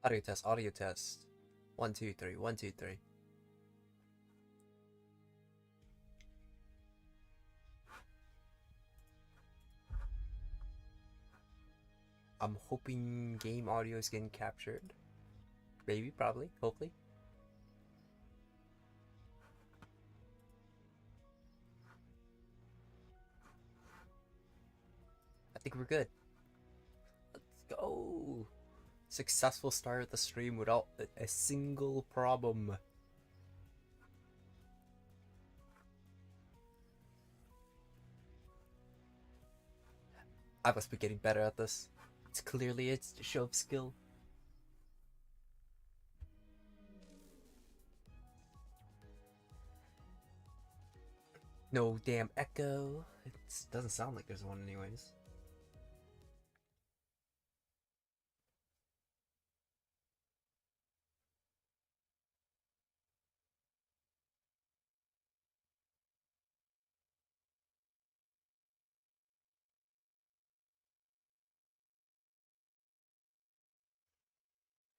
Audio test, audio test. 1, 2, 3, 1, 2, 3. I'm hoping game audio is getting captured. Maybe, probably, hopefully. I think we're good. Let's go! Successful start of the stream without a single problem. I must be getting better at this. It's clearly a show of skill. No damn echo. It doesn't sound like there's one anyways.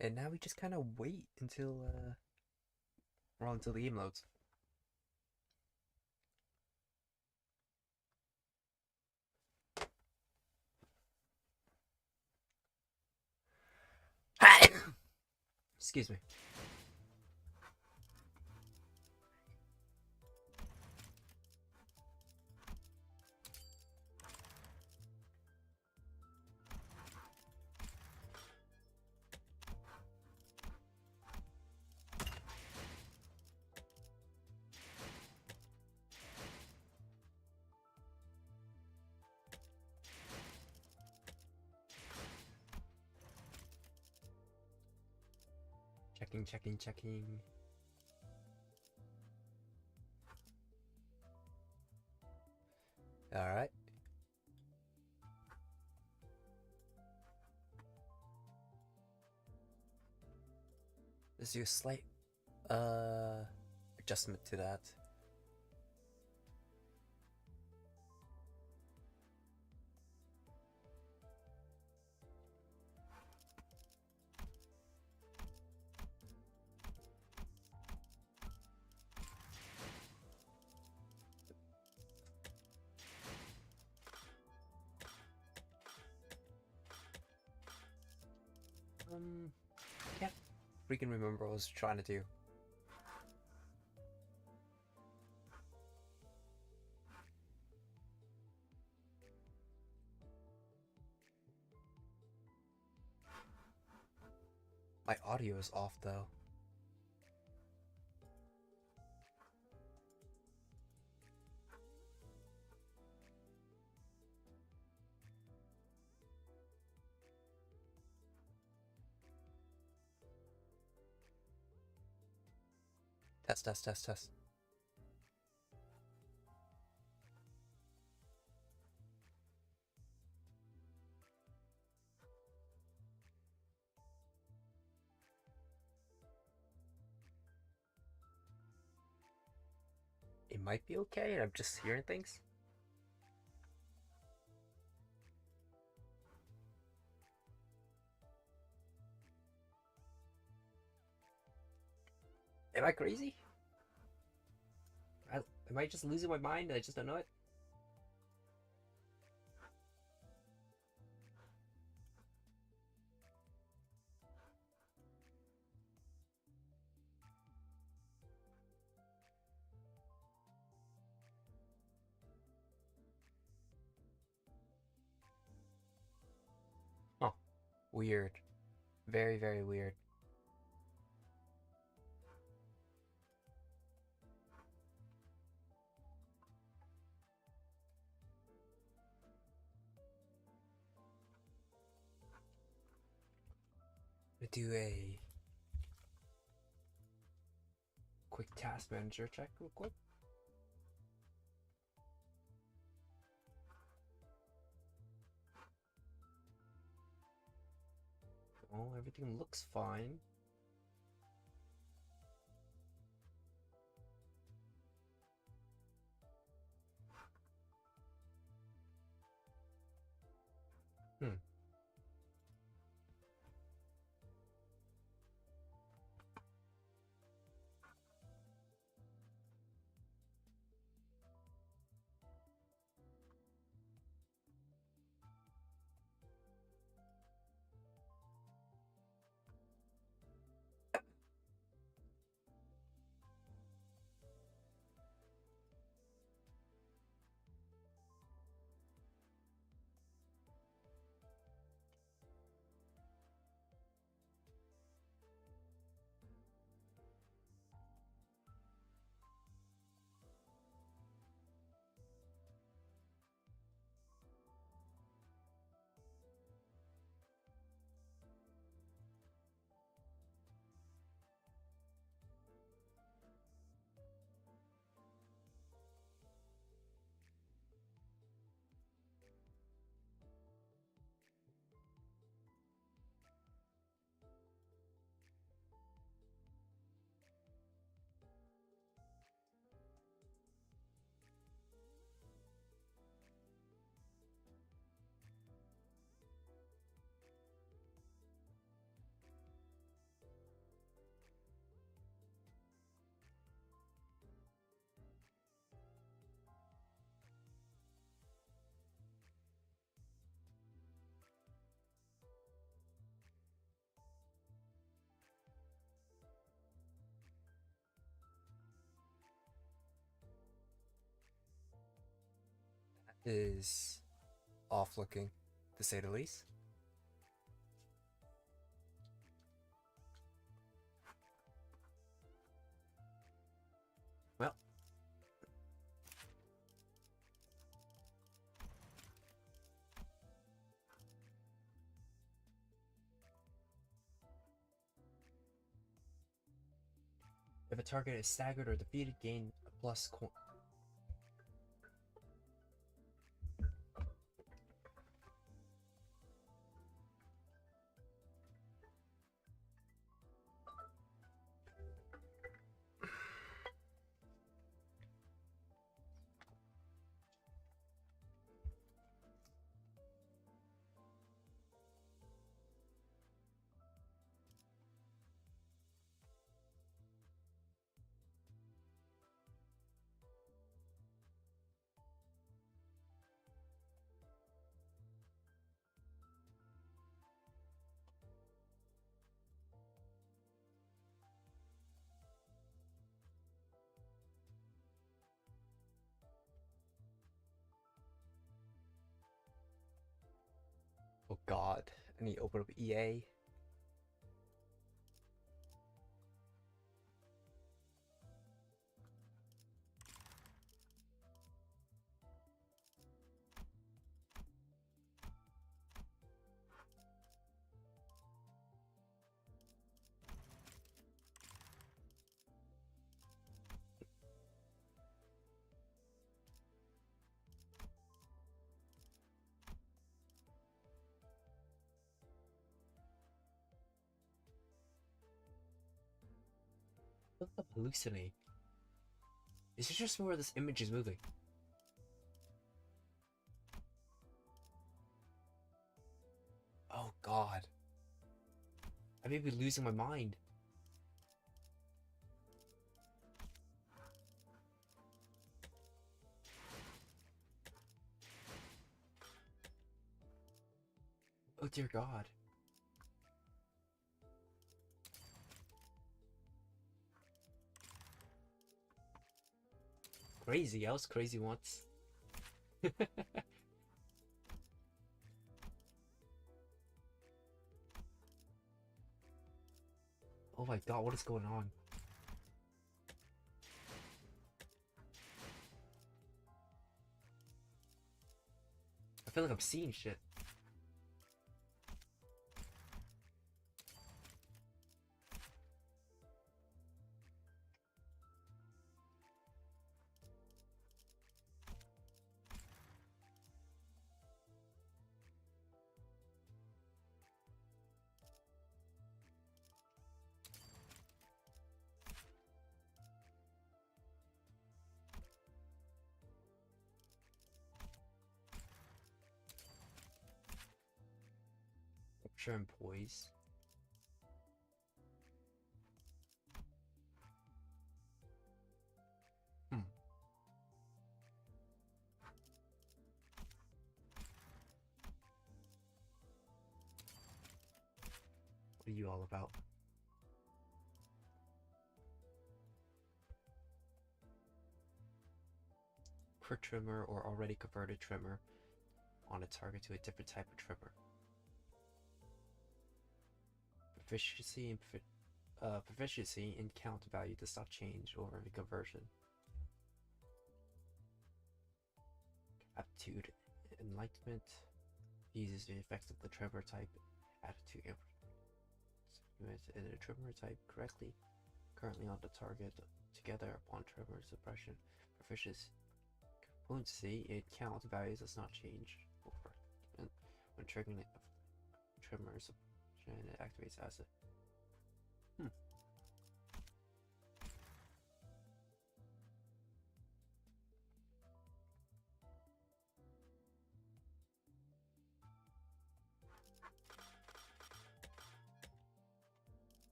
And now we just kind of wait until until the game loads. Excuse me. Checking. Alright. Let's do a slight adjustment to that. Can't freaking remember what I was trying to do. My audio is off though. Test. It might be okay, and I'm just hearing things. Am I crazy? Am I just losing my mind? I just don't know it. Huh. Weird. Very, very weird. I'm gonna do a quick task manager check real quick. Oh, everything looks fine. is off looking, to say the least. Well, if a target is staggered or defeated, gain a plus coin. Oh god, I need to open up EA. What the hallucinate? Is it just where this image is moving? Oh god. I may be losing my mind. Oh dear god. Crazy, I was crazy once. Oh my god, what is going on? I feel like I'm seeing shit. Sure, and poise. Hmm. What are you all about? Per trimmer or already converted trimmer on a target to a different type of trimmer. Proficiency in count value does not change over the conversion. Aptitude enlightenment uses the effects of the trimmer type attitude in a trimmer type correctly currently on the target together upon trimmer suppression. Proficiency in count values does not change over and when triggering trimmer suppression it activates as a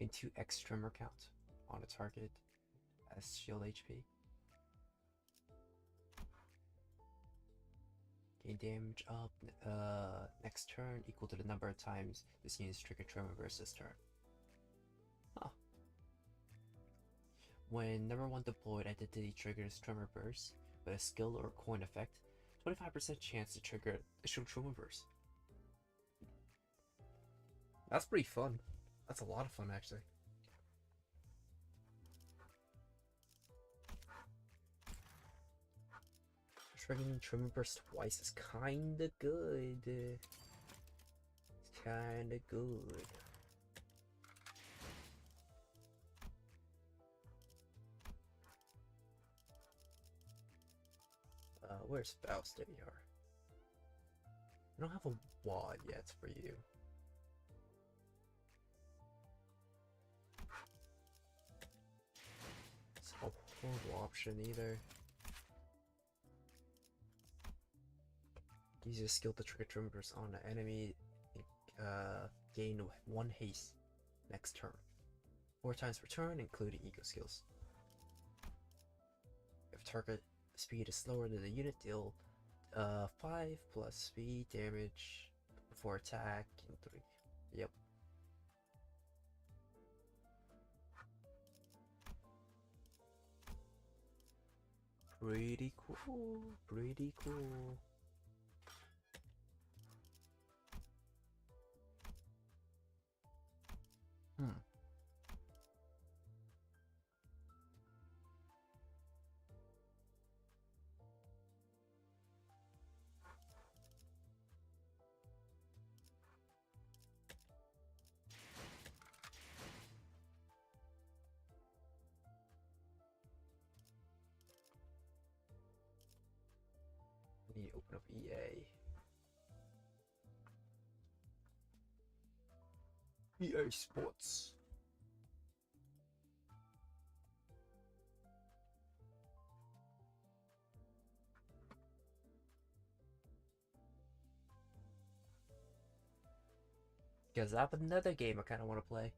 in 2x tremor count on a target as shield HP. Gain damage up next turn equal to the number of times this unit's trigger tremor burst this turn. Huh. When number 1 deployed identity triggers tremor burst with a skill or coin effect, 25% chance to trigger additional tremor burst. That's pretty fun. That's a lot of fun actually. Triggering tremor burst twice is kinda good. It's kinda good. Where's Faust? There you are. I don't have a wad yet for you. It's not a horrible option either. Use your skill to trigger tremor burst on an enemy. Gain 1 haste next turn. 4 times per turn, including eco skills. If target speed is slower than the unit, deal 5 plus speed damage before attack and 3. Yep. Pretty cool. Pretty cool. I need to open up EA. EA Sports. Because I have another game I kind of want to play.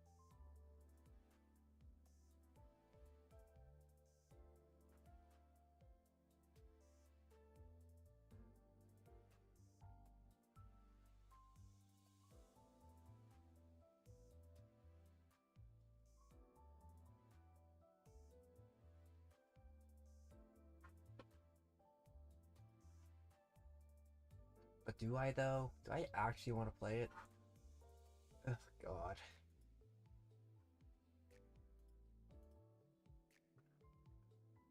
But do I though? Do I actually want to play it? Oh god.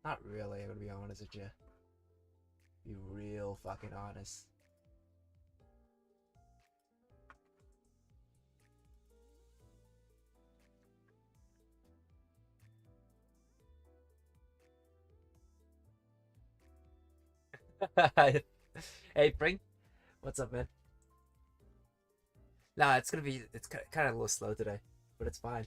Not really, I'm gonna be honest with you. Be real fucking honest. Hey, Brink. What's up, man? Nah, it's kind of a little slow today, but it's fine.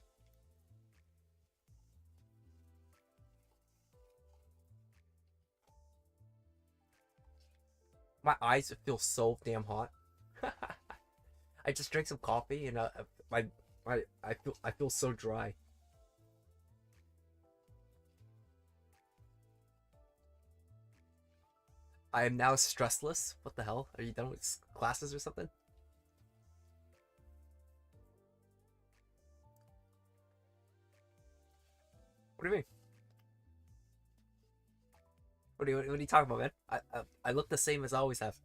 My eyes feel so damn hot. I just drank some coffee and I feel so dry. I am now stressless. What the hell? Are you done with classes or something? What do you mean? What are you talking about, man? I look the same as I always have.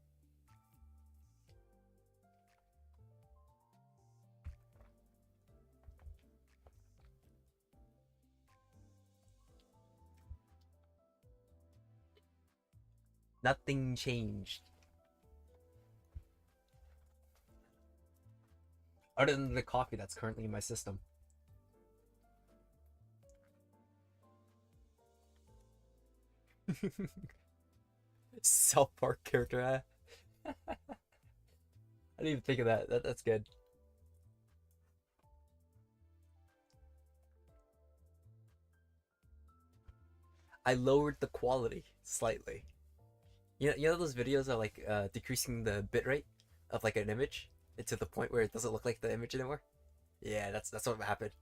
Nothing changed. Other than the coffee that's currently in my system. South Park character. I didn't even think of that. That's good. I lowered the quality slightly. You know those videos are like decreasing the bitrate of like an image to the point where it doesn't look like the image anymore? Yeah, that's what happened.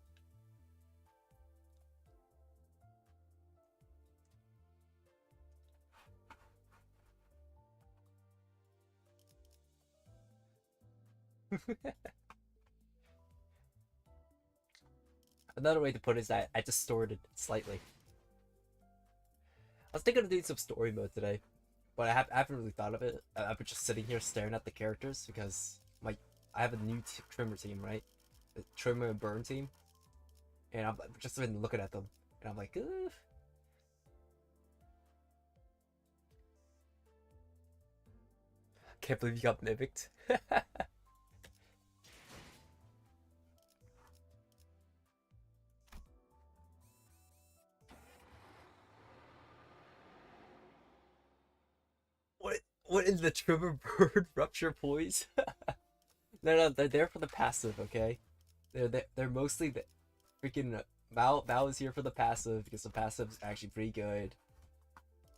Another way to put it is that I distorted slightly. I was thinking of doing some story mode today, but I haven't really thought of it. I've been just sitting here staring at the characters because I have a new trimmer team, right? The trimmer and burn team, and I've just been looking at them, and I'm like, ugh. Can't believe you got mimicked. What is the trimmer bird rupture poise? No, they're there for the passive, okay? They're mostly the freaking Mal is here for the passive because the passive's actually pretty good.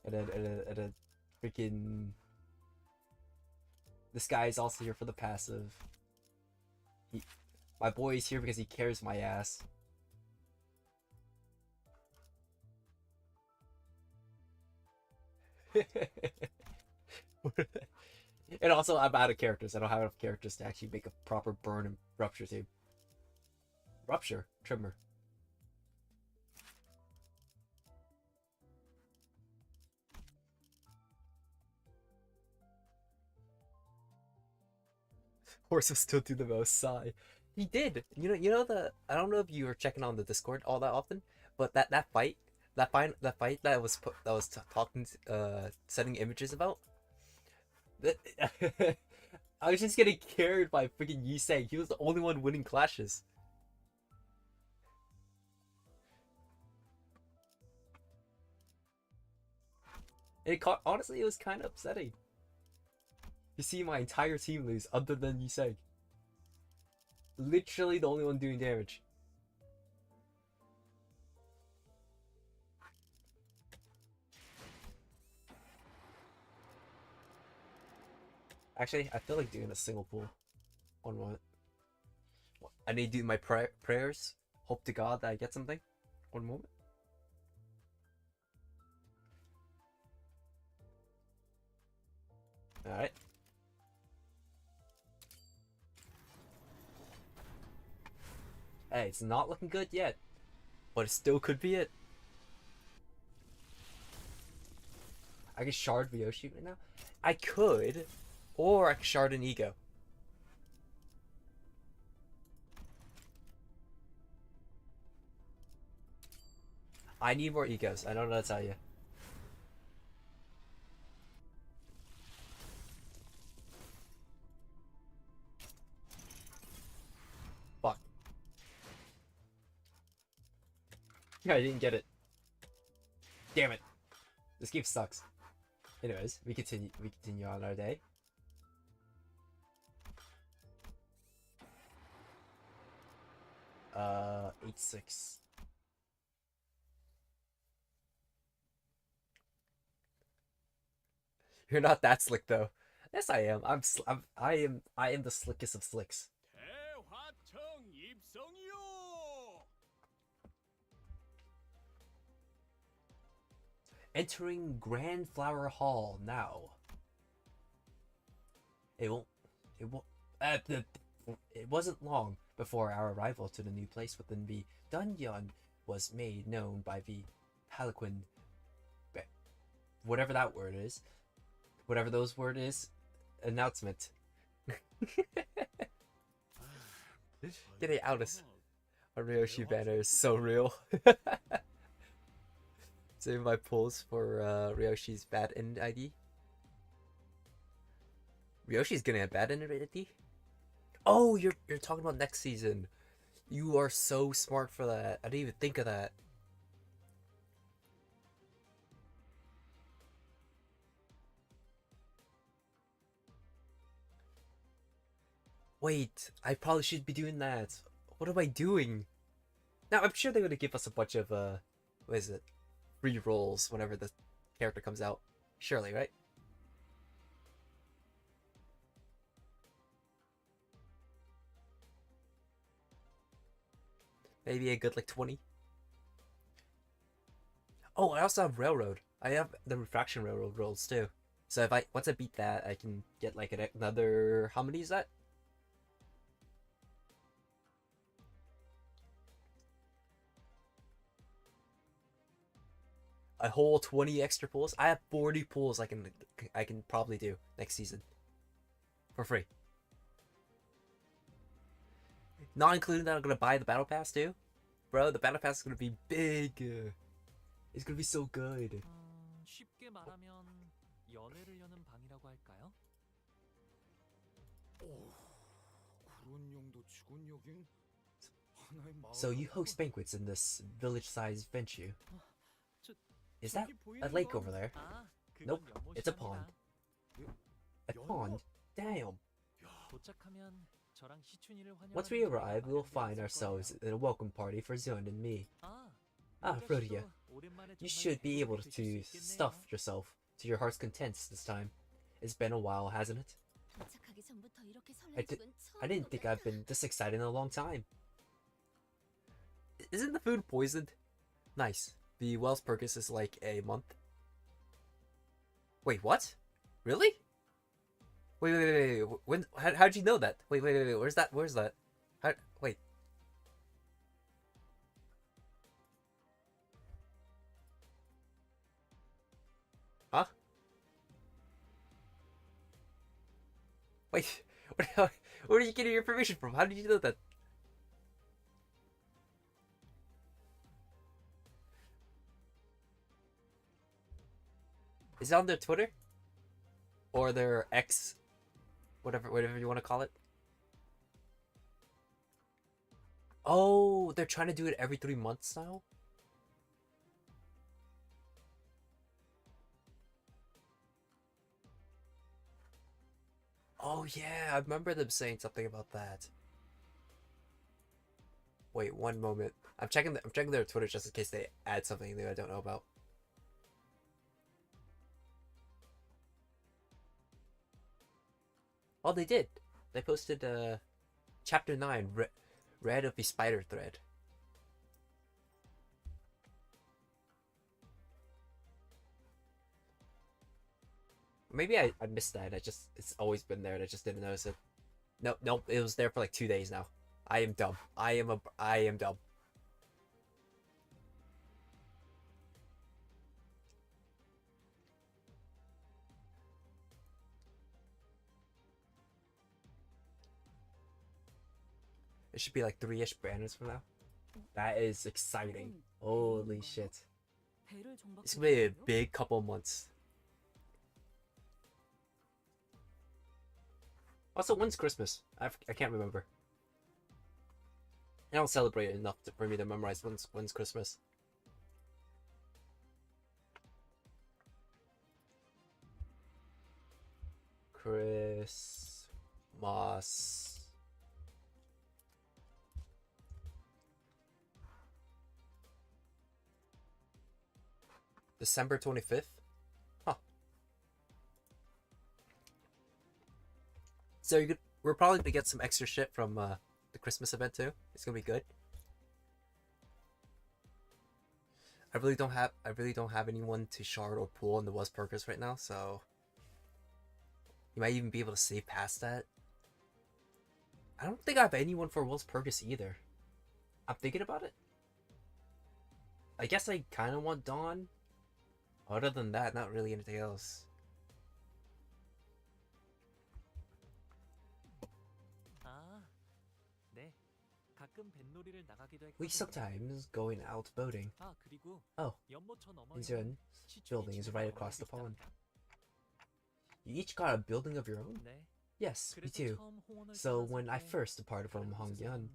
And then freaking this guy is also here for the passive. My boy is here because he carries my ass. And also, I'm out of characters. I don't have enough characters to actually make a proper burn and rupture team. Rupture? Trimmer. Horse will still do the most. Sigh. He did. You know the. I don't know if you were checking on the Discord all that often, but that fight, that fight that was talking, sending images about. I was just getting carried by freaking Yisei. He was the only one winning clashes. Honestly, it was kind of upsetting. You see my entire team lose other than Yisei. Literally the only one doing damage. Actually, I feel like doing a single pool. One moment. I need to do my prayers. Hope to God that I get something. One moment. Alright. Hey, it's not looking good yet. But it still could be it. I can shard Ryoshi right now? I could. Or I could shard an ego. I need more egos. I don't know what to tell you. Fuck. Yeah, I didn't get it. Damn it. This game sucks. Anyways, we continue on our day. 8-6. You're not that slick though. Yes, I am. I am the slickest of slicks. Entering Grand Flower Hall now. It won't. It won't. It wasn't long before our arrival to the new place within the dungeon was made known by the Pelican, whatever that word is, whatever those word is, announcement. Get it out of our Ryoshi banner is so real. Saving my pulls for Ryoshi's bad end ID. Ryoshi's getting a bad end ID? Oh, you're talking about next season. You are so smart for that. I didn't even think of that. Wait, I probably should be doing that. What am I doing? Now, I'm sure they're gonna give us a bunch of, what is it? Free rolls whenever the character comes out. Surely, right? Maybe a good, like, 20? Oh, I also have Railroad. I have the Refraction Railroad rolls, too. So if once I beat that, I can get, like, another... How many is that? a whole 20 extra pulls. I have 40 pulls I can probably do next season for free. Not including that I'm gonna buy the battle pass too. Bro, the battle pass is gonna be big. It's gonna be so good. 쉽게 말하면 연애를 여는 방이라고 할까요? 그런 용도치곤 여긴 하나의 마을. So you host banquets in this village-sized venue. Is that a lake over there? 아, Nope, it's a pond. A pond? Damn. 도착하면 저랑 희춘이를 환영하는 Once we arrive, we'll find ourselves in a welcome party for Zion and me. Frodia, you should be able to stuff yourself to your heart's content this time. It's been a while, hasn't it? I didn't think I've been this excited in a long time. Isn't the food poisoned? Nice. The Wells Purchase is like a month. Wait, what? Really? Wait. When? How'd you know that? Wait. Where's that? Wait. Huh? Wait. Where are you getting your information from? How did you know that? Is it on their Twitter? Or their X? Whatever you want to call it. Oh, they're trying to do it every 3 months now? Oh yeah, I remember them saying something about that. Wait, one moment. I'm checking their Twitter just in case they add something that I don't know about. Oh, they did. They posted chapter 9, Red of the Spider Thread. Maybe I missed that. It's always been there and I just didn't notice it. Nope, it was there for like 2 days now. I am dumb. I am dumb. It should be like 3-ish banners from now. That is exciting. Holy shit. It's gonna be a big couple months. Also, when's Christmas? I can't remember. I don't celebrate it enough for me to memorize when's Christmas. Christmas. December 25th? Huh. So we're probably gonna get some extra shit from the Christmas event too. It's gonna be good. I really don't have anyone to shard or pull in the West Purchase right now, so you might even be able to save past that. I don't think I have anyone for Will's Purchase either. I'm thinking about it. I guess I kind of want Dawn. Other than that, not really anything else. We sometimes going out boating. Oh, Inzun building is right across the pond. You each got a building of your own? Yes, me too. So when I first departed from Hongyan,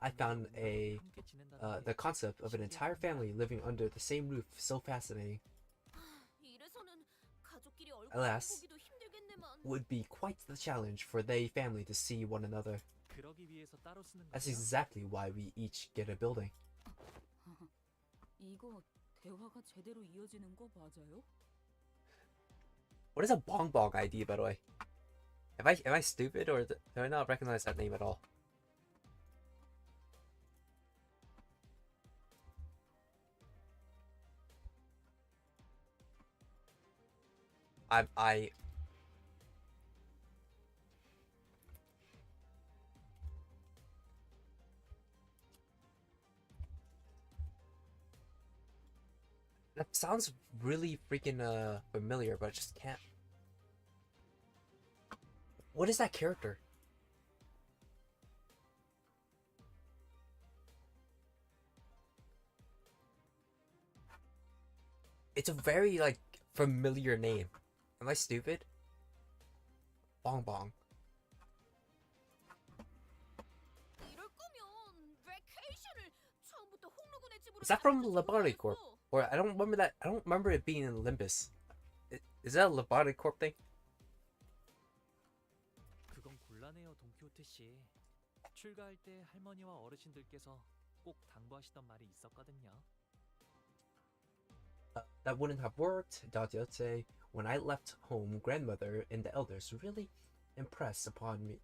I found the concept of an entire family living under the same roof so fascinating. Alas, would be quite the challenge for they family to see one another. That's exactly why we each get a building. What is a bong bong ID, by the way? Am I stupid or do I not recognize that name at all? That sounds really freaking familiar, but I just can't. What is that character? It's a very like familiar name. Am I stupid? Bong Bong. Is that from Laboratory Corp? Or I don't remember that. I don't remember it being in Limbus. Is that a Laboratory Corp thing? 그건 곤란해요, 돈키호테 씨. 출가할 때 할머니와 어르신들께서 꼭 당부하시던 말이 있었거든요. That wouldn't have worked. Say, when I left home, grandmother and the elders really impressed upon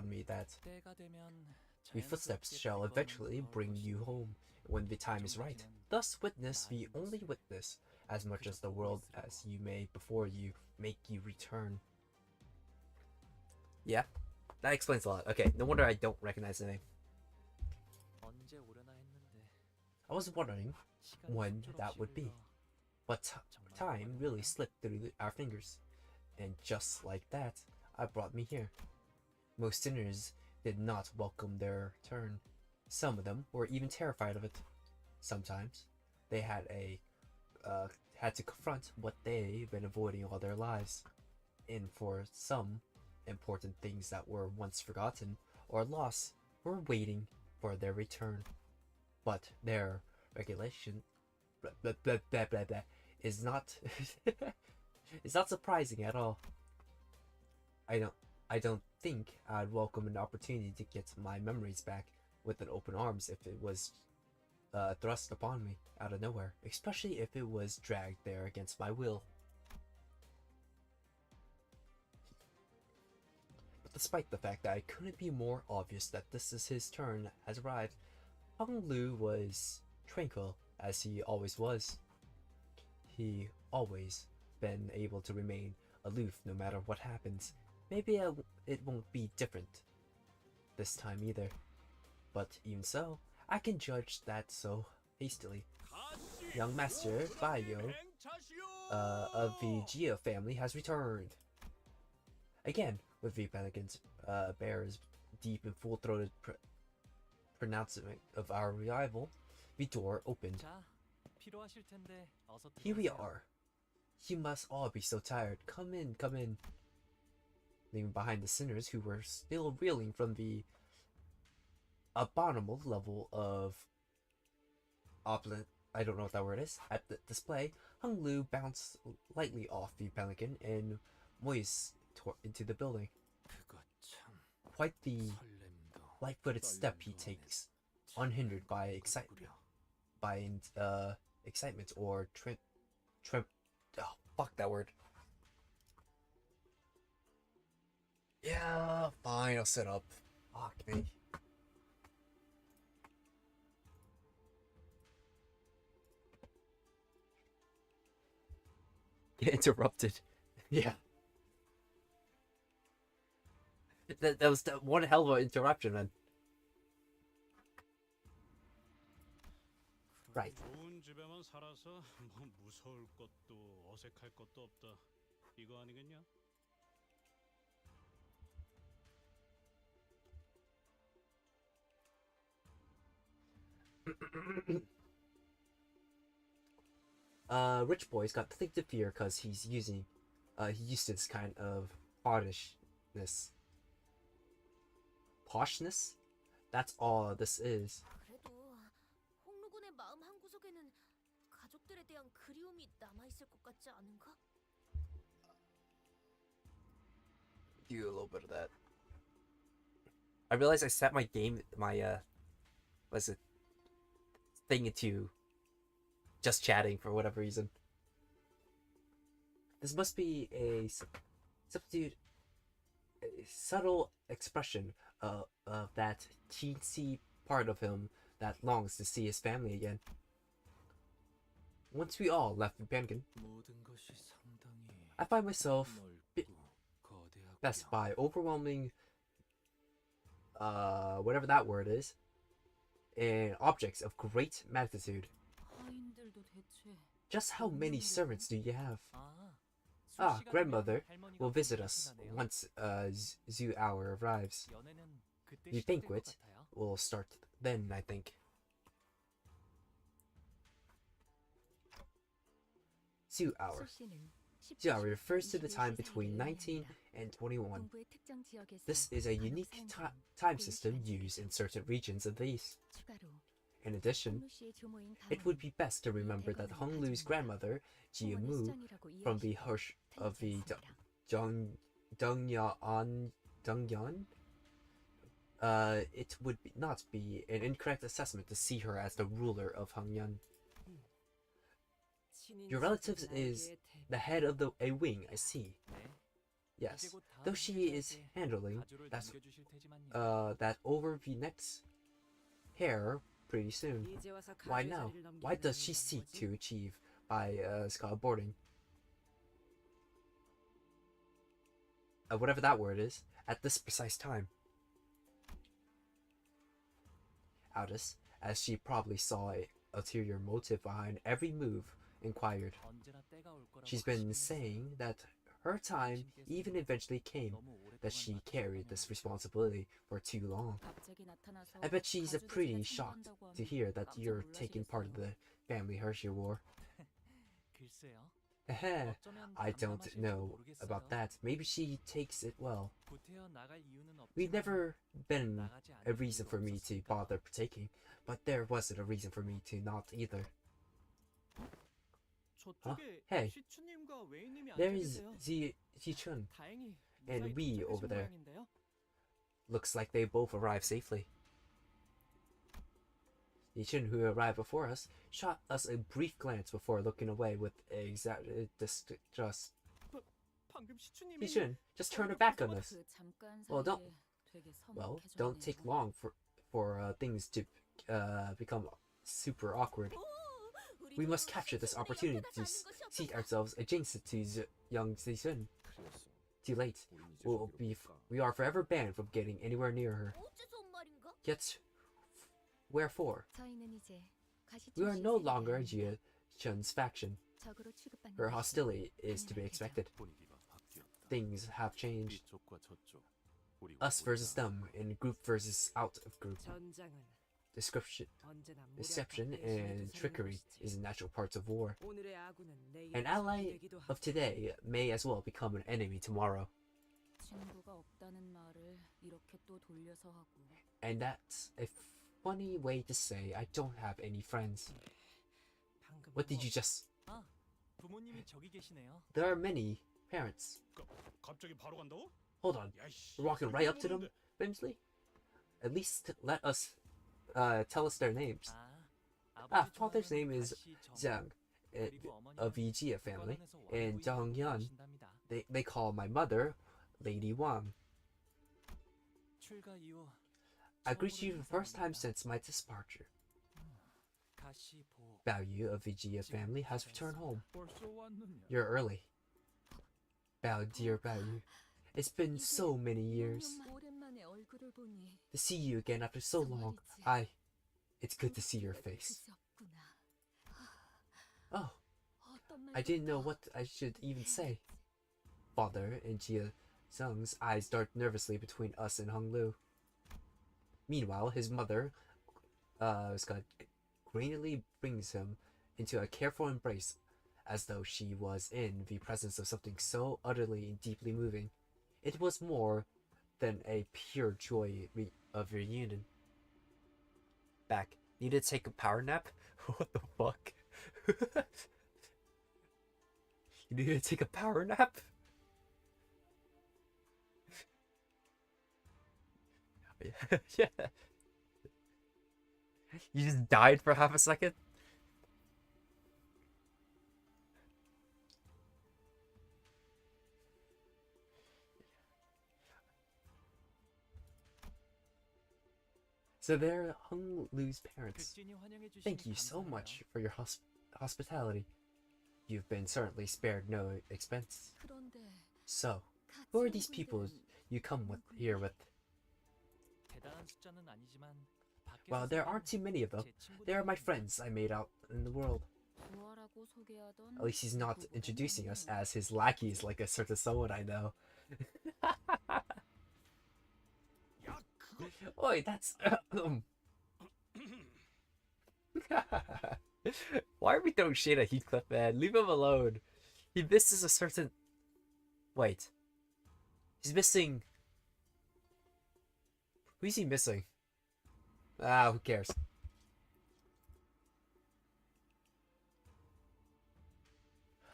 me that 때가 되면 the footsteps shall eventually bring you home when the time is right. Thus witness the only witness, as much as the world as you may before you make you return. Yeah, that explains a lot. Okay, no wonder I don't recognize the name. 언제 오려나 했는데 I was wondering when that would be, but time really slipped through our fingers, and just like that, it brought me here. Most sinners did not welcome their turn. Some of them were even terrified of it. Sometimes they had to confront what they've been avoiding all their lives, and for some, important things that were once forgotten or lost were waiting for their return. But their regulation is not is not surprising at all. I don't think I'd welcome an opportunity to get my memories back with an open arms if it was thrust upon me out of nowhere, especially if it was dragged there against my will. But despite the fact that it couldn't be more obvious that this is his turn has arrived, Hung Lu was tranquil as he always was. He always been able to remain aloof no matter what happens. Maybe it won't be different this time either. But even so, I can judge that so hastily. Young Master Bayo of the Gia family has returned. Again, with the Pelican's bear's deep and full-throated pronouncement of our arrival, the door opened. 자, 필요하실 텐데 어서 Here we 들어오세요. are. You must all be so tired. Come in, come in. Leaving behind the sinners who were still reeling from the abominable level of opulent, I don't know what that word is, at the display, Hung Lu bounced lightly off the pelican and moist into the building. 그거 참 Quite the 설렘도 light-footed step he takes, unhindered by excitement or oh, fuck that word. Yeah, fine, I'll sit up. Fuck me. Get interrupted. Yeah. That was one hell of an interruption, man. Right. 좋은 집에만 살아서 뭐 무서울 것도 어색할 것도 없다. 이거 아니겠냐? Rich boy's got nothing to fear because he used to this kind of poshness. Poshness? That's all this is. 그래도 홍루군의 마음 한구석에는 가족들에 대한 그리움이 남아 있을 것 같지 않은가? Do a little bit of that. I realized I set my what's it thing into just chatting for whatever reason. This must be a subtle expression of that teensy part of him that longs to see his family again. Once we all left the Bangan, 모든 것이 상당히 I find myself 넓고 거대하고 best by overwhelming whatever that word is, and objects of great magnitude. Just how many servants do you have? 아, Ah, 술 시간이면 grandmother 할머니가 will visit 분위기 us 하신다네요. once zoo hour arrives. 연애는 그때 The 시작될 것 banquet 같아요. will start then, I think. Zoo hour. Zoo hour refers to the time between 19 and 21. This is a unique time system used in certain regions of the East. In addition, it would be best to remember that Honglu's grandmother, Jiamu, from the Hirsch of the Dongyan, it would not be an incorrect assessment to see her as the ruler of Hongyan. Your relative is the head of a wing, I see. 네. Yes, though she is handling that over the next hair pretty soon. Why now? Why does she seek to achieve by boarding? Whatever that word is, at this precise time. Aldous, as she probably saw an ulterior motive behind every move, inquired. 언제나 때가 올 거라고 She's been 확신했어요. saying that her time even eventually came, 너무 that 오랫동안 she carried this 맡겼거든요. responsibility for too long. I bet she's pretty shocked to hear that you're taking part of the family Hershey War. 글쎄요. Heh, 어쩌면 I don't 담담하실지도 know 모르겠어요. about that. Maybe she takes it well. 구태여 나갈 이유는 We've 없지만 never been 나가지 a 않을 reason 이유가 for me to 없었으니까. bother partaking, but there wasn't a reason for me to not either. 저쪽에 Hey, 시추님과 웨이님이 there 앉아 is 계세요. Ji-chun. 다행히 and 무사히 we 도착하신 over there. 모양인데요. Looks like they both arrived safely. Ji-chun, who arrived before us, shot us a brief glance before looking away with distrust. 방금 시추님이 Ji-chun, just turn her back on us. Well, don't take long for things to become super awkward. We must capture this opportunity to seat ourselves adjacent to young Ji-chun. Too late. We are forever banned from getting anywhere near her. Yet, wherefore? We are no longer Jia-chun's faction. Her hostility is to be expected. Things have changed. Us versus them, and group versus out of group. Deception and trickery is natural parts of war. An ally of today may as well become an enemy tomorrow. And that's a funny way to say I don't have any friends. What did you just... 아, 부모님이 저기 계시네요. There are many parents. 갑자기 바로 간다고? Hold on. 야이씨, We're walking right up to them, Bimsley? At least let us tell us their names. 아버지 father's 좋아하는 name is 가시 정- Zhang, 그리고 of 어머니는 the Jia family, 국가관에서 and 왕부인으로 Zhang Yan. 계신답니다. They call my mother Lady Wang. 출가 이후 I greet you 처음으로 for the first time 인사합니다. since my departure. 가시 보 Bao of the Jia family has returned home. 벌써 왔느냐? You're early. Bao, dear Bao. It's been so many years. To see you again after so long, it's good to see your face. Oh, I didn't know what I should even say. Father and Jia Zheng's eyes dart nervously between us and Hung Lu. Meanwhile, his mother, grainily brings him into a careful embrace, as though she was in the presence of something so utterly and deeply moving. It was more than a pure joy of reunion. Back. Need to take a power nap? What the fuck? You need to take a power nap? Yeah. You just died for half a second? So they're Hung Lu's parents. 극진히 환영해 주시니 Thank you so 감사해요. much for your hospitality. You've been certainly spared no expense. So, who are these people you come here with? 대단한 숫자는 아니지만 밖에서 Well, there 사귄 aren't too many of them. 제 친구들이 They are my 있습니다. friends I made out in the world. At least he's not introducing us as his lackeys like a certain someone I know. Oi, that's... Why are we throwing shade at Heathcliff, man? Leave him alone. He misses a certain... Wait. He's missing... Who is he missing? Ah, who cares?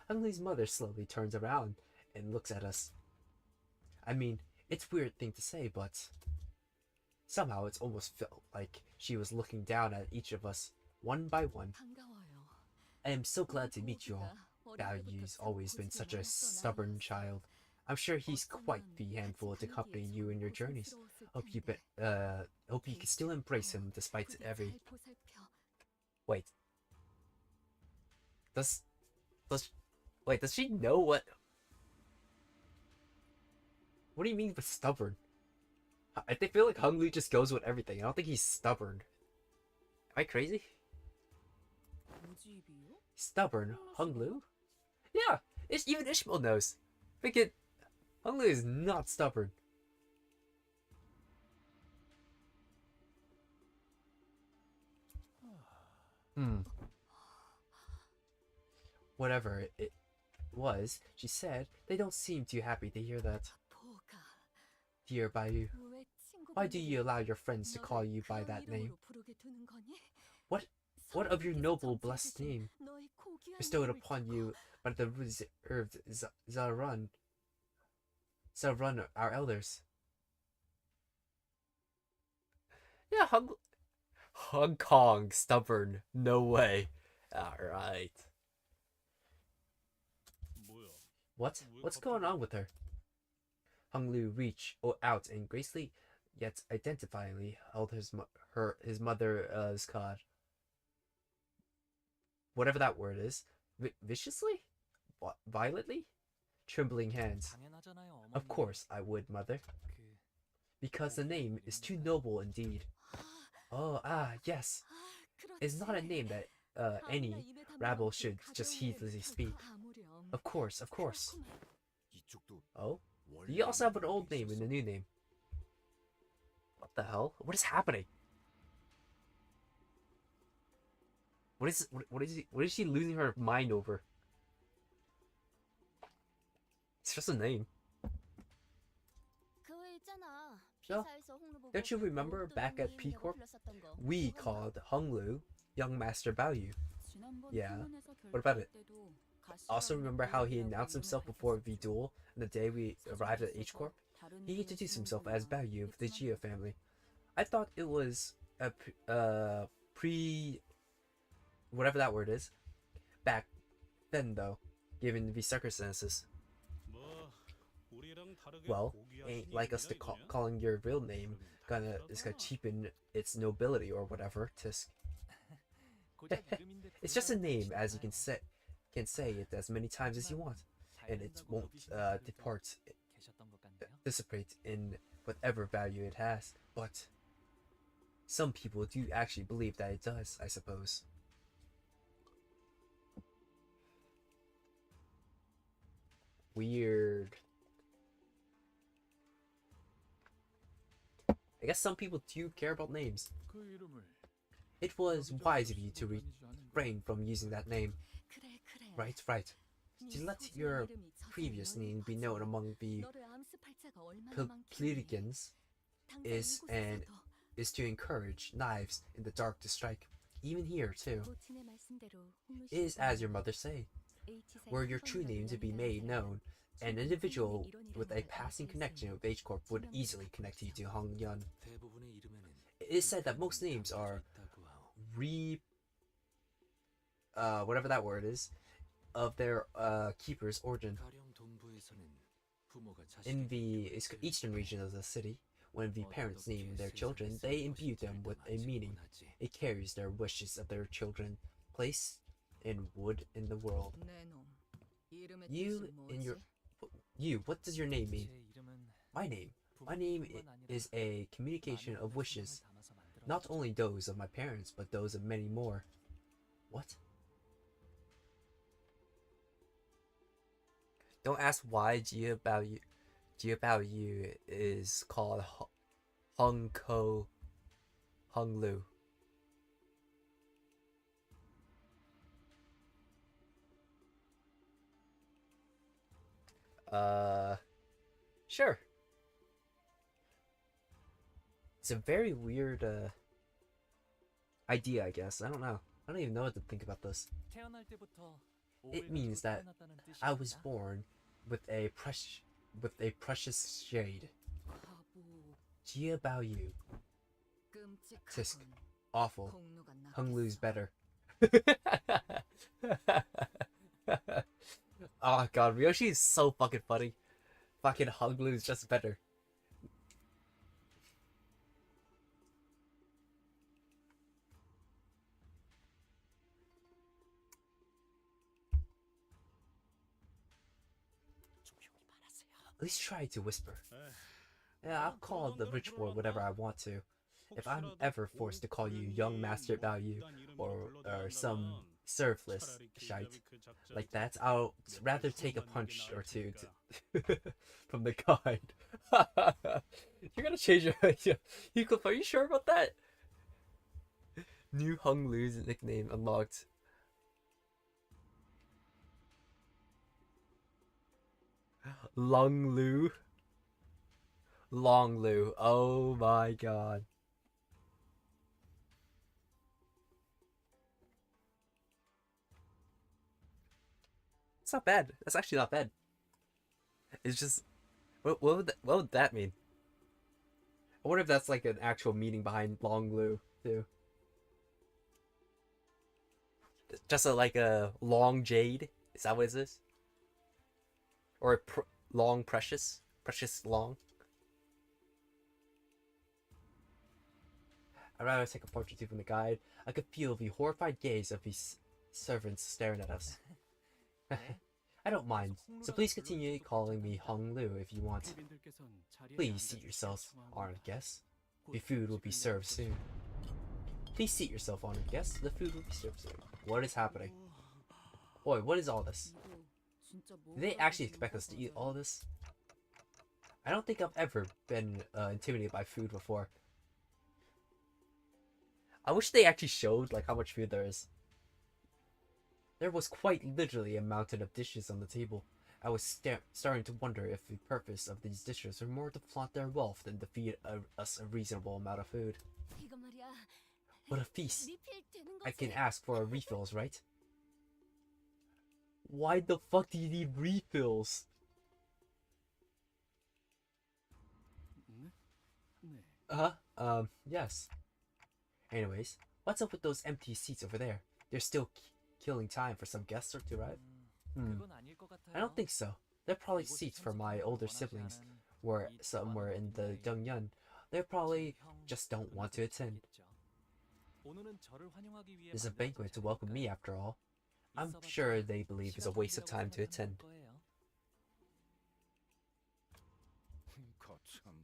Hungley's mother slowly turns around and looks at us. I mean, it's a weird thing to say, but somehow it's almost felt like she was looking down at each of us, one by one. I am so glad to meet you all. Baoyu's always been such a stubborn child. I'm sure he's quite the handful to accompany you in your journeys. Hope you can still embrace him despite every... Wait. Does she know what... What do you mean by stubborn? I feel like Hunglu just goes with everything. I don't think he's stubborn. Am I crazy? Stubborn? Hunglu? Yeah, even Ishmael knows. Freaking Hunglu is not stubborn. Whatever it was, she said, they don't seem too happy to hear that. Dear Bayu, why do you allow your friends to call you by that name? What of your noble blessed name, bestowed upon you by the reserved Zarun, our elders? Yeah, Hong Kong, stubborn, no way. Alright. What's going on with her? Hung Lu reached out and gracefully, yet identifyingly, held his mother's card. Whatever that word is. Viciously? Violently? Trembling hands. Of course I would, mother. Because the name is too noble indeed. Oh, yes. It's not a name that any rabble should just heedlessly speak. Of course. Oh? You also have an old name and a new name. What the hell? What is happening? What is she losing her mind over? It's just a name. No? Don't you remember back at P Corp? We called Honglu Young Master Baoyu. Yeah. What about it? Also remember how he announced himself before V-Duel on the day we arrived at H Corp? He introduced himself as Baoyu of the Geo family. I thought it was a whatever that word is, back then though, given the circumstances. Well, ain't like us to calling your real name is gonna cheapen its nobility or whatever. It's just a name, as you can say it as many times as you want, and it won't dissipate in whatever value it has. But some people do actually believe that it does, I suppose. Weird. I guess some people do care about names. It was wise of you to refrain from using that name. Right. To let your previous name be known among the Plirigans is to encourage knives in the dark to strike. Even here, too. It is as your mother say. Were your true name to be made known, an individual with a passing connection with H Corp would easily connect you to Hong Yun. It is said that most names are whatever that word is, of their keeper's origin. In the eastern region of the city, when the parents name their children, they imbue them with a meaning. It carries their wishes of their children place in wood in the world. What does your name mean? My name is a communication of wishes, not only those of my parents, but those of many more. What? Don't ask why Jia Yu is called Hung Lu. Sure. It's a very weird idea, I guess. I don't know. I don't even know what to think about this. 태어날 때부터 It 오를 means 가지고 that 태어났다는 I was 뜻입니다. born with a precious shade. 바보. Jia Bao Yu. Tisk. 끔찍하군. Awful. 공로가 Hung Lu's 낫겠어. better. Oh god, Ryoshi is so fucking funny. Fucking Hung Lu's just better. At least try to whisper. Yeah, I'll call the rich boy whatever I want to. If I'm ever forced to call you young master Bao or some serfless shite like that, I'll rather take a punch or two from the guide. You're gonna change your idea. Heathcliff, are you sure about that? New Hung Lu's nickname unlocked. Long Lu. Long Lu. Oh my god. It's not bad. That's actually not bad. It's just what would that mean? I wonder if that's like an actual meaning behind Long Lu too. Just like a long jade. Is that what it is? Or a long precious long. I'd rather take a punch or two from the guide. I could feel the horrified gaze of these servants staring at us. I don't mind, so please continue calling me Hung Lu if you want. Please seat yourselves, honored guests. The food will be served soon. Please seat yourself, honored guests. The food will be served soon. What is happening? Boy, what is all this? Do they actually expect us to eat all this? I don't think I've ever been intimidated by food before. I wish they actually showed like how much food there is. There was quite literally a mountain of dishes on the table. I was starting to wonder if the purpose of these dishes were more to flaunt their wealth than to feed us a reasonable amount of food. 이거 말이야. What a feast! 리필 되는 I can 거지? ask for refills, right? Why the fuck do you need refills? Yes. Anyways, what's up with those empty seats over there? They're still killing time for some guests to arrive? 그건 아닐 것 같아요. I don't think so. They're probably seats for my older siblings, were somewhere in the Dongyun. They probably just don't want to attend. There's a banquet to welcome me after all. I'm sure they believe it's a waste of time to attend.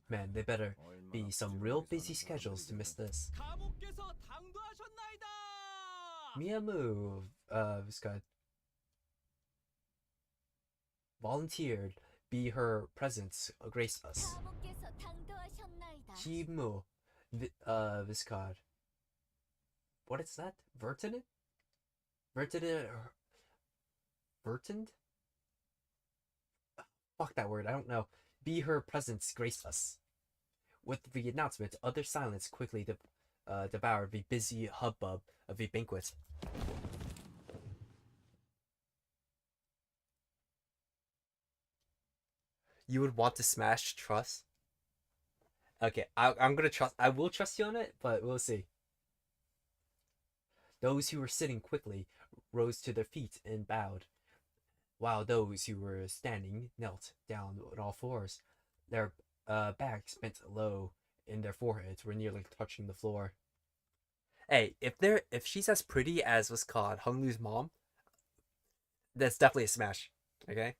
Man, they better be some real busy schedules to miss this. 가목께서 당도하셨나이다. Miyamu, Viscount, volunteered be her presence grace us. 사모께서 당도하셨나이다. Chimu, Viscount. What is that? Vertinid? Vertinid? Vertined? Fuck that word, I don't know. Be her presence grace us. With the announcement, other silence quickly devoured the busy hubbub of the banquet. You would want to smash trust? Okay, I'm gonna trust. I will trust you on it, but we'll see. Those who were sitting quickly rose to their feet and bowed, while those who were standing knelt down on all fours. Their backs bent low and their foreheads were nearly touching the floor. Hey, if she's as pretty as was called Hung Lu's mom, that's definitely a smash. Okay.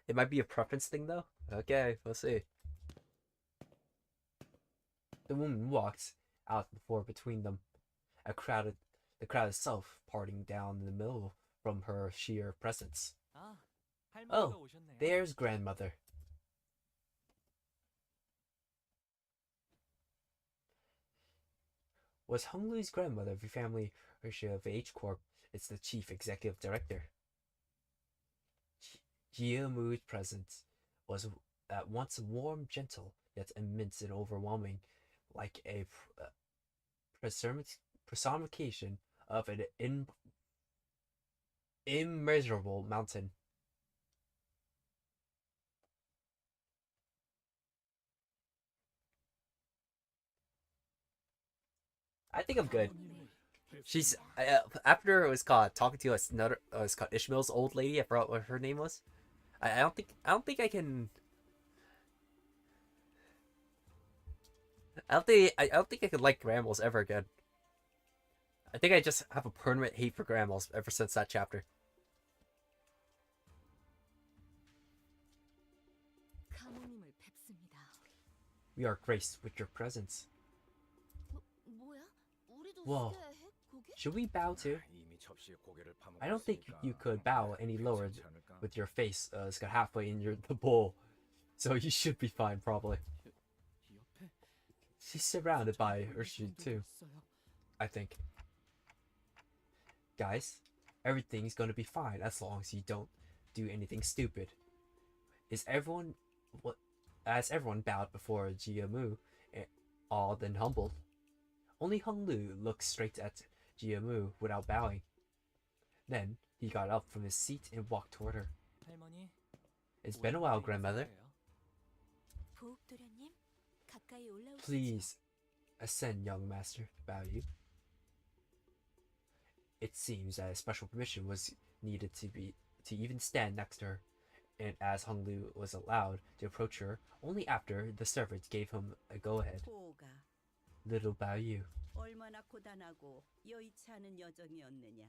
It might be a preference thing though. Okay, we'll see. The woman walked out the floor between them, the crowd itself parting down the middle from her sheer presence. 아, 할머니가 Oh, 오셨네요. there's grandmother. Was Hung Lu's grandmother the family of H Corp? It's the chief executive director. Jia Mu's presence was at once warm, gentle, yet immense and overwhelming, like a personification of an immeasurable mountain. I think I'm good. She's after it was called talking to us. Another it was called Ishmael's old lady. I forgot what her name was. I don't think I can. I don't think I could like grandmas ever again. I think I just have a permanent hate for grandmas ever since that chapter. 가모님을 뵙습니다. We are graced with your presence. 뭐야? 우리도 Whoa. 숙여야 해? 고개? Should we bow too? 이미 접시에 고개를 파먹고 I don't think 있으니까 you could bow any lower 괜찮지 않을까? with your face it's got halfway in the bowl, so you should be fine probably. 이 옆에 She's surrounded by Ursula 정도도 too, 있어요. I think. Guys, everything's gonna be fine as long as you don't do anything stupid. As everyone bowed before Jia Mu, awed and humbled. Only Hung Lu looked straight at Jia Mu without bowing. Then he got up from his seat and walked toward her. 할머니. It's been a while, 오랜만에 grandmother. 인사드려요. 부엌도련님, 가까이 올라오시죠. Please ascend, young master. Bow you. It seems that a special permission was needed to even stand next to her, and as Hung Lu was allowed to approach her only after the servants gave him a go-ahead. 호가 Little bow you. 얼마나 고단하고 여의치 않은 여정이었느냐.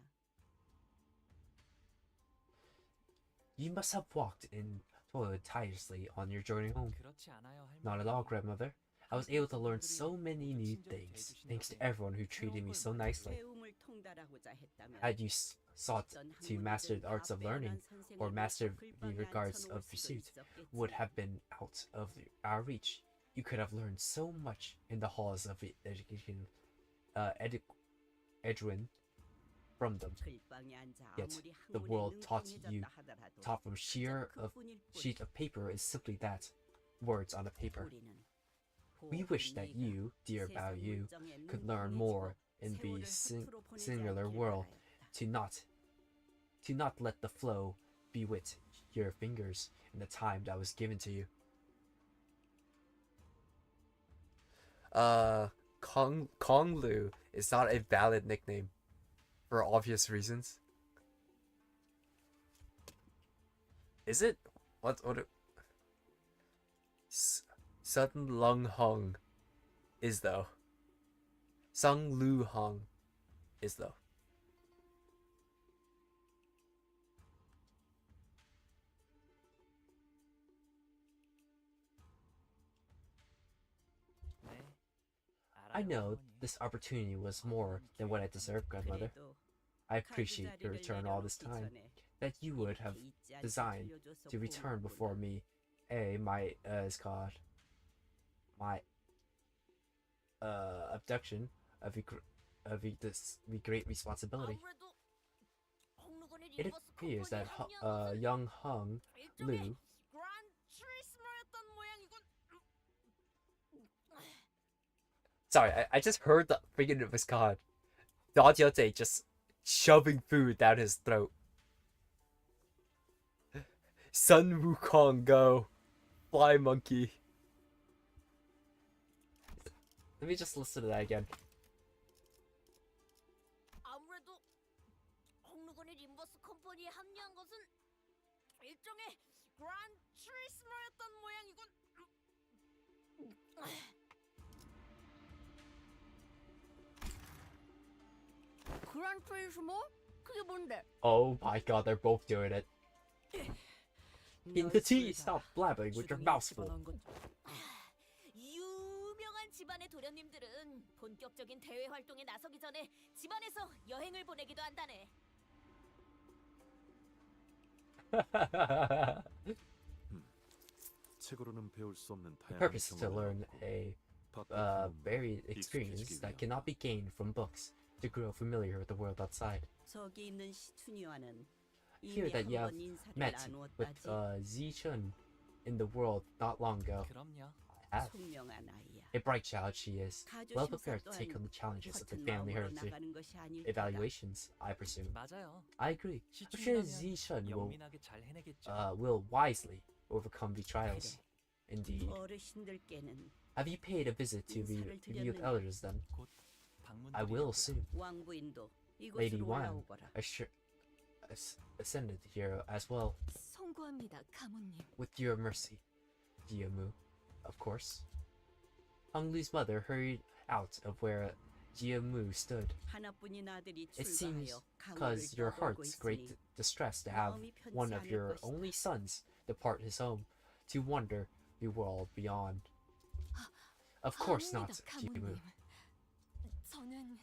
You must have walked and toiled tirelessly on your journey home. 그렇지 않아요, 할머니. Not at all, grandmother. I was able to learn so many new things thanks to everyone who treated me so nicely. 배움을 통달하고자 했다면 Had you sought to master the arts of learning or master the regards of pursuit would have been out of our reach. You could have learned so much in the halls of education, Edwin, from them. Yet the world taught from sheet of paper is simply that, words on a paper. We wish that you, dear Bao Yu, could learn more in the singular world, to not let the flow bewit your fingers in the time that was given to you. Kong Lu is not a valid nickname for obvious reasons. Is it? What Sun Lung Hong is though. Sung Lu Hong is though. 네, I 알아요, know 할머니. this opportunity was more than what I deserved, grandmother. I appreciate your return all this time. That you would have designed to return before me. My abduction of the great responsibility. 아무래도 홍루건의 It 림버스 appears that 컴퍼니 합류한 것은 young Hung 일종의 Lu. 그란 트리스머였던 모양이군. Sorry, I just heard the freaking of his god. Dajiote just shoving food down his throat. Sun Wukong go. Fly monkey. Let me just listen to that again. 아무래도 홍루건의 림버스 컴퍼니에 합류한 것은 일종의 그란 트리스머였던 모양이군. 그란 트리스머? 그게 뭔데? Oh my god, they're both doing it. In the tea, stop blabbing with your mouth full. 유명한 집안의 도련님들은 본격적인 대외 활동에 나서기 전에 집안에서 여행을 보내기도 한다네. 책으로는 배울 수 없는 The 다양한 purpose is to 경험을 learn 얻고 a 바깥 varied 경험으로 experience 익숙해지기 that 위함. cannot be gained from books, to grow familiar with the world outside. 저기 있는 시춘이와는 Hear 이미 that you have 한번 인사를 met with 나누었다지. Zichun in the world not long ago. 그럼요. I have. 총명한 아이야. A bright child she is, well 가주 prepared 심사 to take on 또한 the challenges of the 허튼 family 마음으로 heredity 나가는 것이 아닐 거다. evaluations, I presume. 맞아요. I agree. I'm sure 시춘이라면 Zichun 영민하게 잘 해내겠죠. will wisely overcome the trials. 그래. Indeed. 어르신들께는 Have you paid a visit to the youth elders then? 곧 I will 방문드리려고요. soon. 왕부인도 Lady 이곳으로 Wan 올라오거라. ascended here as well, 송구합니다, 가문님. with your mercy, Jiamu, of course. Hung Lu's mother hurried out of where Jiamu stood. 하나뿐인 아들이 It seems 출가하여 강물을 because your 떠돌고 heart's great 있으니 distress to have 마음이 편치 one of 않을 your 것이다. only sons depart his home to wander the world beyond. Of course not, Jiamu. 저는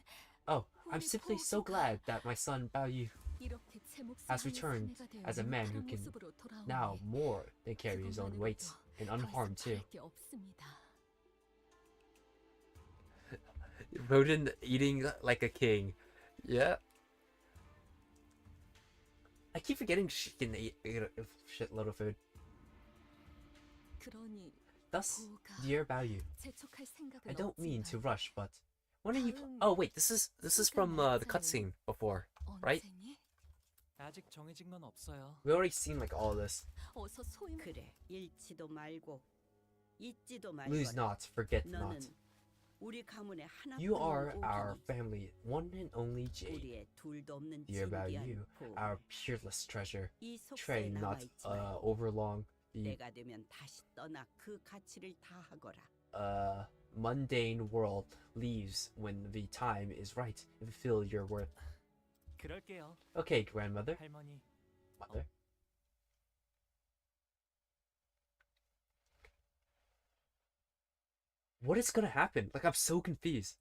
Oh, I'm simply so glad that my son Baoyu 이렇게 제 몫을 has 하는 returned 사내가 되어 as a man who 행복한 can 모습으로 돌아오니 now more than carry his own weight and 더 이상 unharmed too. 바랄 게 없습니다. Rodin eating like a king. Yeah. I keep forgetting she can eat a shitload of food. 그러니 Thus, 부가 dear Baoyu, 재촉할 생각은 I don't mean to 없지만 rush, but when are you? Oh wait, this is from the cutscene before, right? 언제니? 아직 정해진 건 없어요. We already seen like all this. 어서 소임. 그래 잃지도 말고 잊지도 Lose 말거라. not, forget not. 너는 우리 가문의 You are 하나뿐인 our 오기니 family, one and only Jade. 우리의 둘도 없는 Dear 진귀한 Baoyu, 보물. our peerless treasure. 이 속세에 Tray 나와 not 있지만 overlong the 내가 되면 다시 떠나 그 가치를 다하거라. mundane world leaves when the time is right and fulfill your worth. 그럴게요. Okay, grandmother. 할머니. Mother. What is gonna happen? Like, I'm so confused.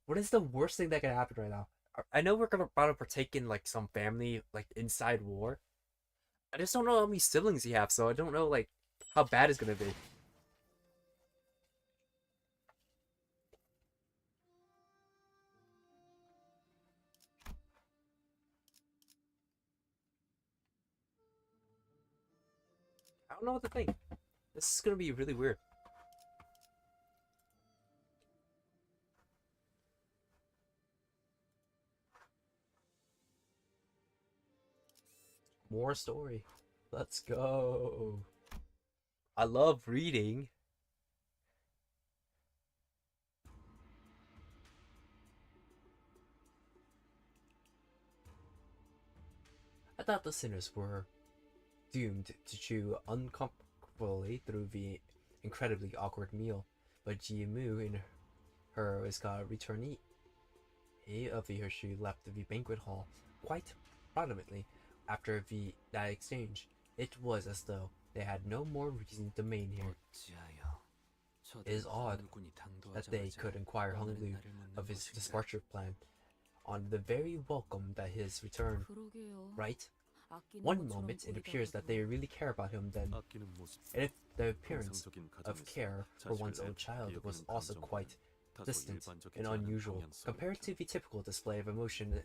What is the worst thing that could happen right now? I know we're about to partake in like some family like inside war. I just don't know how many siblings you have, so I don't know like how bad it's gonna be. I don't know what to think. This is gonna be really weird. More story. Let's go. I love reading. I thought the sinners were doomed to chew uncomfortably through the incredibly awkward meal, but Jiamu in her was got return eat. He of the Hirshu left the banquet hall quite prominently after that exchange. It was as though they had no more reason to remain here. 어찌하여 It is odd 하늘군이 that they 당도하자마자 could inquire 오늘은 humbly 나를 묻는 of his 것인가? departure plan, on the very welcome that his return, 그러게요. right? 아끼는 One 것처럼 moment it 보이다가도 appears that they really care about him, then 아끼는 모습, and if the appearance 정상적인 of 가정에서 care for one's own 자식을 child 애틋하게 was 여기는 also 감정과는 quite 다소 distant 일반적이지 and 않은 unusual 방향성을 compared to the typical display of emotion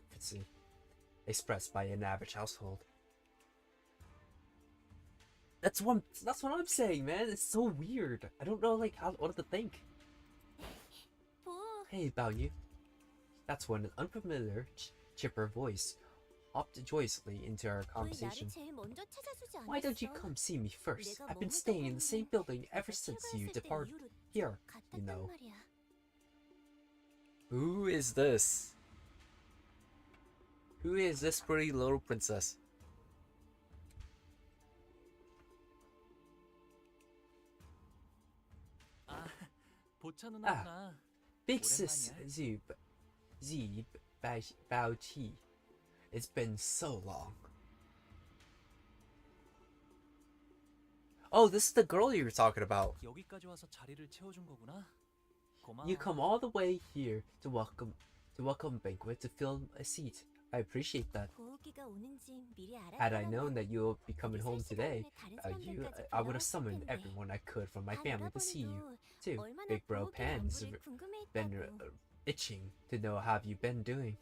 expressed by an average household. That's what I'm saying, man. It's so weird. I don't know like what to think. 부, Hey, Baoyu. That's when an unfamiliar, chipper voice hopped joyously into our 왜 나를 conversation. 제일 먼저 찾아주지 않았어? Why don't you come see me first? 내가 I've been 머물던 staying in the same 한국에 building ever 내가 since you 출가했을 때 departed. 이후로 Here, 갔다 you know. 말이야. Who is this? Who is this pretty little princess? 아, 보차 누나구나. Big sis 오랜만이야. Zeb Bao Chi. It's been so long. Oh, this is the girl you were talking about. 여기까지 와서 자리를 채워준 거구나. 고마워. You come all the way here to welcome banquet to fill a seat. I appreciate that. 보우기가 오는지 미리 Had I known 알았더라면 that you will be coming home today, 다른 I would have 사람들까지 summoned 불러왔을 텐데. everyone I could from my 다 family to see you 놀아보니도 too. 얼마나 Big bro 보우기 Pan's 안부를 been 궁금해했다고. itching to know how you been doing.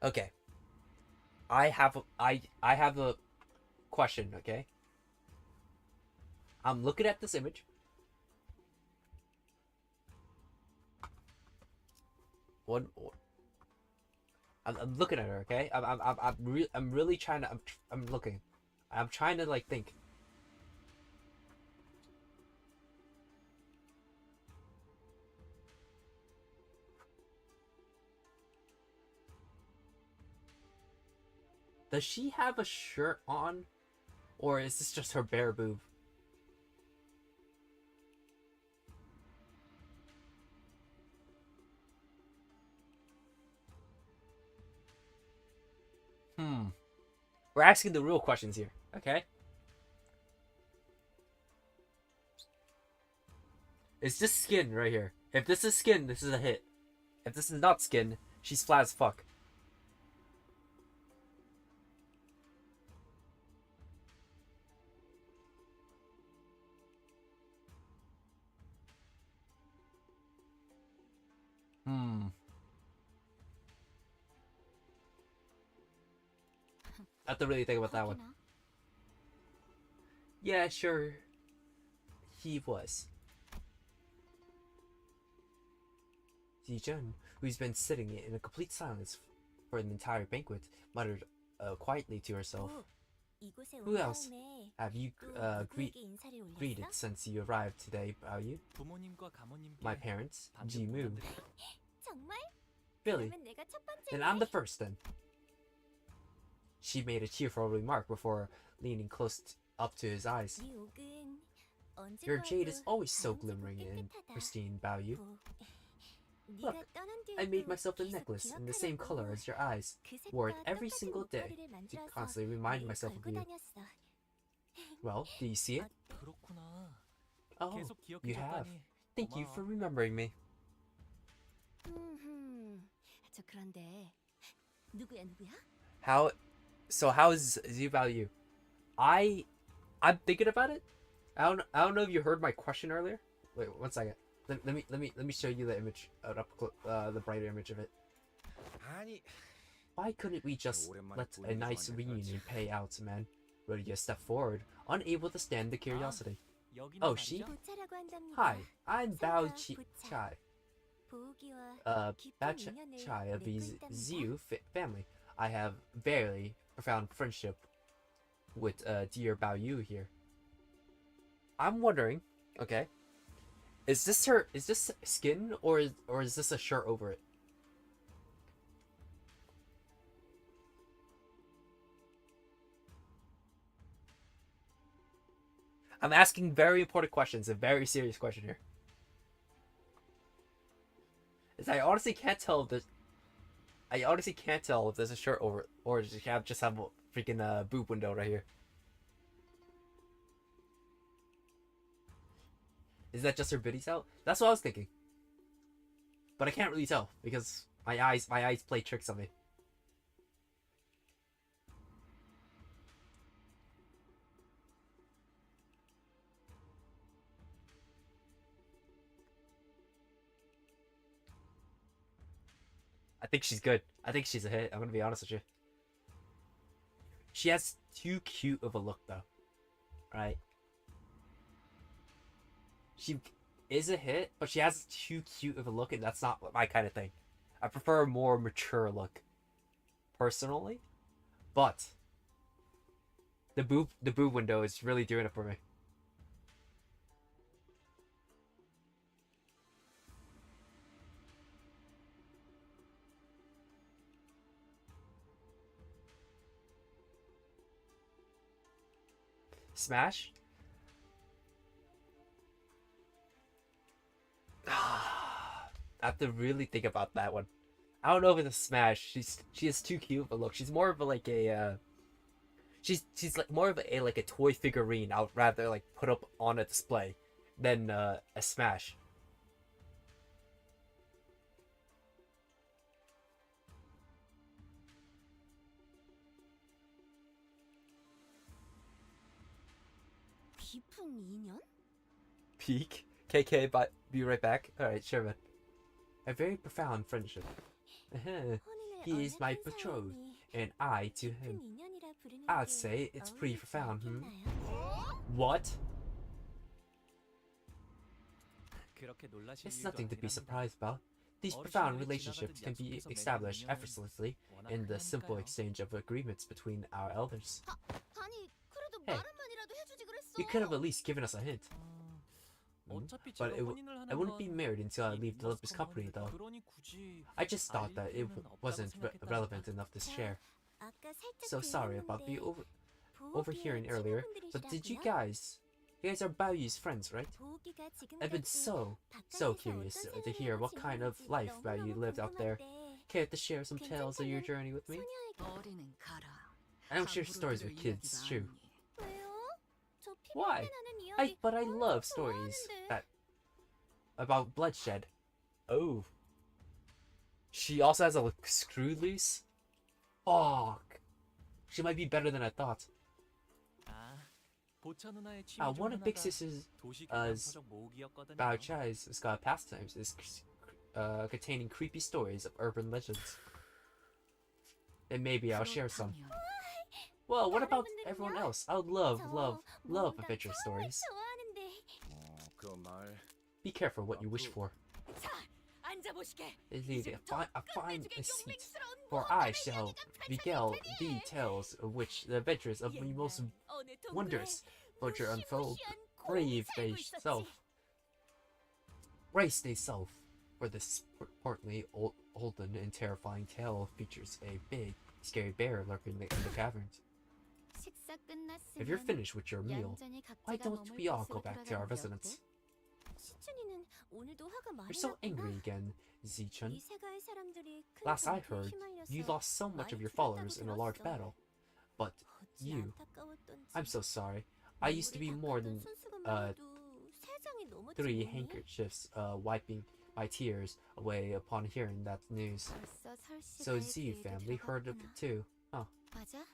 Okay. I have a question, okay? I'm looking at this image. I'm looking at her, okay? I'm really trying to I'm looking. I'm trying to like think. Does she have a shirt on? Or is this just her bare boob? We're asking the real questions here, okay? Is this skin right here? If this is skin, this is a hit. If this is not skin, she's flat as fuck. I have to really think about that one. 거기나. Yeah, sure. He was. Ji-jun, who's been sitting in a complete silence for the entire banquet, muttered quietly to herself. 이곳에 Who 온 else 다음에 have you 또 greet, 누구에게 인사를 greeted 올렸어? since you arrived today, Bao Yu? 부모님과 가모님께 My parents, 방금 Ji-moo. 인사드리고 정말? Really? 그러면 내가 첫 번째네. Then I'm the first then. She made a cheerful remark before leaning up to his eyes. 네 옥은 언제 Your jade is 봐도 always so 다음지고 glimmering and 깨끗하다. pristine, Bao Yu. 네가 Look, 떠난 I made 뒤에도 myself a 계속 necklace in the same 기억하려고 color as your eyes. 그 색과 Wore it every 똑같은 single day 목걸이를 to 만들어서 constantly remind 매일 myself of 걸고 you. 다녔어. Well, do you see it? 그렇구나. Oh, 계속 you have. 기억해줬다니 Thank you 고마워. for remembering me. 저 그런데 누구야? How is Z value? I'm thinking about it. I don't know if you heard my question earlier. Wait, one second. Let me show you the image, the brighter image of it. 아니, Why couldn't we just let a nice reunion pay out, man? Ready to step forward, unable to stand the curiosity. 여기는 Oh, 말이죠? she? 부차라고 한답니다. Hi, I'm Bao 부차. Chai. 보기와 깊은 Bao 인연을 Chai of the 맺고 있답니다. Ziu family. I have very profound friendship with dear Bao Yu here. I'm wondering, okay, is this skin or is this a shirt over it? I'm asking very important questions, a very serious question here. Is I honestly can't tell if there's a shirt over it, or just have a freaking boob window right here. Is that just her biddies out? That's what I was thinking. But I can't really tell because my eyes play tricks on me. I think she's good. I think she's a hit. I'm gonna be honest with you. She has too cute of a look though. Right? She is a hit, but she has too cute of a look, and that's not my kind of thing. I prefer a more mature look, personally. But the boob window is really doing it for me. Smash? I have to really think about that one. I don't know if it's a smash. She is too cute, but look, she's more of a, like a she's like more of a like a toy figurine. I would rather like put up on a display than a smash. 깊은 인연? Peak. KK, but be right back. Alright, sure, man. A very profound friendship. He is my betrothed, and I to him. I'd say it's pretty profound, What? 그렇게 놀라실 It's 일도 nothing to be 아니랍니다. surprised about. These profound relationships can be established effortlessly in the simple exchange of agreements between our elders. 아니, 그래도 Hey. 말한만이라도 해주지 그랬어. You could have at least given us a hint. 어차피 But 제가 혼인을 I 하는 wouldn't be 건 married until I 이 leave the Limbus Company, though. 그러니 굳이 I just thought that it 알릴 필요는 wasn't 없다고 생각했답니다. relevant enough to share. 아까 살짝 So sorry about the 보호기의 overhearing earlier, but did you 친구분들이시라고요? guys are Baoyu's friends, right? 보호기가 지금까지 I've been so 바깥에서 curious 어떤 to hear what 생활을 kind of 지내는지 life 너무너무 Baoyu lived out there. 궁금한데 Care to share some tales of your journey with me? 소녀에게 어리는 가라. I don't share stories with kids, true. 왜요? 저 Why? 피부에 나는 이야기 But I 엄청 love stories 좋아하는데. that about bloodshed. Oh. She also has a screw loose? Fuck. She might be better than I thought. 보차 누나의 취미 중 One of Big 하나가 Sister's 도시 uh, 교과서적 모으기였거든요. Bao Chai's pastimes is containing creepy stories of urban legends. And maybe I'll share some. Well, what about everyone else? I would love 모험담 adventure 정말 stories. 좋아하는데. 그 말 Be careful what you wish for. 자, 앉아보시게. Indeed, a fine 끝내주게 seat. 용맹스러운 For 모험담의 I shall 이야기가 regale 펼쳐질 thee 테니. tales of which the adventures of the 옛날 most 어느 동굴에 wondrous vulture unfold. 무시무시한 Brave 곰이 they 살고 self. 있었지. Brace they self, for this portly, olden, and terrifying tale features a big, scary bear lurking in the caverns. 식사 If you're 끝났으면 finished with your meal, 얌전히 why 각자가 don't 머물 we all 곳으로 go back to our 돌아가는 게 residence? 어때? 시춘이는 오늘도 화가 많이 You're so 났구나. angry again, Zichun. 이 세가의 사람들이 큰 Last I 전투에 heard, 휘말려서 you lost so much of 많이 your 죽였다고 followers in a large 들었어. battle. But 어찌 you, 안타까웠던지. I'm so sorry. I used to be 눈물이 more 닦았던 than 손수건만 해도 세 장이 넘었지 3 뭐니? handkerchiefs wiping my tears away upon hearing that news. 벌써 설씨가의 So Z 계획에 family heard of 들어갔구나. it too. 맞아?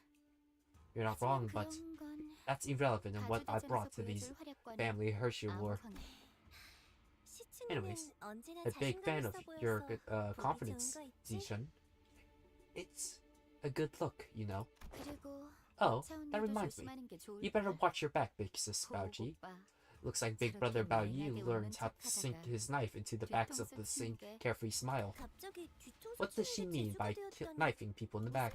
You're not 하지만 wrong, but 그런 건 that's irrelevant in what I 가족대전에서 brought to these 보여줄 활약과는 family Hershey war. 아무거나. 시춘이는 Anyways, 언제나 A big 자신감 fan of 있어 your 보여서 보기 confidence, 좋은 거 있지? Zichun. It's a good look, you know. 그리고 Oh, 차 that 운전도 reminds me. 조심하는 게 좋을 You better 거야. watch your back, big sis Baoji. 보고 봐. Looks like Big Brother Bao Yu learned how to sink his knife into the backs of the same carefree smile. 갑자기 뒤통수 What does she 치는 게 mean by 재주가 되었다니. knifing people in the back?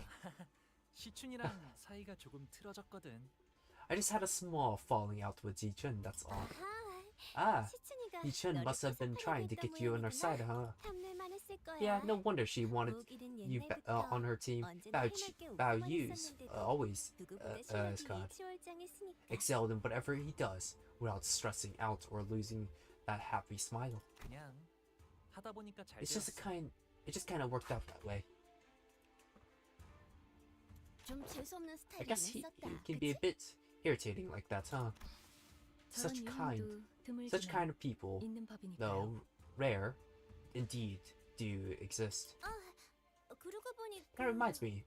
시춘이랑 사이가 조금 틀어졌거든. I just had a small falling out with Zichun, that's all. 아하, Ah, 시춘이가 Zichun 너를 must have been trying to get you on her side, huh? 탐낼만 했을 거야. Yeah, no wonder she wanted 보기는 you 옛날부터 on her team. 언제나 해맑게 Bao 웃고만 Yu's 있었는데도 always 누구보다 실력이 God, 일취월장했으니까. excelled in whatever he does without stressing out or losing that happy smile. 그냥 하다 보니까 잘 It's just 되었어. it just kind of worked out that way. 좀 재수없는 I 스타일이긴 guess he 했었다. can be a bit irritating like that, huh? 저런 Such 유형도 Such 드물지만 kind of people, 있는 법이니까요. though rare, indeed do exist. 그러고 보니까 That reminds me.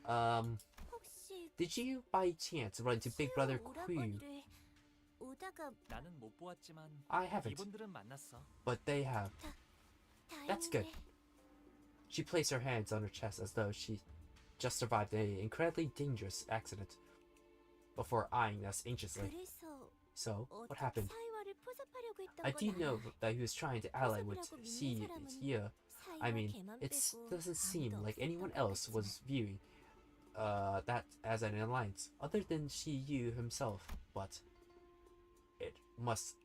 혹시 Did you by chance run into Big Brother 수영 Q? 오라버니를 오다가 나는 못 보았지만 I haven't, 이분들은 만났어. but they have. That's good. 다행이네. She placed her hands on her chest as though she just survived an incredibly dangerous accident. Before eyeing us anxiously. 그래서 So, what 어떻게 happened? 사이와를 포섭하려고 했던 I do 거야. know that he was trying to ally with 포섭이라고 믿는 Xia. 사람은 I 사이와 mean, 걔만 it 빼고 doesn't seem 아무도 like 없었던 anyone 것 else 같지만. was viewing that as an alliance, other than Yu himself. But it must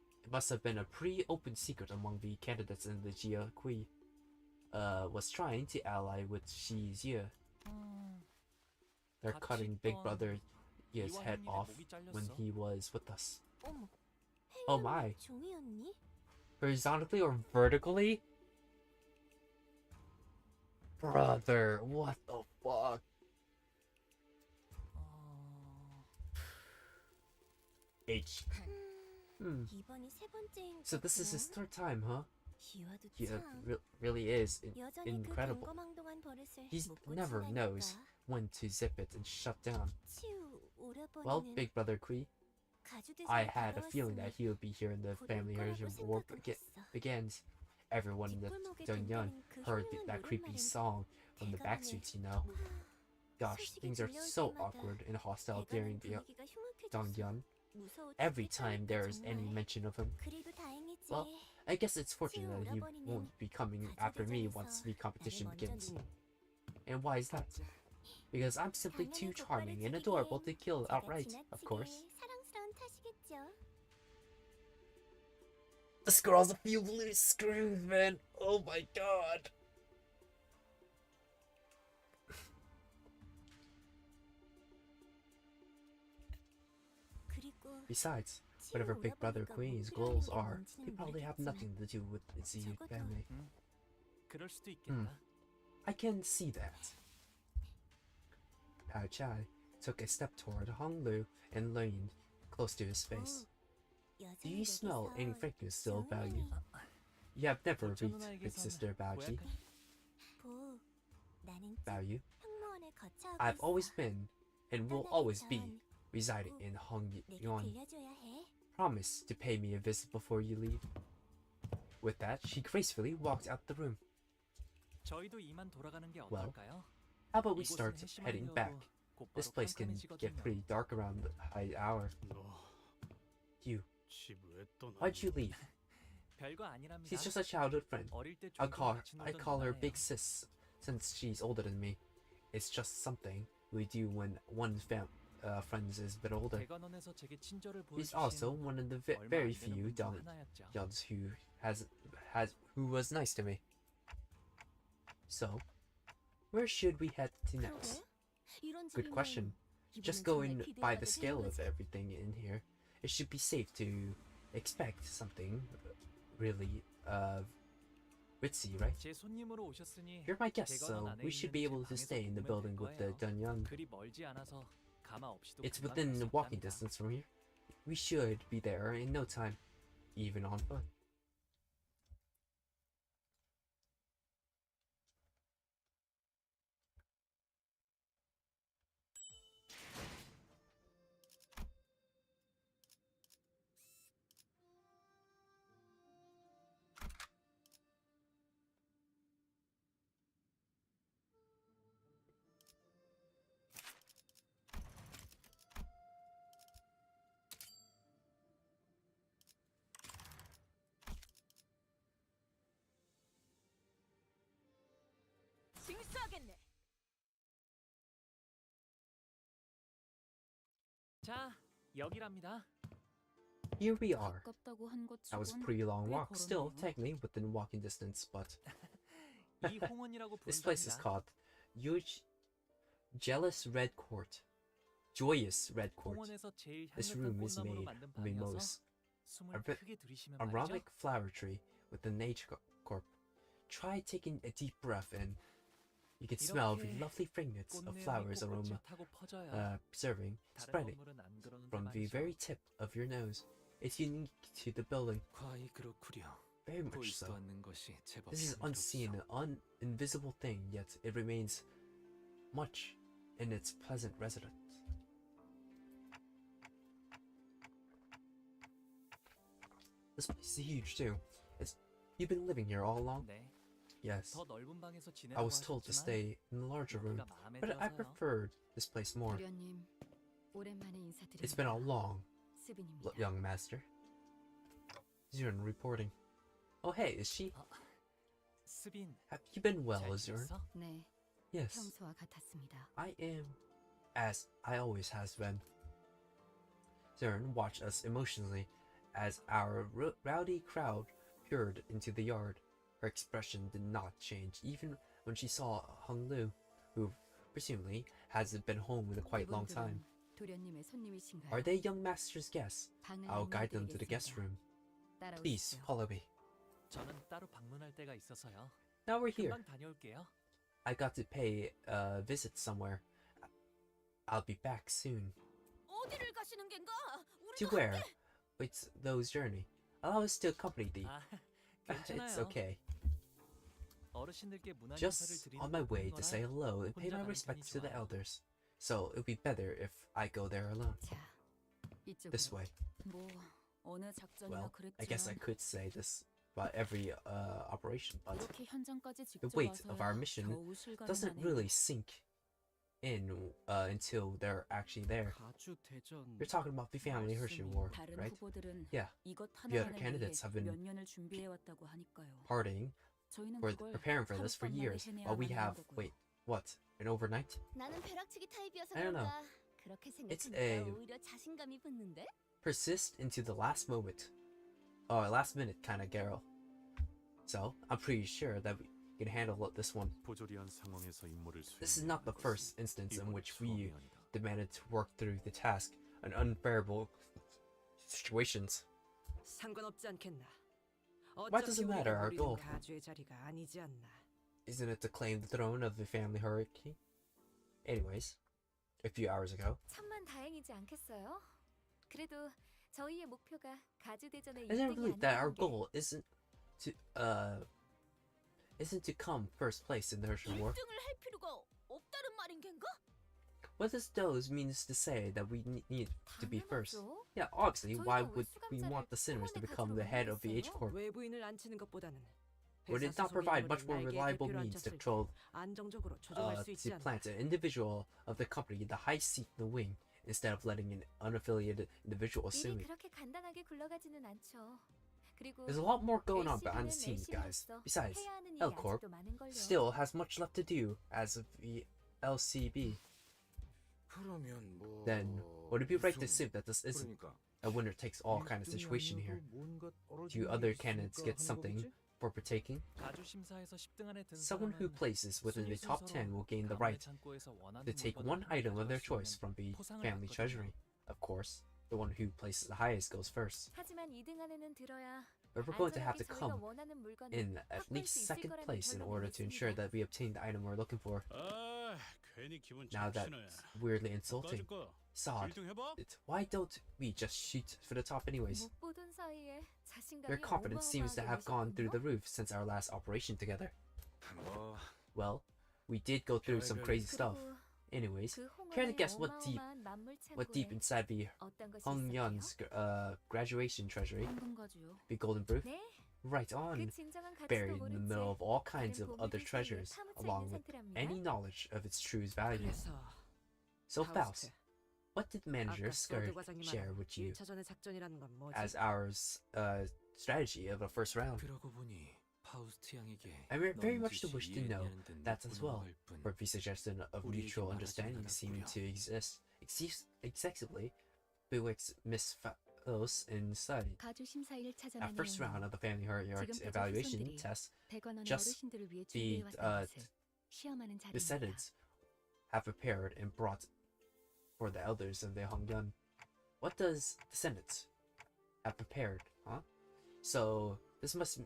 have been a pretty open secret among the candidates in the Jia Kui. Was trying to ally with Xia. They're 같이 cutting Big 있던 Brother Yi's head 이완현님의 off 목이 when 잘렸어. he was with us. 어머, Oh 헬륨이 my. 종이었니? Horizontally or vertically? Brother, what the fuck? H. 이번이 세 번째인 So this is his third time, huh? 기와도 He 참 really is 여전히 그 incredible. 경거망동한 버릇을 He 못 never 고친다니까. knows when to zip it and shut down. 치우 Well, 오라버니는 Big Brother Kui, 가주대장에 I had a feeling that 돌아왔으니 he would be here in the 부를 family 거라고 heritage war 생각은 했어. begins. Everyone in the 뒷골목에 Dongyun 든다는 그 heard 흉흉한 that creepy 노랫말은 song from the 대감하네. backstreets, you know. Gosh, 소식이 things are 들려올 so 때마다 awkward and hostile 대감한 during the 분위기가 흉악해져서 Dongyun. 무서워 Every 죽겠다니까, time there is any 정말. mention of him. 그래도 다행이지. Well, I guess it's fortunate 치우 that he 오라버니는 won't be coming after me once the competition begins. And why is that? Because I'm simply too charming and adorable to kill outright, of course. 사랑스러운 탓이겠죠. This girl's a few loose screws, man. Oh my god. 그리고 Besides, 치우 whatever Big Brother 오라버니가 Queen's 뭐 goals 필요한 게 are, 뭔지는 they probably have 모르겠지만 nothing to do with the Ziyu 적어도 family. 그럴 수도 있겠다. I can see that. Pao Chai took a step toward Hong Lu and leaned close to his face. Do you smell any fragrance still, Bao Yu? You have never 어쩌 reached Big 누나에게선 Sister Bao Ji. 보, 나는 Bao Yu, 형무원에 거처하고 I've 있어. always been and will 떠나기 always be 전 residing in Hong 내가 Yuan. 들려줘야 해. Promise to pay me a visit before you leave. With that, she gracefully walked out the room. 저희도 이만 돌아가는 게 Well, 어떨까요? How about we 이곳은 start 해시만 heading 되어도 back? 곧바로 This place can get 깜깜해지거든요. pretty dark around the high hour. 너 You, 집 왜 떠나? why'd you leave? 별거 아니랍니다. She's just a childhood friend. 어릴 때 I 종종 call 같이 I 놀던 call her 누나예요. Big Sis since she's older than me. It's just something we do when one friends is a bit older. 대관원에서 제게 친절을 He's 보여주신 also one of the 얼마 very 안 되는 few 분 중 하나였죠. Yuns who was nice to me. So, where should we head to next? 그러게? 이런 Good 집이면 question. Just 이번엔 going 정말 by 기대해봐도 the scale 되는 of 거지. everything in here, it should be safe to expect something really ritzy, right? 제 손님으로 오셨으니 You're my guest, so 대관원 안에 we should 있는 be 제 able to 방에서 stay in the 묵으면 building 될 with the 거예요. Dunyoung. 그리 멀지 않아서 가마 없이도 It's 금방 within 갈수 walking 있답니다. distance from here. We should be there in no time, even on foot. 징수하겠네. 자, 여기랍니다. Here we are. 가깝다고 한 것 That was a 치곤 pretty long 꽤 walk, still 걸었네요. technically within walking distance, but 이 홍원이라고 this place is 부른답니다. called Jealous Red Court. Joyous Red Court. 홍원에서 제일 This 향긋한 room is 꽃나무로 made 만든 of a 방이어서 most 숨을 a bit 크게 들이쉬면 말이죠. aromatic flower tree with the nature corp. Try taking a deep breath in. You can smell the 이렇게 lovely fragrance of 꽃내음이 flowers 꽃꽃이 aroma 타고 퍼져야 preserving, 다른 spreading 건물은 안 그러는데 from the 말이죠. very tip of your nose. It's unique to the building, 과히 그렇구려. very 보이지도 much so. 않는 것이 제법 This is unseen, an invisible thing, yet it remains much in its pleasant residence. This place is huge too. You've been living here all along? 네, Yes. 더 넓은 방에서 I 지내라고 was told to 하셨지만 stay in the larger room, 여기가 마음에 but I 들어서요. preferred this place more. 도련님, 오랜만에 인사드립니다. It's been a long, 스빈입니다. young master. Zurn reporting. Oh hey, is she? 스빈, Have you been well, 잘 Zurn? 지냈어? 네, Yes. 평소와 같았습니다. I am as I always has been. Zurn watched us emotionally as our rowdy crowd poured into the yard. Her expression did not change even when she saw Hung Lu, who presumably hasn't been home in a quite long time. 이분들은 도련님의 손님이신가요? Are they young master's guests? 방을 I'll guide them to the guest 안내해드리겠습니다. room. Please 따라오십시오. follow me. 저는 따로 방문할 때가 있어서요. Now we're here. 금방 다녀올게요. I got to pay a visit somewhere. I'll be back soon. 어디를 가시는 겐가? To 우리도 where? 함께. It's those journey. Allow us to accompany thee. 아, It's 괜찮아요. okay. 어르신들께 문안 인사를 Just 드리는 on my way to 거라 say hello and pay 혼자 my 가는 respects to 편이 the 좋아요. elders. So it'll be better if I go there alone. 자, 이쪽으로. This way. 뭐 어느 작전이나 Well, I guess I 그랬지만 could say this about every operation, but 이렇게 현장까지 the 직접 weight of our 와서야 mission 겨우 실감이 doesn't 나네요. really sink in until they're actually there. 가주 대전 You're talking about the family Hershey War, 다른 right? 후보들은 Yeah. 이것 The other 하나만을 위해 candidates have been 몇 년을 준비해 왔다고 하니까요. Partying 저희는 for 그걸 preparing for this for 하룻밤 만에 years, 해내야만 while we 하는 have 거고요. wait, what? An overnight? 나는 벼락치기 타입이어서 I don't know. 그런가. 그렇게 It's 생각하니까 a- 오히려 자신감이 붙는데? Persist into the last moment. Oh, last minute kind of girl. So I'm pretty sure that we can handle this one. 보조리한 상황에서 임무를 This is not the 수행하는 first 것은 instance in 이번 which we 처음이 아니다. demanded to work through the task in unbearable situations. 상관없지 않겠나. Why does it matter? Our goal 가주의 자리가 아니지 않나. isn't it to claim the throne of the family hierarchy? Anyways, a few hours ago, 천만 다행이지 않겠어요? 그래도 저희의 목표가 가주 대전의 I didn't 1등이 believe that our 아니라는 게 goal isn't to come first place in the Hershey War. 1등을 할 필요가 없다는 말인 겐가? What this does means to say that we need to be first. 당연하죠. Yeah, obviously, why 저희가 왜 would we 수감자를 want the sinners to 포함해 become 가지로 the head of the H 만들었어요? Corp? 외부인을 앉히는 것보다는 Would it 회사 not 소속 provide much 인물을 more 날개의 reliable 대표로 means to 앉혔을 때 control 안정적으로 조종할 수 있지 to 않나. plant an individual of the company in the high seat in the wing instead of letting an unaffiliated individual assume 일이 it? 그렇게 간단하게 굴러가지는 않죠. 그리고 There's a lot more going on behind the LCB는 scenes, guys. LCB로서 Besides, 해야 하는 일이 L Corp 아직도 많은걸요. still has much left to do as of the LCB. 그러면 뭐 Then, would it be right to 무슨- assume that this isn't 그러니까 a winner takes all kind of situation here? Do other candidates get something for partaking? 가주 심사에서 10등 안에 든 Someone who 사람은 places within the 순위 top 순서로 10 will gain the 가문의 right 창고에서 원하는 to take 물건을 one item of their 가져갈 수 choice 있는 from the 포상을 family 받거든요. treasury. Of course, the one who places the highest goes first. 하지만 2등 안에는 들어야 But we're going to have to 안전하게 저희가 come 원하는 물건을 in at 확보할 least 수 있을 second 거라는 place in 결론을 order to ensure 냈습니다. that we obtain the item we're looking for. 아, 괜히 기분 Now 잡치네. that's weirdly insulting. 까짓 거 Sod, 1등 해봐. why don't we just shoot for the top anyways? 못 보던 사이에 자신감이 Your confidence seems to have gone through the 어마어마하게 roof since our last operation together. 뭐 Well, we did go through some crazy stuff. 그리고 Anyways, 그 care to 홍어의 guess what deep inside the 어떤 것이 Hong 있었대요? Yun's graduation treasury? 황금거주요. The golden proof? 네, Right 그 on. 진정한 가치도 Buried in the 모른 middle 채 of all kinds 다른 of other 보물들 사이에 treasures, 파묻혀 along 있는 with 상태랍니다. any knowledge of its true value. 그래서 So, 파우스트, Faust, what did manager 아까 Skirt 소드 과장이 share 말한 with you 1차전의 작전이라는 건 뭐지? as our strategy of a first round? 그러고 보니 파우스트 양에게 I very much 넌 wish 짓이 to know 이해하는 듯 that as well, 느끼는 걸 뿐. for the suggestion of 우리에게 mutual 말하지는 understanding seeming 않았구려. to exist excessively bewitched Miss Faust inside. 가주 심사 1차전의 At first round 내용은 of the family hierarchy 지금까지 evaluation 후손들이 test, 대관원의 just 어르신들을 위해 the 준비해왔던 것을 시험하는 자리입니다. descendants have prepared and brought for the elders of the Hongyun. What does descendants have prepared, huh? So this must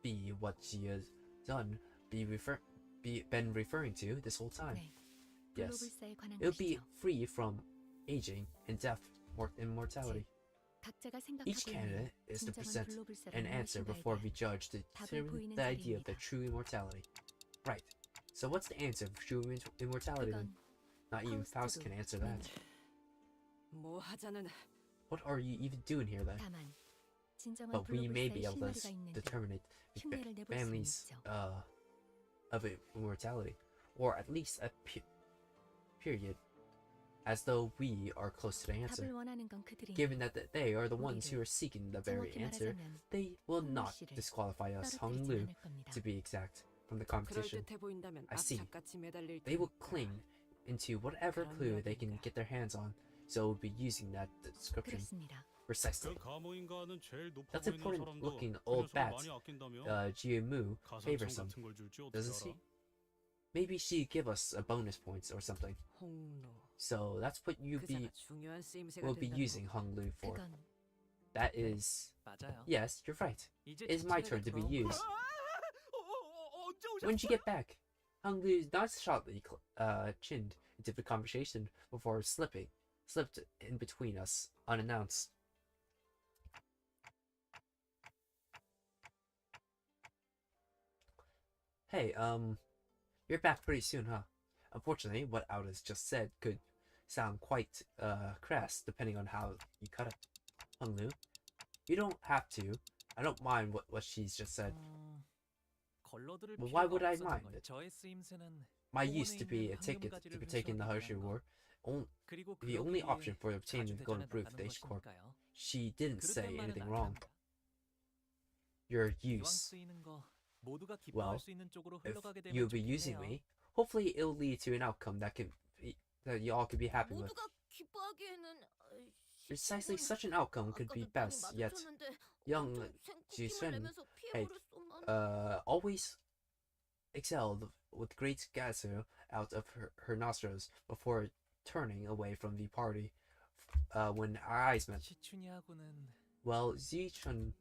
be what she has done. Been referring to this whole time. 네, Yes, 글로벌사에 관한 it'll be 것이죠. free from aging and death, immortality. 각자가 Each 생각하고 있는 candidate is to 진정한 present 글로벌사란 an answer 무엇인가에 before 대한 we judge the, 답을 보이는 the idea of the 자리입니다. true immortality. Right. So what's the answer of true immortality then? 그건 Not even Faust 파우스트도 can answer that. 뭐 하자는 What are you even doing here then? 다만 진정한 But we may be able 글로벌사의 to 실마리가 있는지 determine the 흉내를 내볼 수는 families 있죠. of immortality, or at least a period, as though we are close to the answer. 답을 원하는 건 그들이 Given that they are the ones who are seeking the very 정확히 answer, 말하자면 they will not 씨를 disqualify us, Hong 떨어뜨리진 Lu, 않을 겁니다. to be exact, from the competition. 그럴듯해 보인다면 I see. 악착같이 매달릴 They will 테니까. cling into whatever 그런 clue they can 이야기인가. get their hands on, so we'll be using that description 그렇습니다. precisely. 그 가모인가는 제일 높아 That's 보이는 important 사람도 looking 그 old 녀석을 bat, 많이 아낀다며? Jiamu favors 가산점 him, 같은 걸 줄지 어떻게 doesn't 알아? she? Maybe she give us a bonus points or something. 홍로. So that's what you 그자가 be 중요한 쓰임새가 will be 된다는 using 거. Hong Lu for. 그건 That is, 맞아요. yes, you're right. 이제 It's my turn to be used. When did you get back? Hung Lu nonchalantly chinned into the conversation before slipped in between us unannounced. Hey, you're back pretty soon, huh? Unfortunately, what Aldous just said could sound quite crass depending on how you cut it. Hung Lu, you don't have to. I don't mind what she's just said. 걸러들을 Well, why 필요가 would I 없었던 mind 걸. it? 저의 쓰임새는 My 홍원에 used to be 있는 a ticket 황금 to 가지를 partake in the 회수하기 Hershey 위한 War. 그리고 The 그러기 only 위해 option for obtaining the Golden 가주대전에 Proof of the 나가는 H-Corp. 것이니까요. She didn't say 그릇된 말은 anything wrong. 아니랍니다. Your 이왕 use. 쓰이는 거 모두가 Well, 기뻐할 수 있는 쪽으로 if 흘러가게 되면 you'll be using 좋겠네요. me, hopefully it'll lead to an outcome that you all could be happy with. 모두가 기뻐하기에는 Precisely such an outcome could be best, yet young Ji-sun had always exhaled with great gaisu out of her nostrils before turning away from the party when our eyes met. 시춘이하고는 Well, Ji-chun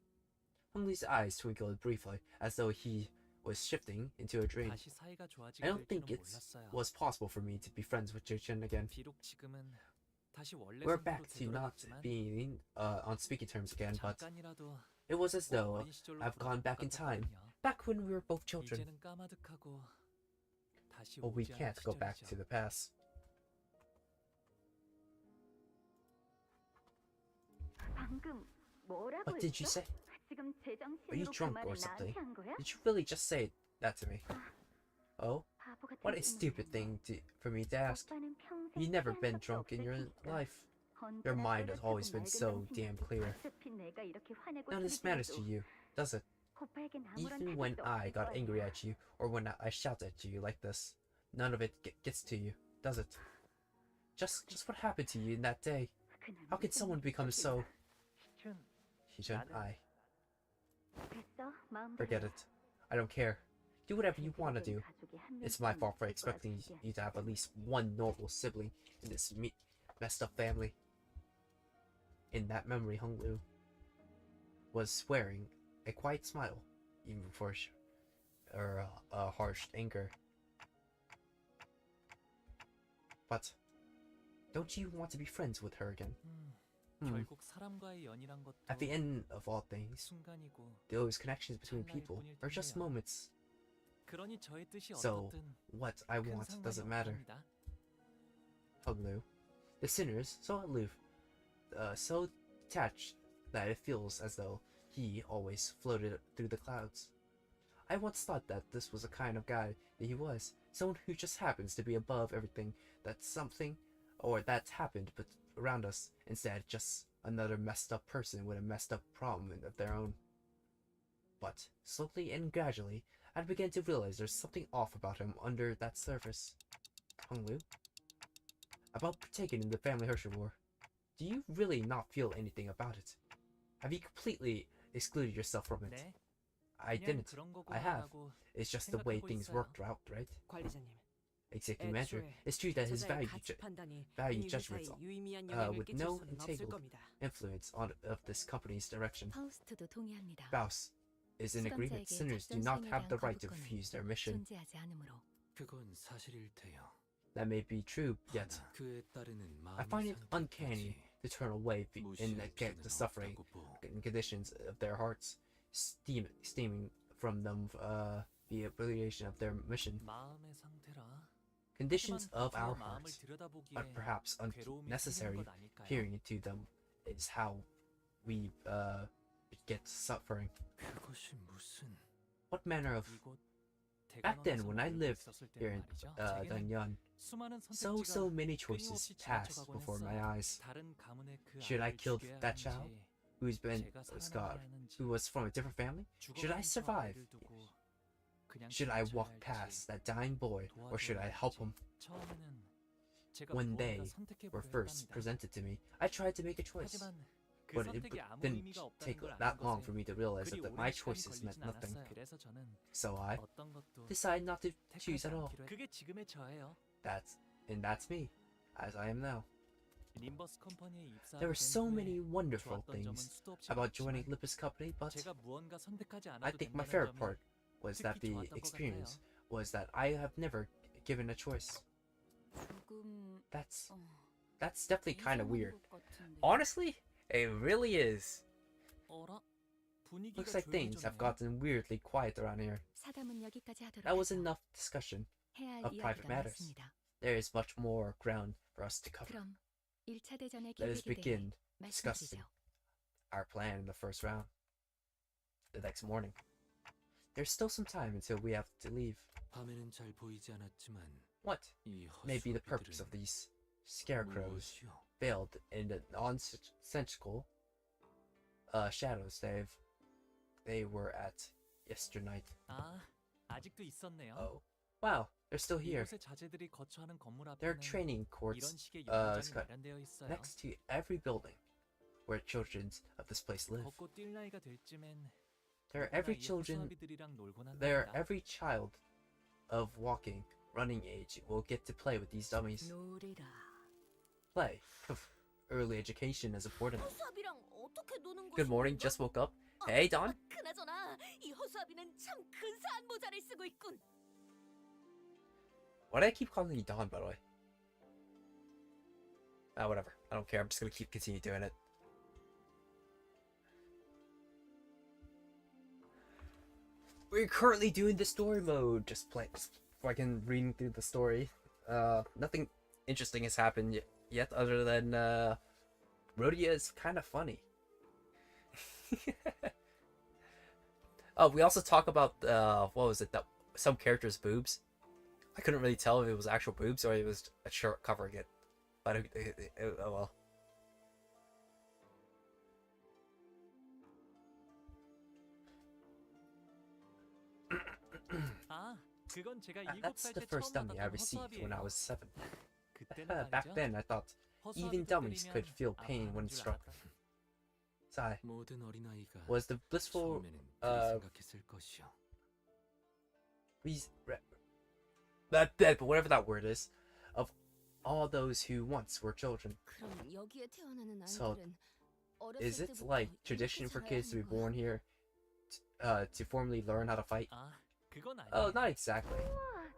Hung Lee's eyes twinkled briefly, as though he was shifting into a dream. 다시 사이가 좋아지게 I 될 don't think 줄은 it 몰랐어요. was possible for me to be friends with Ji-chun again. 비록 지금은 다시 원래 We're 상태로 back to not 되돌아갔지만 being on speaking terms again, but 잠깐이라도 it was as 꼭 though 어린 시절로 I've gone back in time, 돌아갔거든요. back when we were both children. 이제는 까마득하고 다시 But we 오지 않을 can't go back 시절이죠. to the past. 방금 뭐라고 What did you 했어? say? 지금 Are you 제정신으로 그 drunk 말을 or 나한테 something? 한 거야? Did you really just say that to me? Oh, 바보 같은 what a stupid thing for me to ask. 오빠는 평생 You've never 취한 been 적도 drunk in 없을 your 테니까. life. 언제나 Your mind has 또렷하고 always been 맑은 so 정신이었지. damn clear. 어차피 내가 이렇게 화내고 None of this matters to 소리 you, does it? 오빠에겐 아무런 Even when 타격도 I 없을 got 거야. angry at you, or when I shout at you like this, none of it gets to you, does it? Just what happened to you in that day? 그날 How could 무슨 someone 일이 become so? 있었길래. Hee-chun, 됐어, 마음대로 forget 해. it. I don't care. Do whatever you want to do. 가족이 한 It's my 명쯤은 fault for 있을 거야, expecting 솔직히. you to have at least one normal sibling in this messed up family. In that memory, Hung Lu was wearing a quiet smile, even before her harsh anger. But don't you want to be friends with her again? 결국 사람과의 연이란 것도 At the end of all things, 순간이고 those connections between 찰나일 people 뿐일 are just 뿐이에요. moments. 그러니 저의 뜻이 So 어떻든 what I 큰 want 상관이 doesn't matter. 없답니다. Hung Lu. The sinners so aloof, so detached that it feels as though he always floated through the clouds. I once thought that this was the kind of guy that he was, someone who just happens to be above everything that's something or that's happened but around us, instead just another messed up person with a messed up problem of their own. But slowly and gradually, I began to realize there's something off about him under that surface. Hung Lu? About partaking in the family Hershey War. Do you really not feel anything about it? Have you completely excluded yourself from it? 네, I 그냥 didn't. 그런 I have. 거구나라고 It's just the way 생각하고 things 있어요. worked out, right? 관리자님, Executive manager, 애초에 it's true that his 저자의 value, 가치 판단이 value 이 judgments 회사에 유의미한 영향을 with 끼칠 no 수는 없을 entangled 겁니다. influence of this company's direction. 파우스트도 동의합니다. Faust is in agreement. 수감자에게 Sinners do 작전 not 수행에 have the 대한 right to 거부권은 refuse their mission. 존재하지 않으므로 그건 사실일 테요. That may be true, yet 하나 그에 따르는 I 마음의 find it 상태까지 uncanny to turn away and 무시할 get the 필요는 suffering 없다고 보. and conditions of their hearts steaming from them the affiliation of their mission. 마음의 상태라. Conditions 하지만 of our 그저 마음을 hearts, 들여다보기에 but perhaps 괴로움이 unnecessary 생기는 것 아닐까요? peering into them is how we get suffering. 그것이 무슨 What manner of 이곳 back then 대관원에서 when I 머물고 lived 있었을 here in 때는 말이죠. 제게는 Danyeon, 수많은 so 선택지가 many choices 끊임없이 passed 지나쳐가곤 before my 했어요. eyes. 다른 가문의 그 Should I 아이를 kill 죽여야 that child 하는지, who's been 제가 scarred, 살아남아야 하는지, who was from a different family? Should I 죽어가는 저 survive? 아이를 두고 그냥 Should I 지나쳐야 walk 할지, past that dying boy, or should I 도와줘야 help 할지. him? 처음에는 제가 When 무언가 they 선택해보려 were first 했답니다. presented to me, I tried to make a choice, 하지만 그 but it 선택이 아무 didn't 의미가 없다는 take 걸 that 아는 long 것에 for me to realize 그리 that 오랜 my 시간이 choices meant 걸리진 nothing. 않았어요. 그래서 저는 So I 어떤 것도 decided not to choose 택하지 at all. 않기로 그게 지금의 저예요. That's me, as I am now. 림버스 컴퍼니에 입사하게 There were 된 so 후에 many wonderful 좋았던 점은 things 수도 없이 about 많지만 joining Limbus Company, but 제가 무언가 선택하지 I 않아도 think my 된다는 favorite 점이 part was that 특히 the 좋았던 것 experience was that I have never given a choice. 조금 That's definitely kind of 이상한 weird. 것 같은데. Honestly, it really is. 어라? 분위기가 Looks like things have 조용해졌네. gotten weirdly quiet around here. 사담은 여기까지 하도록 That was 하죠. enough discussion 해야 할 of private 이야기가 matters. 많습니다. There is much more ground for us to cover. 그럼 1차 대전의 Let us 계획에 대해 begin discussing 말씀하시죠. our plan in the first round. The next morning. There's still some time until we have to leave. 밤에는 잘 보이지 않았지만 What 이 may be the purpose of 허수아비들은 these scarecrows 무엇이오? veiled in the nonsensical shadows they were at yesternight? 아, 아직도 있었네요. Oh, wow, they're still here. 이곳의 자제들이 거처하는 건물 There are 앞에는 training 이런 courts 식의 연장이 Scott, 마련되어 있어요. next to every building where children of this place live. 걷고 뛸 나이가 될 쯤엔 There are 누구나 every 이 children. 허수아비들이랑 놀곤 There, 한답니다. every child of walking, running age will get to play with these dummies. 놀이라. Play. Early education is important. 허수아비랑 어떻게 노는 거지? Good morning, just woke up. Hey, Don. 그나저나 이 허수아비는 참 근사한 모자를 쓰고 있군. Why do I keep calling you Don, by the way? Ah, whatever. I don't care. I'm just gonna continue doing it. We're currently doing the story mode. Just fucking reading through the story. Nothing interesting has happened yet other than Rhodia is kind of funny. Oh, we also talk about what was it, that some character's boobs. I couldn't really tell if it was actual boobs or it was a shirt covering it, but oh well. 아, 그건 제가 That's 7살 the 때 first 처음 dummy I 받았던 received when I 허수아비예요. was 7. 그때는 Back 말이죠. then, I thought even dummies could feel pain when struck. Sigh. 모든 어린아이가 Was the blissful 처음에는 그리 생각했을 것이오. but whatever that word is, of all those who once were children. 그럼 여기에 태어나는 So, 아이들은 Is 어렸을 it 때부터 like 이렇게 tradition for 자라야 kids to be 하는 거야? born here, to formally learn how to fight? 아, 그건 아니에요. Oh, not exactly. 우와,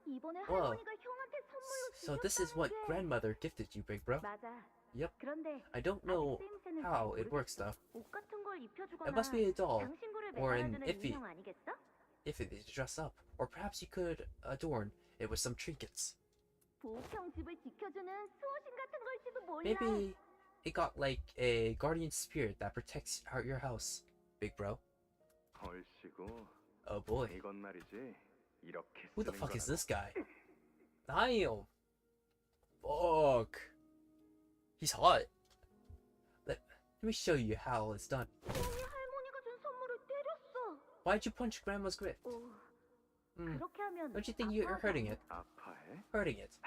이번에 Whoa. 할머니가 형한테 선물로 So this is what 주셨다는 게. grandmother gifted you, big bro. 맞아. Yep. 그런데 I don't know how it works though. 옷 같은 걸 입혀주거나 It must be a doll, 장신구를 or an 매달아주는 iffy. 인형 아니겠어? if it is dress up, or perhaps you could adorn it with some trinkets. 보형 집을 지켜주는 수호신 같은 걸지도 몰라. Maybe it got like a guardian spirit that protects your house, big bro. 얼씨구. Oh boy, 이건 말이지. 이렇게 who the 쓰는 fuck is 거라고. this guy? Damn. Fuck. He's hot. Let me show you how it's done. 형이 할머니가 준 선물을 때렸어. Why'd you punch grandma's grip? 오, Hmm. 그렇게 하면 Don't you think you're 아파하지 hurting 않아? it? 아파해? Hurting it.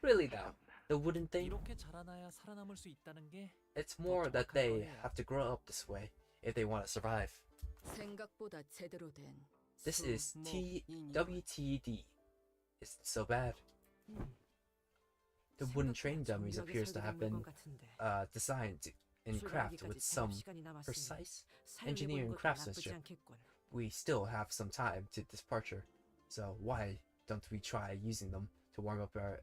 Really now? The wooden thing? 이렇게 자라나야 살아남을 수 있다는 게 It's more that they have to grow up this way if they want to survive. 생각보다 제대로 된 This is 수모 WTD. It's so bad. The wooden train dummies appears to have been designed in craft with some precise engineering craftsmanship. We still have some time to departure, so why don't we try using them to warm up our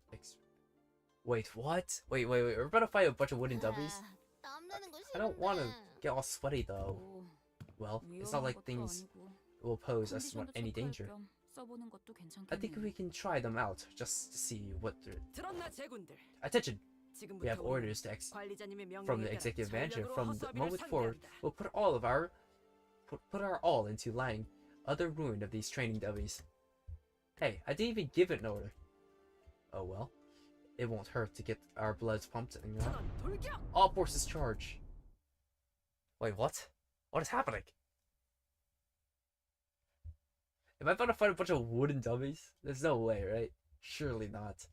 Wait, what? Wait, we're about to fight a bunch of wooden dummies? I don't want to get all sweaty though. Well, it's not like things will pose us any danger. 써보는 것도 I think we can try them out just to see what they're... 들었나 제군들. Attention! We have 지금부터 orders to 관리자님의 from the 명령에 executive manager. 전력으로 From the 허수아비를 moment forward, 상대한다. we'll put our all into lying other ruin of these training dummies. Hey, I didn't even give it an order. Oh well, it won't hurt to get our bloods pumped. You know? 전원 돌격! All forces charge. Wait, what? What is happening? Am I about to fight a bunch of wooden dummies? There's no way, right? Surely not.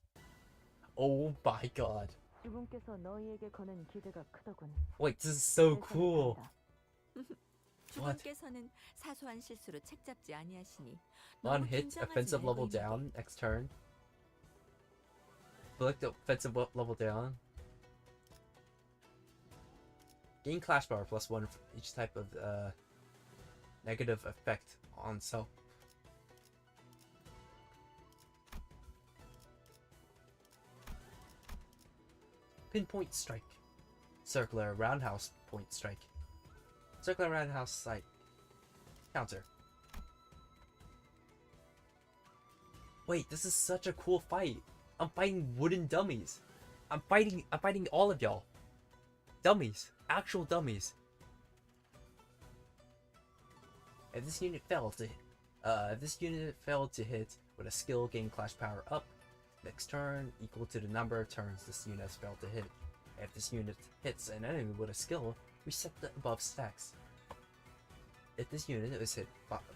Oh my god. 주분께서 너희에게 거는 기대가 크더군. Wait, this is so cool. What? 주분께서는 사소한 실수로 책 잡지 아니하시니 One 너무 hit, 긴장하지 offensive 말고 level 있는데. down, next turn. Select offensive level down. Gain clash power +1 for each type of negative effect on self. Pinpoint strike. Circular roundhouse point strike. Circular roundhouse sight. Counter. Wait, this is such a cool fight. I'm fighting wooden dummies. I'm fighting all of y'all. Dummies. Actual dummies. If this unit failed to hit with a skill, gain clash power up. Next turn equal to the number of turns this unit has failed to hit. If this unit hits an enemy with a skill, reset the above stacks. If this unit is hit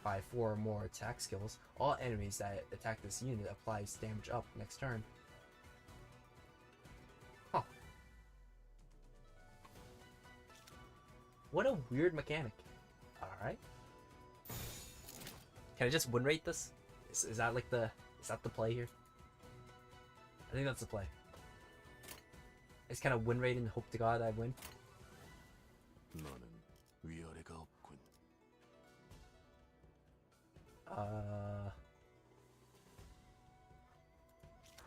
by 4 or more attack skills, all enemies that attack this unit applies damage up next turn. Huh. What a weird mechanic. Alright. Can I just win rate this? Is that like the play here? I think that's the play. It's kind of win rate and hope to God I win. I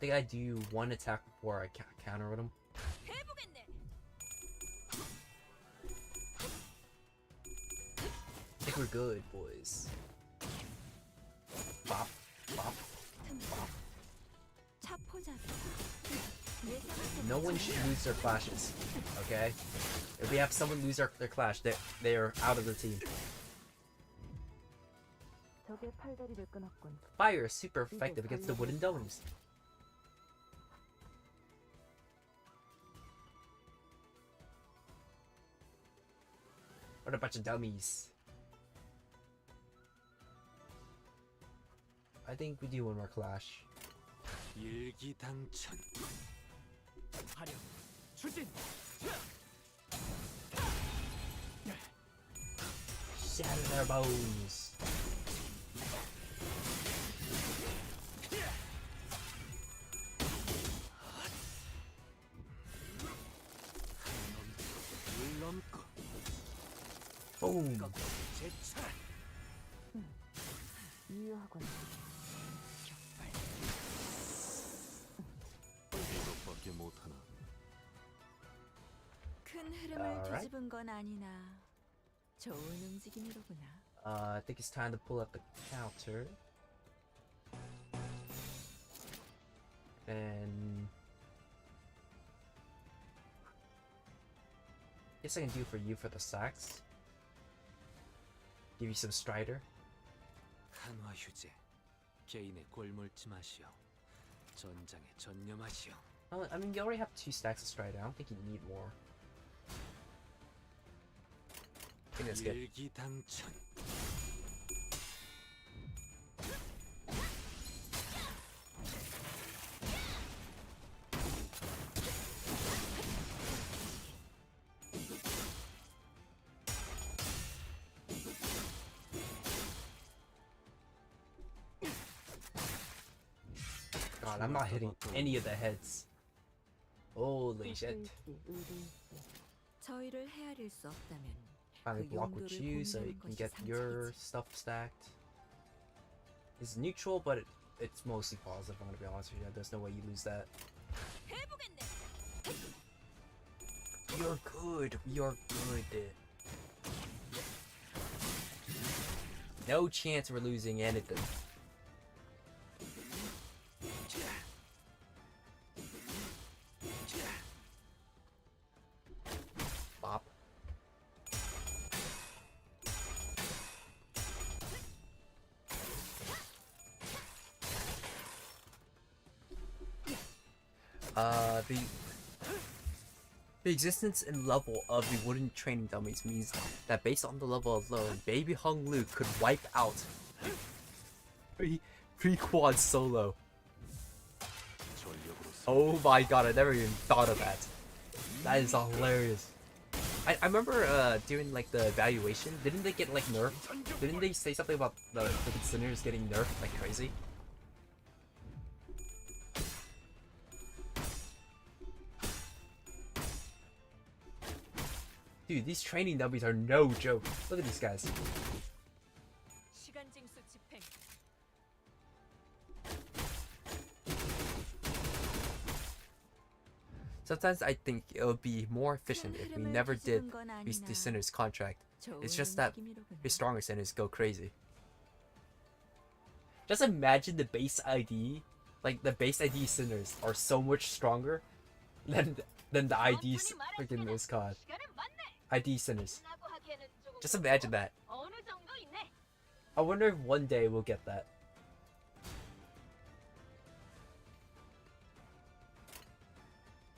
think I do one attack before I counter with him. I think we're good, boys. Bop, bop, bop. No one should lose their clashes, okay? If we have someone lose their clash, they are out of the team. Fire is super effective against the wooden dummies. What a bunch of dummies. I think we do one more clash. 일기당천. Shatter their bones. Boom. 큰 흐름을 뒤집은 건 아니나 좋은 움직임이로구나. I think it's time to pull up the counter. And guess I can do for you for the sacks. Give you some Strider. 한화 휴재. 개인의 꼴몰지 마시오. 전장에 전념하시오. I mean, you already have 2 stacks of Strider. I don't think you need more. I think that's good. 일기당천. God, I'm not hitting any of the heads. Holy shit. 저희를 헤아릴 수 없다면 Finally block with you so you can get your stuff stacked. It's neutral, but it's mostly positive, I'm gonna be honest with you. There's no way you lose that. You're good. You're good. No chance we're losing anything. Bop. The existence and level of the wooden training dummies means that based on the level alone, Baby Hung Lu could wipe out pre-quad solo. Oh my god, I never even thought of that. That is hilarious. I remember doing like the evaluation. Didn't they get like nerfed? Didn't they say something about the consigners getting nerfed like crazy? Dude, these training dummies are no joke. Look at these guys. Sometimes I think it would be more efficient if we never did these sinners contract. It's just that his stronger sinners go crazy. Just imagine the base ID, like the base ID sinners are so much stronger than the IDs freaking this card. ID sinners. Just imagine that. I wonder if one day we'll get that.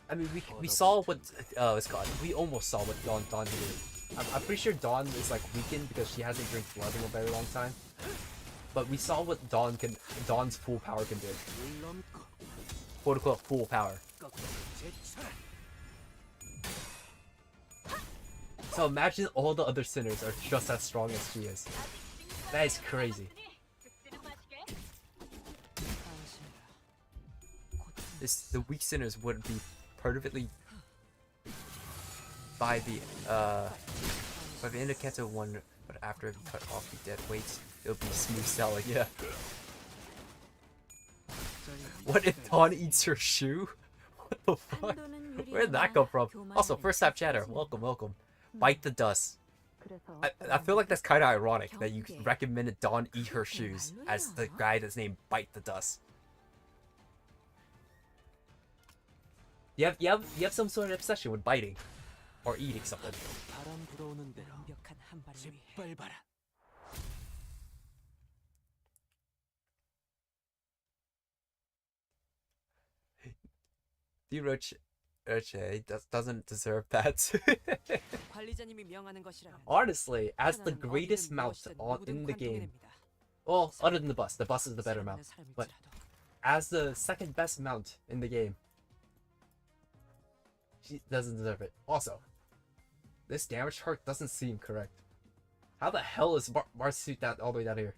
I mean, we saw what it's called. We almost saw what Dawn can do. I'm pretty sure Dawn is like weakened because she hasn't drank blood in a very long time. But we saw what Dawn's full power can do. Quote unquote full power. So imagine all the other sinners are just as strong as she is. That is crazy. The weak sinners would be perfectly by the end of Kanto 1, but after we cut off the dead weights, it'll be smooth sailing, yeah. What if Dawn eats her shoe? What the fuck? Where did that come from? Also, first time chatter, welcome. Bite the dust. I feel like that's kind of ironic that you recommended Dawn eat her shoes as the guy that's named Bite the Dust. You have some sort of obsession with biting or eating something. The Roche doesn't deserve that. Honestly, as the greatest mount in the game, well, other than the bus is the better mount, but as the second best mount in the game, she doesn't deserve it. Also, this damage chart doesn't seem correct. How the hell is Mars suit that all the way down here?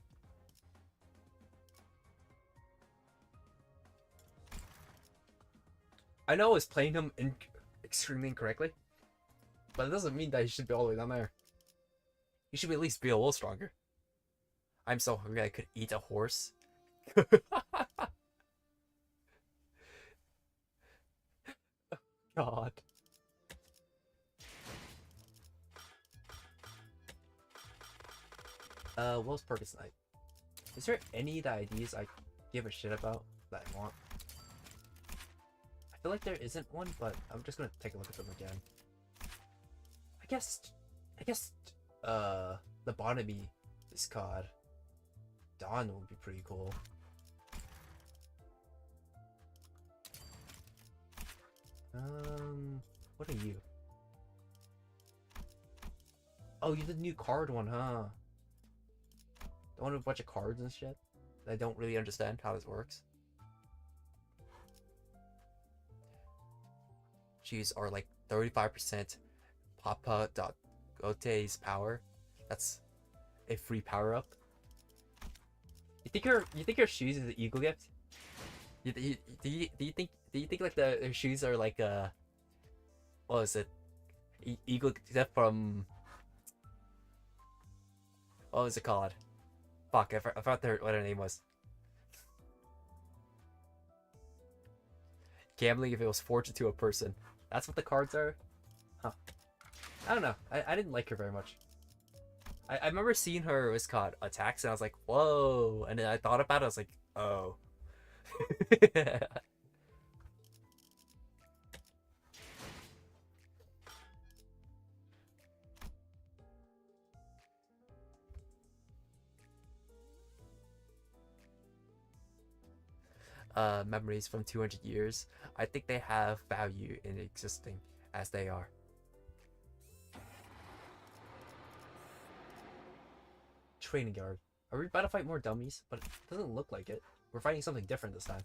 I know I was playing him extremely incorrectly, but it doesn't mean that he should be all the way down there. He should at least be a little stronger. I'm so hungry I could eat a horse. God. What was Purpose Night? Is there any of the IDs I give a shit about that I want? I feel like there isn't one, but I'm just gonna take a look at them again. I guess, the Bonamy is called Dawn would be pretty cool. What are you? Oh, you're the new card one, huh? The one with a bunch of cards and shit? I don't really understand how this works. She's are like 35% Papa.Gote's power. That's a free power up. You think her shoes is an eagle gift? Do you think like her shoes are like what was it? Eagle gift from, what was it called? Fuck, I forgot what her name was. Gambling if it was fortune to a person. That's what the cards are? Huh. I don't know. I didn't like her very much. I remember seeing her, what's called, attacks, and I was like, whoa. And then I thought about it, I was like, oh. Memories from 200 years. I think they have value in existing as they are. Training yard. Are we about to fight more dummies? But it doesn't look like it. We're fighting something different this time.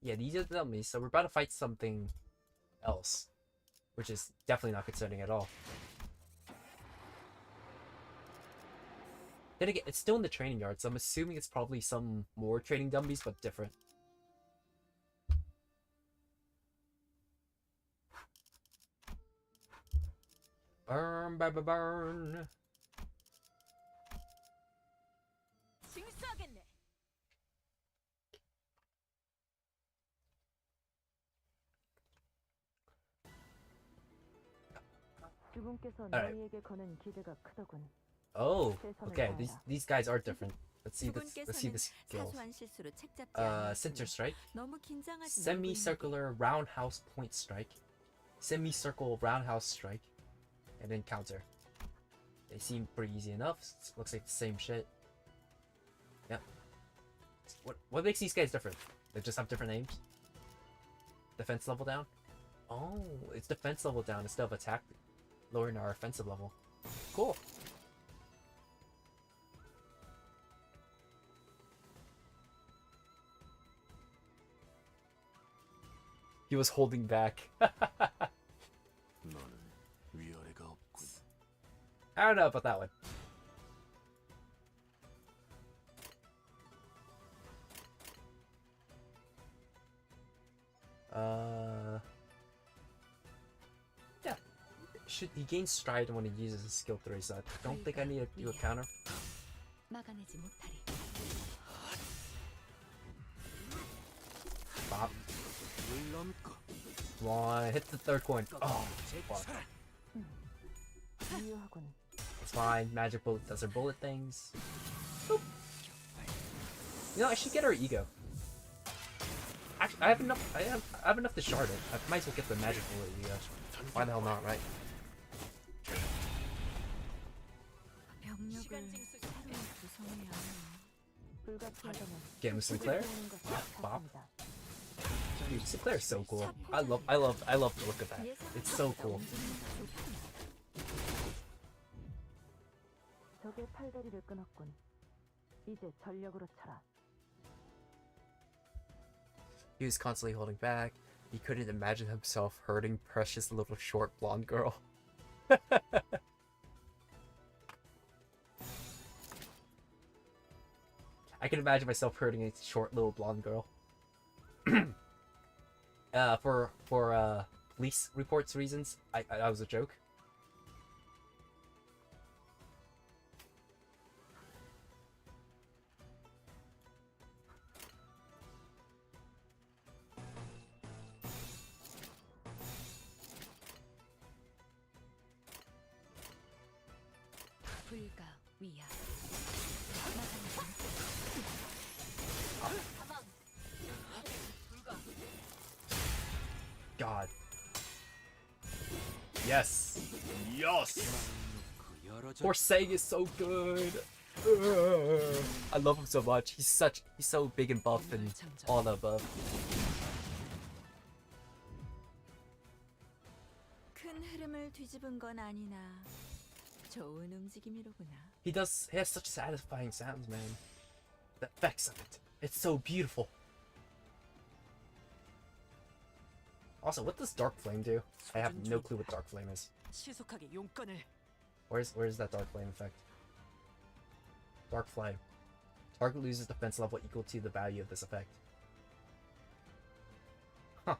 Yeah, these are the dummies, so we're about to fight something else. Which is definitely not concerning at all. Then again, it's still in the training yard, so I'm assuming it's probably some more training dummies, but different. Burn, baby, burn. Alright. Oh, okay. These guys are different. Let's see the skills. Center strike, semicircular roundhouse point strike, semicircle roundhouse strike, and then counter. They seem pretty easy enough. Looks like the same shit. Yep. What makes these guys different? They just have different names? Defense level down? Oh, it's defense level down instead of attack, lowering our offensive level. Cool. He was holding back. I don't know about that one. Yeah. He gains stride when he uses his skill 3, so I don't think I need to do a counter. Bop. Come on, hit the third coin. Oh, fuck. It's fine. Magic bullet does her bullet things. Boop. You know, I should get her ego. Actually, I have enough. I have enough to shard it. I might as well get the magic bullet ego. Why the hell not, right? Get him Sinclair. Bop. Dude, Sinclair is so cool. I love the look of that. It's so cool. He was constantly holding back. He couldn't imagine himself hurting precious little short blonde girl. I can imagine myself hurting a short little blonde girl. For police reports reasons, I was a joke. God. Yes. Yes. Poor Sang is so good. I love him so much. He's so big and buff and all the above. He has such satisfying sounds, man. The effects of it. It's so beautiful. Also, what does Dark Flame do? I have no clue what Dark Flame is. Where's that Dark Flame effect? Dark Flame. Target loses defense level equal to the value of this effect. Huh.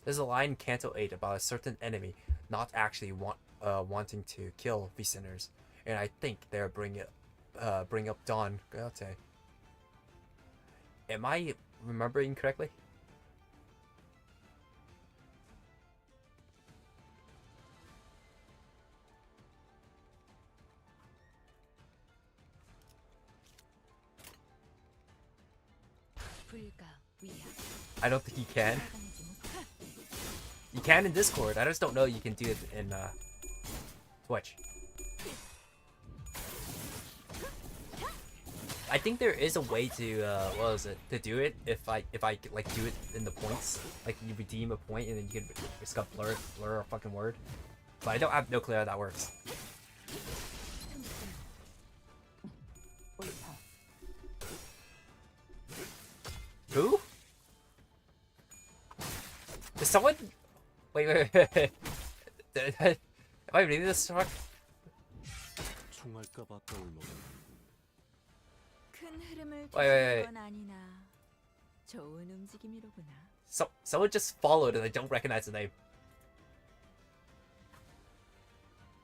There's a line in Canto 8 about a certain enemy not actually wanting to kill the sinners, and I think they're bring up Don Gate. Am I remembering correctly? I don't think you can. You can in Discord. I just don't know you can do it in Twitch. I think there is a way to to do it if I like do it in the points, like you redeem a point and then you can just got blur a fucking word, but I have no clue how that works. Who? Is someone? Wait. Am I reading this wrong? Wait. Someone just followed and I don't recognize the name.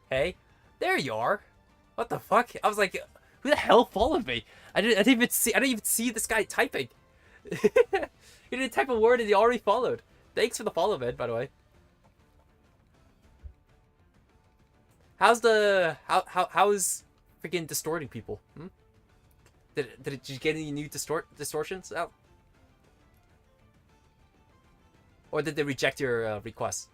Hey, there you are. What the fuck? I was like, who the hell followed me? I didn't even see this guy typing. He didn't type a word and he already followed. Thanks for the follow, man, by the way. How's the how's freaking distorting people? Hmm? Did you get any new distortions out? Or did they reject your request?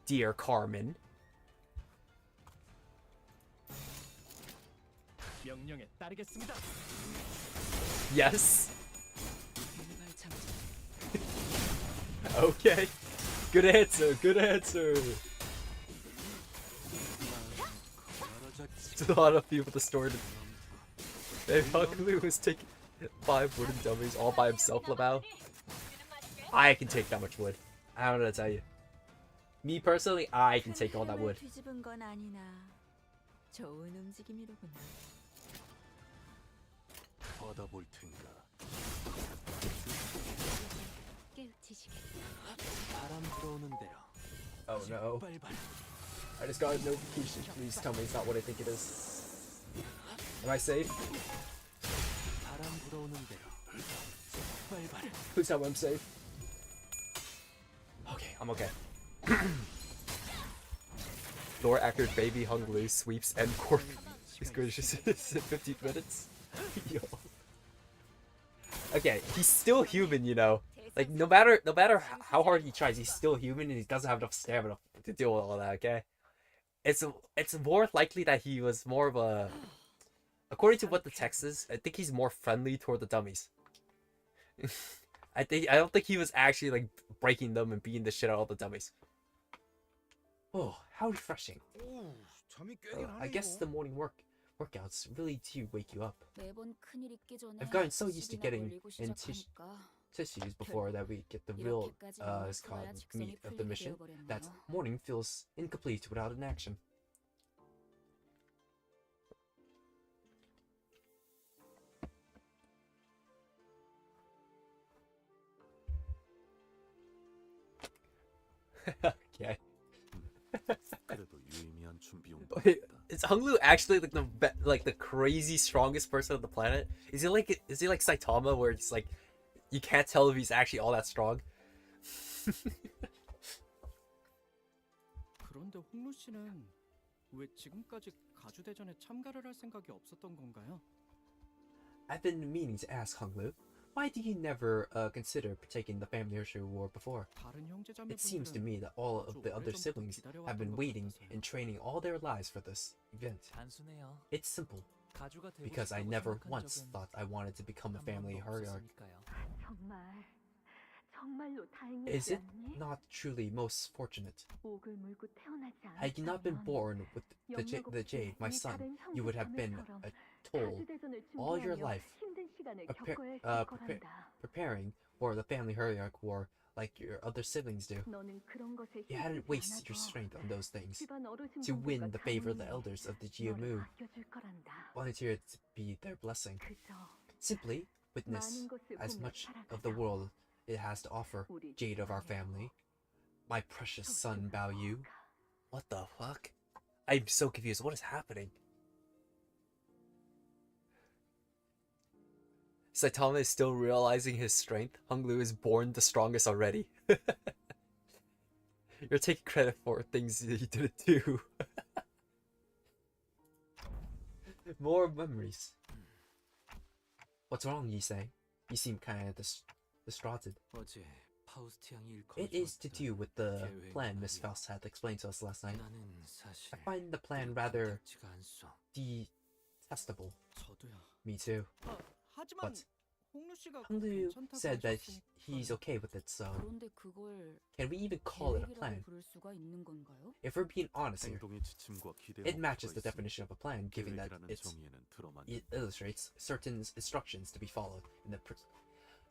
Dear Carmen. Yes. Okay. Good answer. Good answer. It's a lot of people distorted. Maybe Hucklu was taking 5 wooden dummies all by himself, Lamau. I can take that much wood. I don't know what to tell you. Me personally, I can take all that wood. Oh no. I just got a notification. Please tell me it's not what I think it is. Am I safe? Please tell me I'm safe. Okay, I'm okay. Lore accurate baby Hung Lu sweeps and cork. He's gracious in 15 minutes. Yo. Okay, he's still human, you know. Like no matter how hard he tries, he's still human and he doesn't have enough stamina to deal with all that, okay? It's more likely that he was more of a, according to what the text is, I think he's more friendly toward the dummies. I don't think he was actually like breaking them and beating the shit out of all the dummies. Oh, how refreshing. I guess the morning workouts really do wake you up. I've gotten so used to getting in tissues before that we get the real meat of the mission that morning feels incomplete without an action. Okay. Is Hunglu actually like the crazy strongest person on the planet? Is he like Saitama, where it's like you can't tell if he's actually all that strong? 그런데 홍루 씨는 왜 지금까지 가주대전에 참가를 할 생각이 없었던 건가요? I've been meaning to ask Hunglu, why did you never consider partaking in the family history war before? It seems to me that all of the other siblings have been waiting and training all their lives for this event. It's simple, because I never once thought I wanted to become a family hierarch. Is it not truly most fortunate? Had you not been born with the Jade, my son, you would have been a toll all your life preparing for the family hierarch war like your other siblings do. You hadn't wasted your strength on those things to win the favor of the elders of the Jiamu. Volunteer to be their blessing. Simply witness as much of the world it has to offer, Jade of our family. My precious son Bao Yu. What the fuck? I'm so confused. What is happening? Saitama is still realizing his strength. Hunglu is born the strongest already. You're taking credit for things he didn't do. More memories. What's wrong, Yisei? You seem kind of distraughted. It is to do with the plan Miss Faust had explained to us last night. I find the plan rather detestable. Me too. But Hunglu said that he's okay with it, so can we even call it a plan? If we're being honest here, it matches the definition of a plan, given that it illustrates certain instructions to be followed in the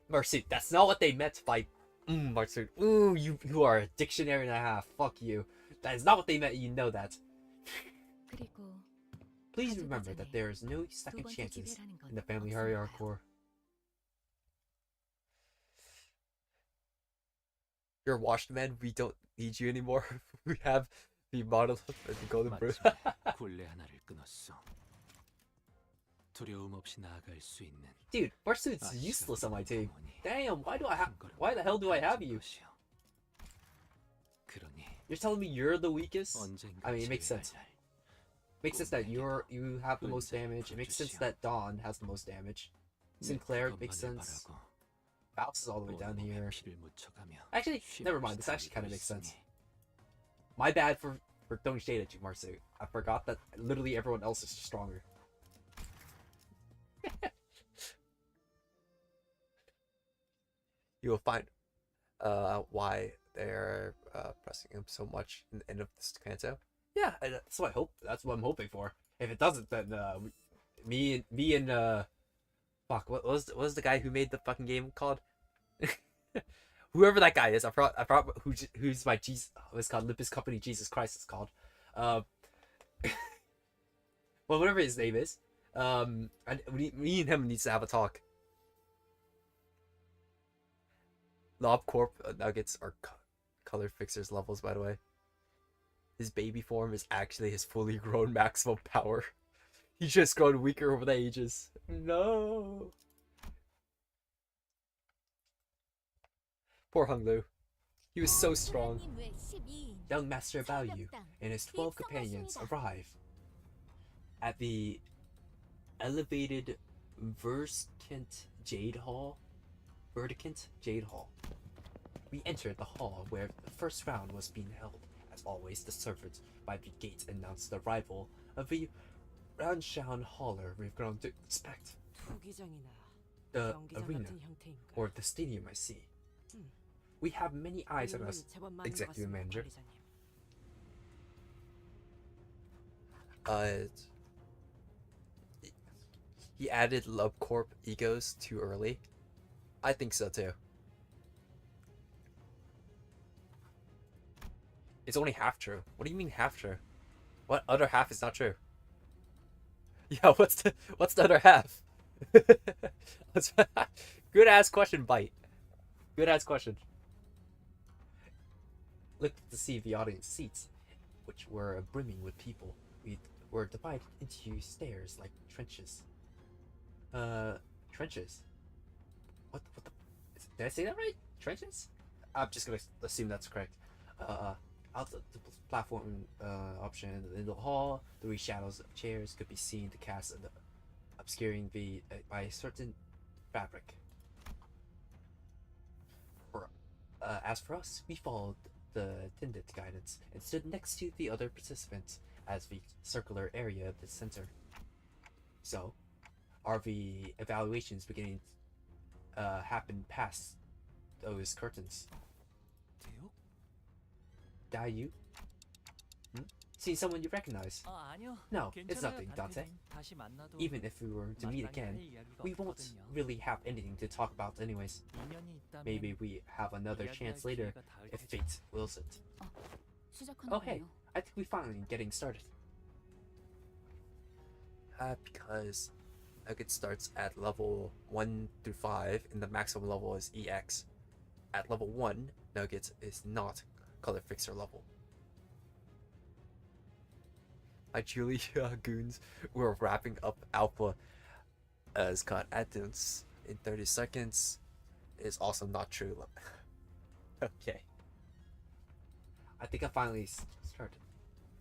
Marsuit, that's not what they meant by Marsuit. Ooh, you are a dictionary and a half. Fuck you. That is not what they meant, you know that. Please remember that there is no second chances in the family hierarchy war. You're washed, man. We don't need you anymore. We have the model of the golden brew. 두려움 없이 나아갈 수 있는 Dude, Barsuit's useless on my team. Damn, why the hell do I have you? 그러니 You're telling me you're the weakest? 언젠가 I mean, it makes sense. Makes sense that you have the most damage. It makes sense that Dawn has the most damage. Sinclair makes sense. Faust is all the way down here. Actually, never mind. This actually kind of makes sense. My bad for throwing shade at you, Marsu. I forgot that literally everyone else is stronger. You will find why they're pressing him so much in the end of this canto. Yeah, that's what I hope. That's what I'm hoping for. If it doesn't, then me and fuck, what was the guy who made the fucking game called? Whoever that guy is, I forgot who's my Jesus. It's called Limbus Company. Jesus Christ, it's called. Well, whatever his name is. And me and him needs to have a talk. Lob Corp Nuggets are color fixers levels, by the way. His baby form is actually his fully grown maximum power. He's just grown weaker over the ages. No. Poor Hung Lu. He was so strong. Young Master Bao Yu and his 12 companions arrive at the elevated Verdicant Jade Hall. We entered the hall where the first round was being held. As always, the servants by the gate announced the arrival of the Ranshan hauler we've grown to expect. The arena, or the stadium, I see. We have many eyes on us, Executive Manager. He added Love Corp egos too early. I think so too. It's only half true. What do you mean half true? What other half is not true? Yeah, what's the other half? Good ass question, Bite. Good ass question. Looked to see the audience seats, which were brimming with people. We were divided into stairs like trenches. Trenches? What the... Did I say that right? Trenches? I'm just gonna assume that's correct. Out the platform option in the hall, the three shadows of chairs could be seen to cast obscuring by a certain fabric. As for us, we followed the attendant guidance and stood next to the other participants as the circular area of the center. So, are the evaluations beginning to happen past those curtains? Dayu? See someone you recognize? No, it's nothing, Dante. Even if we were to meet again, we won't really have anything to talk about anyways. Maybe we have another chance later if fate wills it. Oh hey, I think we're finally getting started. Because Nugget starts at level 1 through 5 and the maximum level is EX. At level 1, Nugget is not color fixer level. My Julia goons were wrapping up Alpha as got attendance in 30 seconds is also not true. Okay. I think I finally started.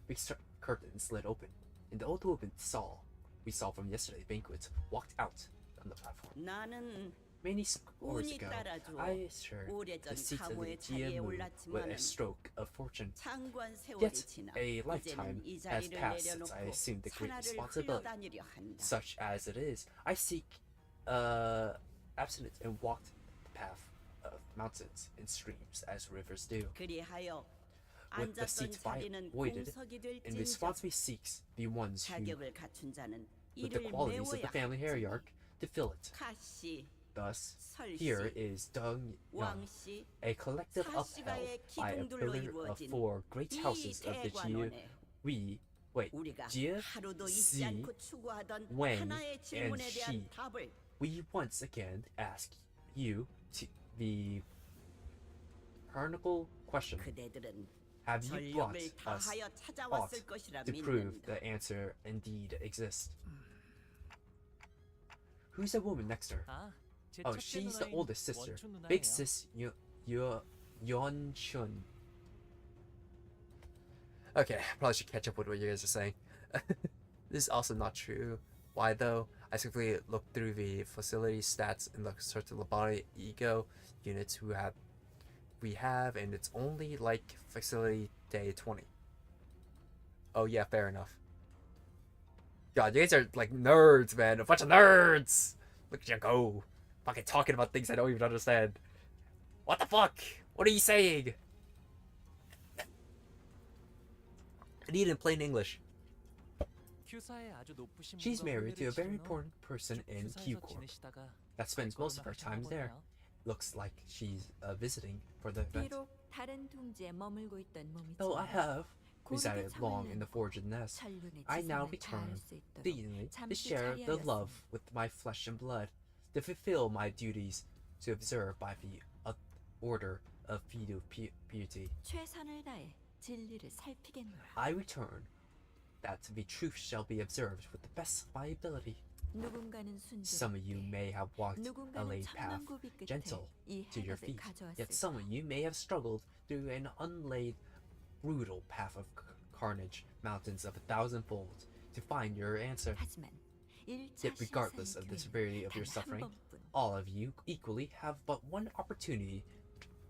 Big curtain slid open. In the old open saw we saw from yesterday's banquet walked out on the platform. Many hours ago, I assured the seat of the GM with a stroke of fortune. Yet, a lifetime has passed since I assumed the great responsibility. Such as it is, I seek abstinence and walked the path of mountains and streams as rivers do. With the seats voided, in response he seeks the ones who, with the qualities of the family hierarchy, to fill it. Thus, here is Deng Yang, a collective upheld by a pillar of 4 great houses of the Jie, Jie, Si, Wang, and Shi. We once again ask you the pernical question. Have you brought us aught to prove the answer indeed exists? 그대들은 저희를 다하여 찾아왔을 것이라 믿는다. Oh, hey, I think we finally getting started. Who's the woman next to her? 아, 제 Oh, 첫째 she's the 누나인 oldest sister. 원춘 누나예요. Big sis Yeon-chun. Okay, probably should catch up with what you guys are saying. This is also not true. Why though? I simply looked through the facility stats and the certain lobotomy ego units we have, and it's only like facility day 20. Oh yeah, fair enough. God, you guys are like nerds, man. A bunch of nerds. Look at you go. Fucking talking about things I don't even understand. What the fuck? What are you saying? I need it in plain English. 큐사의 아주 높으신 She's 분과 married to a very 혼례를 important person in 큐사에서 Q Corp 지내시다가 that spends most of her 발걸음을 time there. 하시나 Looks like she's visiting for the event. 비록 다른 둥지에 머물고 있던 Though I 몸이지만 have 고르게 resided long in the 차올른 forged nest, 천륜의 I now 지성을 return 다할 수 있도록 obediently to 잠시 share the 자리하였으니 love with my flesh and blood, to fulfill my duties, to observe by the order of feudal piety. 최선을 다해 진리를 살피겠노라. I return that the truth shall be observed with the best of my ability. 누군가는 Some of you 순조롭게, may have walked a 누군가는 laid path, 천만 고비 끝에 gentle 이 to your 해답을 feet, 가져왔을 yet some of you may have struggled through an unlaid, brutal path of carnage, mountains of 1,000-fold, to find your answer. 하지만 Yet regardless of the severity of your suffering, all of you equally have but one opportunity,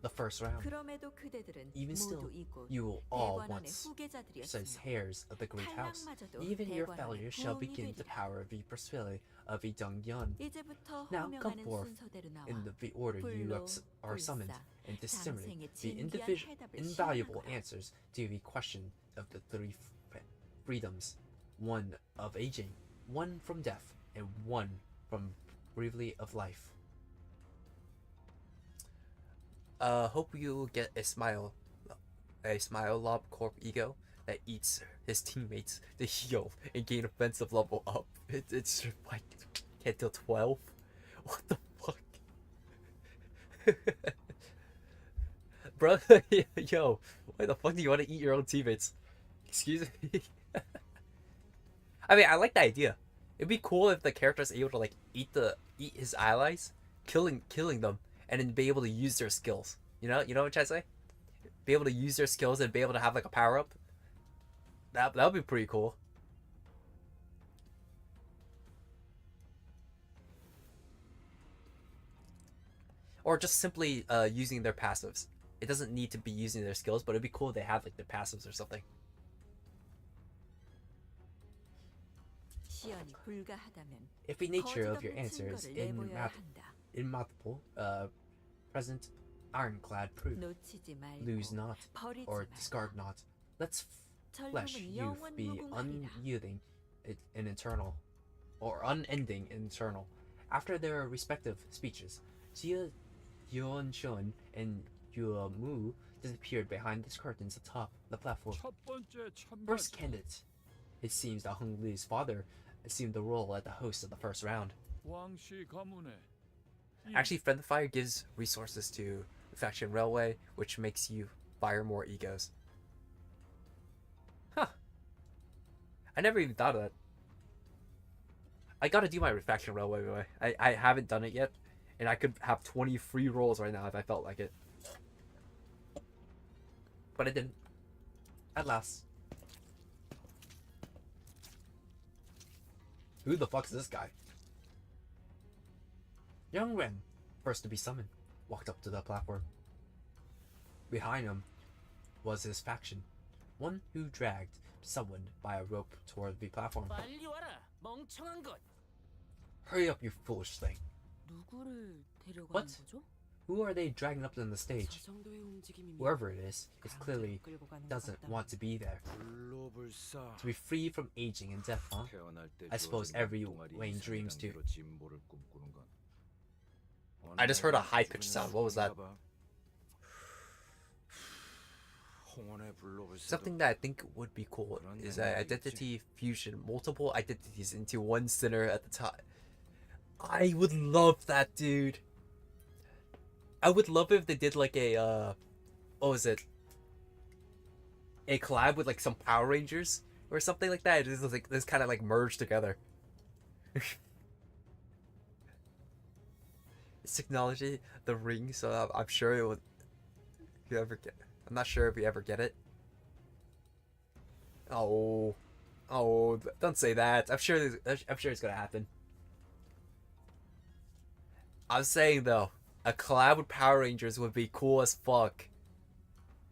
the first round. 그럼에도 그대들은 Even still, 모두 이곳 you will all 대관원의 once 후계자들이었으며 seize hairs of the great house. 탈락마저도 Even your 대관원의 failure shall 부흥이 begin the 되리라. power of the prosperity of the Dongyun. 이제부터 Now come 호명하는 forth 순서대로 나와 in the order you 불로, are summoned, 불사, and disseminate 장생의 the 진귀한 해답을 invaluable 실현하거라. answers to the question of the three freedoms, one of aging, one from death, and one from briefly of life. Hope you'll get a smile lob corp ego that eats his teammates to heal and gain offensive level up. It's like can't till 12. What the fuck, bro? Yo, why the fuck do you want to eat your own teammates? Excuse me. I mean, I like the idea. It'd be cool if the character's able to like eat his allies, killing them, and then be able to use their skills. You know what I'm trying to say? Be able to use their skills and be able to have like a power up. That would be pretty cool. Or just simply using their passives. It doesn't need to be using their skills, but it'd be cool if they have like their passives or something. 시연이 불가하다면 If the nature of your 거짓없는 answer is 증거를 내보여야 한다. immutable, present, ironclad proof, 놓치지 말고 lose not, 버리지 or 말고. discard not. Let's flesh 젊음은 youth be 영원무궁하리라. unyielding and eternal, or unending and eternal. After their respective speeches, Jia Yeon-chun and Yua Mu disappeared behind the curtains atop the platform. 첫 번째 First 참가자 candidate. It seems that Hung Lee's father assumed the role as the host of the first round. 왕씨 가문의 Actually, Friendly Fire gives resources to the faction railway, which makes you fire more egos. Huh. I never even thought of that. I gotta do my faction railway, by the way. I haven't done it yet, and I could have 20 free rolls right now if I felt like it. But I didn't. At last. Who the fuck is this guy? Young Ren, first to be summoned, walked up to the platform. Behind him was his faction, one who dragged someone by a rope toward the platform. 빨리 와라, 멍청한 것. Hurry up, you foolish thing. 누구를 데려가는 What? 거죠? Who are they dragging up on the 저 stage? 정도의 움직임이면 Whoever it is clearly 끌고 가는 것 doesn't 같다. want to be there. 불로불사. To be free from aging and death, huh? 태어날 때 I suppose 주어진 every 동아리 Wayne 이상의 dreams to. 단계로 진보를 꿈꾸는 건. I just heard a high-pitched sound. What was that? 홍원의 불로불사도 Something that I think would be cool is identity fusion, multiple identities into one center at the top. I would love that, dude. I would love if they did like a what was it? A collab with like some Power Rangers or something like that. It's like this kind of like merged together. technology, the ring, so I'm sure it would. If you ever get, I'm not sure if we ever get it. Oh, don't say that. I'm sure it's gonna happen. I'm saying though, a collab with Power Rangers would be cool as fuck.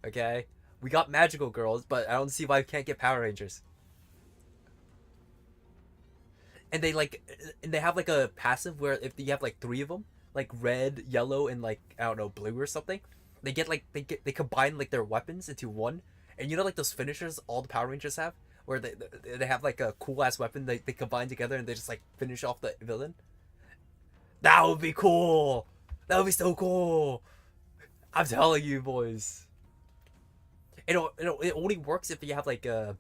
Okay, we got magical girls, but I don't see why we can't get Power Rangers. And they have like a passive where if you have like 3 of them, like red, yellow, and like I don't know, blue or something, they combine like their weapons into one. And you know like those finishers all the Power Rangers have, where they have like a cool ass weapon they combine together and they just like finish off the villain. That would be cool. That would be so cool. I'm telling you, boys. It only works if you have like 3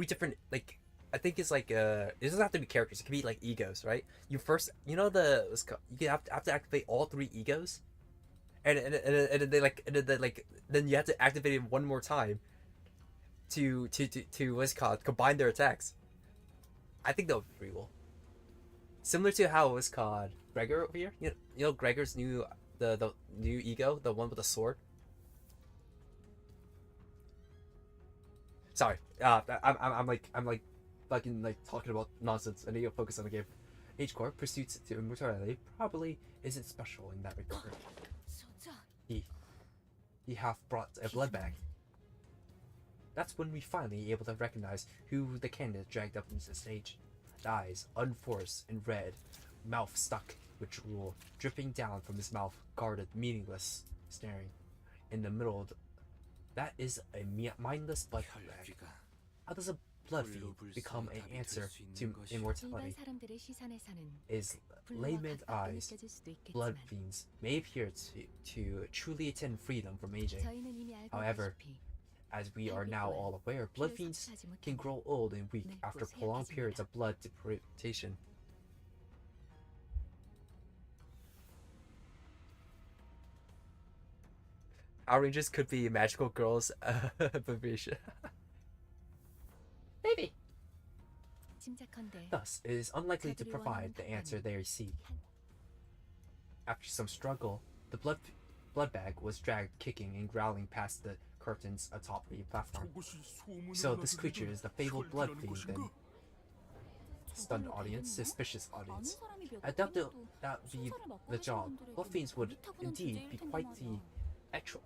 different like. I think it's like it doesn't have to be characters. It can be like egos, right? You first, you know you have to activate all 3 egos, and then you have to activate it one more time to what's it called, combine their attacks. I think that would be pretty cool. Similar to how it was called Gregor over here. You know Gregor's new the new ego, the one with the sword. Sorry, I'm like fucking like talking about nonsense. I need to focus on the game. H-Core pursuits to immortality probably isn't special in that regard. He half brought a blood bag. That's when we finally able to recognize who the candidate dragged up into the stage. The eyes, unforced and red, mouth stuck with drool, dripping down from his mouth, guarded, meaningless, staring. In the middle of that is a mindless blood bag. How does a blood fiend become an answer to immortality? Is layman's eyes, blood fiends may appear to truly attain freedom from aging. However, as we are now all aware, blood fiends can grow old and weak after prolonged periods of blood deprivation. Power Rangers could be magical girls' abbreviation. Maybe. Thus, it is unlikely to provide the answer they seek. After some struggle, the blood bag was dragged kicking and growling past the curtains atop the platform. So this creature is the fabled blood fiend then. Stunned audience, suspicious audience. I doubt that be the job. Blood fiends would indeed be quite the actual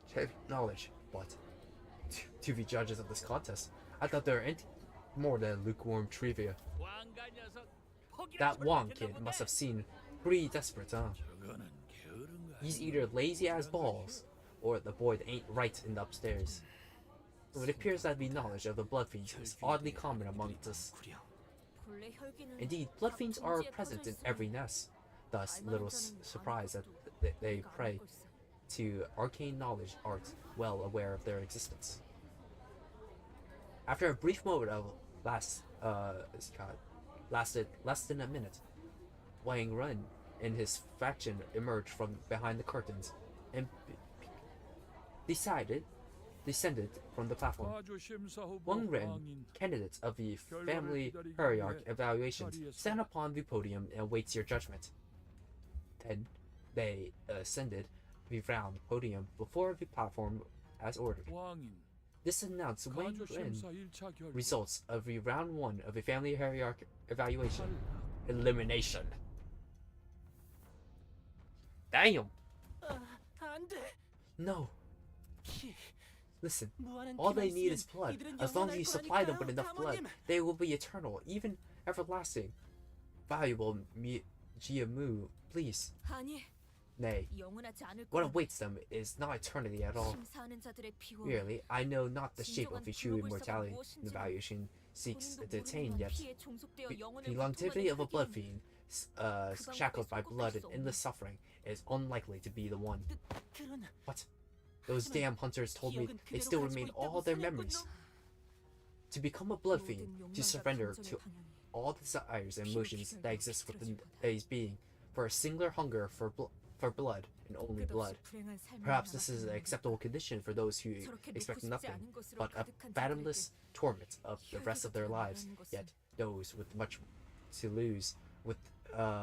knowledge, but to be judges of this contest, I thought there were more than lukewarm trivia. That Wong kid must have seemed pretty desperate, huh? He's either lazy as balls, or the boy ain't right in the upstairs. It appears that the knowledge of the blood fiends is oddly common amongst us. Indeed, blood fiends are present in every nest, thus little surprise that they pray to arcane knowledge art well aware of their existence. After a brief moment of lasted less than a minute, Wang Ren and his faction emerged from behind the curtains and descended from the platform. Wang Ren, candidate of the family hierarchy evaluations, stand upon the podium and awaits your judgment. Then they ascended the round podium before the platform as ordered. This announced Wang Ren results of the round 1 of the family hierarchy evaluation. Elimination. Damn! No. Listen, all they need is blood. As long as you supply them with enough blood, they will be eternal, even everlasting. Valuable Jiamu, please. Nay, what awaits them is not eternity at all. Really, I know not the shape of the true immortality the evaluation seeks to attain yet. The longevity of a blood fiend, shackled by blood and endless suffering, is unlikely to be the one. What? Those damn hunters told me they still remain all their memories. To become a blood fiend, to surrender to all the desires and emotions that exist within a being, for a singular hunger for blood and only blood. Perhaps this is an acceptable condition for those who expect nothing but a fathomless torment of the rest of their lives, yet those with much to lose, with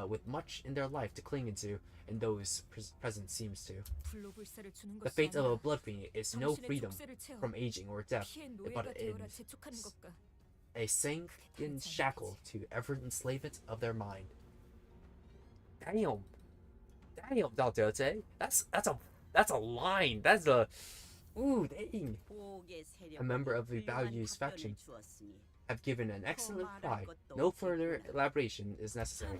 with much in their life to cling into, and those present seems to. 불로불사를 주는 The 것이 fate of a 아니라 blood fiend is no 당신의 freedom 족쇄를 채워 from aging or death, 피의 but 노예가 되어라 재촉하는 것과 a sinking shackle to ever enslavement of their mind. Damn, Dr. J. That's a line. That's a ooh dang. 보옥의 A 세력이 member of the 훌륭한 values 답변을 faction 주었으니 have given an excellent 말할 reply. 것도 No 없겠구나. further elaboration is necessary,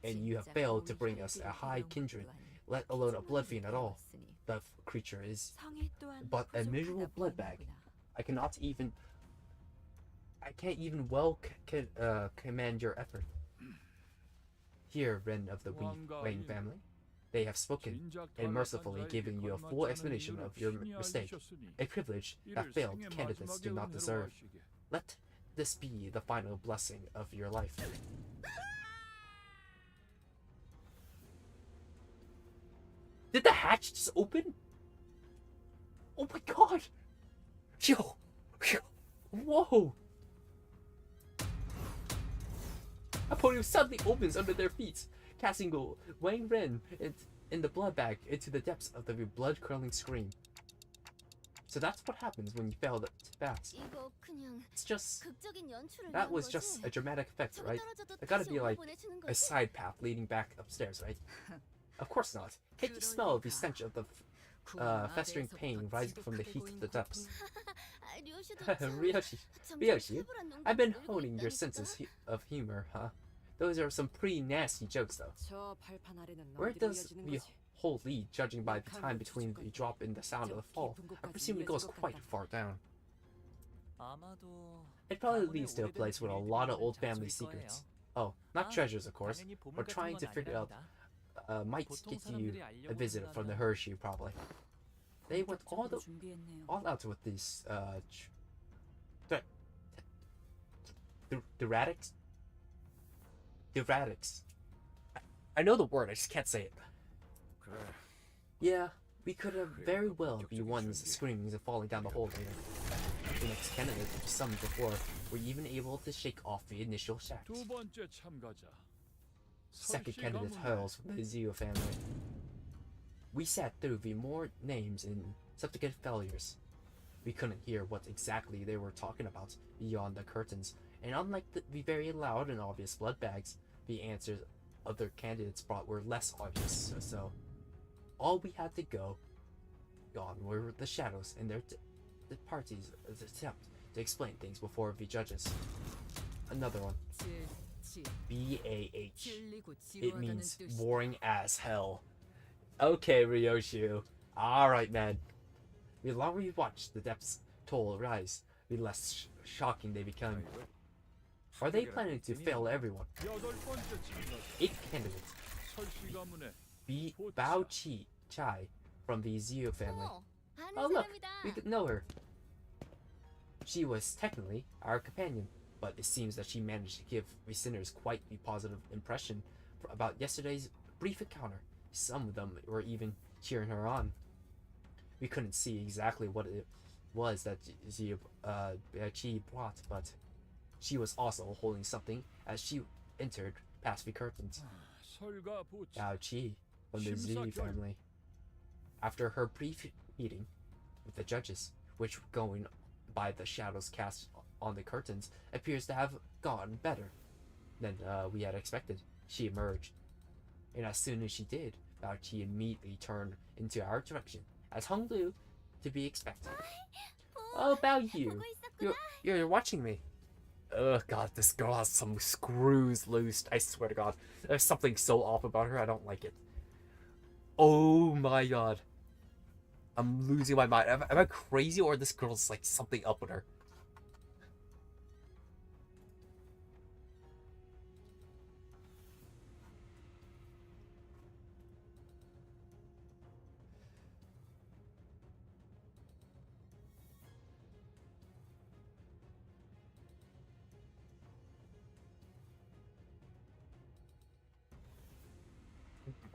and you have failed to bring us a high kindred, let alone a blood fiend at all. The creature is but a miserable blood bag. I can't even well command your effort. Here, Ren of the Wang family, they have spoken, and mercifully given you a full explanation of your mistake, a privilege that failed candidates do not deserve. Let this be the final blessing of your life. Did the hatch just open? Oh my god! Yo! Whoa! A podium suddenly opens under their feet, casting Wang Ren in the blood bag into the depths of the blood-curdling scream. So that's what happens when you fail to fast. 이거 그냥 It's just 극적인 연출을 that 위한 was 거지? just a dramatic effect, 저기 right? 떨어져도 It gotta 다시 be like 올라보내주는 a 거지? side path leading back upstairs, right? Of course not. Can't you smell the stench of the festering pain rising from the heat of the depths? 아, 료시도 참 Ryoshi, 점점 Ryoshi, 쾌불한 농담을 I've been 늘고 honing your 있다니까? senses of humor, huh? Those are some pretty nasty jokes, though. 저 발판 아래는 Where 어디로 does 이어지는 the 거지? hole lead, judging by the time between the drop and the sound of the fall? I presume it goes quite far down. 아마도 It probably 가문의 leads to a 오래된 place with a 비밀들이 lot of 있는 old family 장소일 secrets. 거예요. Oh, not 아, treasures, of course. 당연히 보물 We're 같은 trying 건 to figure out. 아니랍니다. Might 보통 get you 사람들이 a 알려고 visit from the 한다면 Hershey, probably. They went 본격적으로 준비했네요. all out with these Duratics. I know the word, I just can't say it. 그래. Yeah, we could have very well be ones screaming and falling down the hole later. The next candidate summoned before were even able to shake off the initial shaft. 두 번째 참가자. Second candidate hails from the Zio family. We sat through the more names and subsequent failures. We couldn't hear what exactly they were talking about beyond the curtains, and unlike the very loud and obvious blood bags, the answers other candidates brought were less obvious. So all we had to go on were the shadows and the party's attempt to explain things before the judges. Another one. BAH. It means boring as hell. Okay, Ryoshu. Alright, man. The longer you watch the depths toll rise, the less shocking they become. Are they planning to fail everyone? 여덟 번째 참가자. 8 candidates. 설씨 가문의 Bao Chai from the Zio family. 아는 Oh look, 사람이다. we could know her. She was technically our companion, but it seems that she managed to give the sinners quite the positive impression about yesterday's brief encounter. Some of them were even cheering her on. We couldn't see exactly what it was that she brought, but she was also holding something as she entered past the curtains. 설가 부치. Bao Chi from the Zi family. After her brief meeting with the judges, which, going by the shadows cast on the curtains, appears to have gone better than we had expected, she emerged. And as soon as she did, Bao Chi immediately turned into our direction, as Hung Lu to be expected. Oh, Bao Yu, you're watching me. Oh god, this girl has some screws loose. I swear to god. There's something so off about her, I don't like it. Oh my god. I'm losing my mind. Am I crazy, or this girl's like something up with her?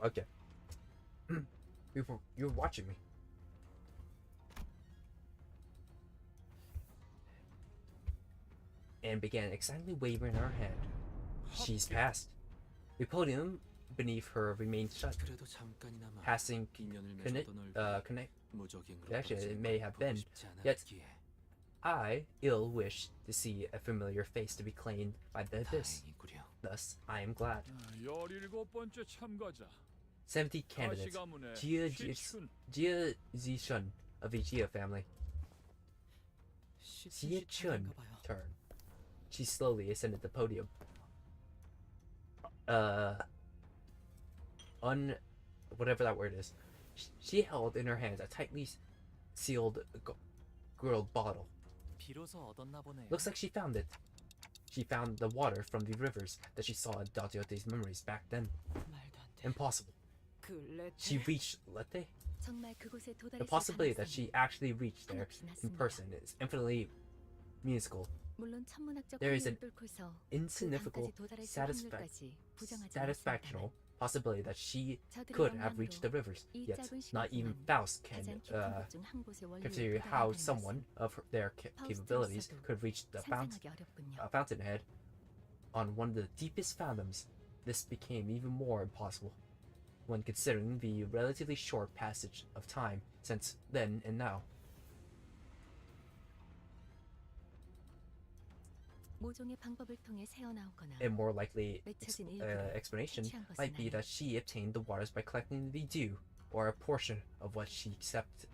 Okay. You're watching me. And began excitedly waving her hand. She's passed. The podium beneath her remained shut, 그래도 잠깐이나마 passing 인연을 connect, 맺었던 얼굴 connect. 무적행으로 Actually, it 번지는 may 걸 have 보고 been, 싶지 yet 않았기에 I ill wish to see a familiar face to be claimed by the abyss. 다행이구려. Thus, I am glad. 17번째 참가자 70 candidates. 다시 가문의 Jia Zishun of the Jia family. Jia Chun turn. She slowly ascended the podium. Whatever that word is. She held in her hands a tightly sealed grilled bottle. 비로소 얻었나 보네요. Looks like she found it. She found the water from the rivers that she saw in Datiote's memories back then. Impossible. She reached Lete? 정말 그곳에 The 도달했을 possibility that 가능성이 she actually reached there in 한없이 person is infinitely musical. 물론 천문학적 There is an 확률을 뚫고서 insignificant, 그 강까지 도달했을 확률까지 부정하지 satisfactional 않습니다만 possibility that she 저들의 could have reached the 역량으로 rivers, 이 yet 짧은 not even 시간 Faust 동안 can 가장 깊은 곳 중 한 곳의 원리에 consider how 도달한다는 someone 것은 of their capabilities 파우스트로서도 could reach the 상상하기 어렵군요. fountainhead on one of the deepest fathoms. This became even more impossible when considering the relatively short passage of time since then and now. 모종의 방법을 통해 새어나오거나 A more likely 맺혀진 일부를 explanation 채취한 것은 might be that she obtained the waters by collecting the dew, or a portion of what she seeped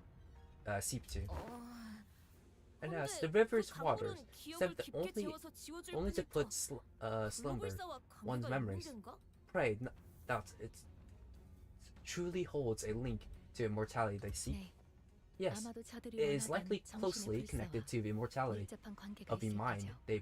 to. And as the river's waters serve only to put slumber one's memories, pray that it truly holds a link to immortality they seek. 네. Yes, 아마도 저들이 it is 원하던 likely 정신의 closely 불사와 connected to the immortality 밀접한 관계가 of the 있을 mind 거죠. they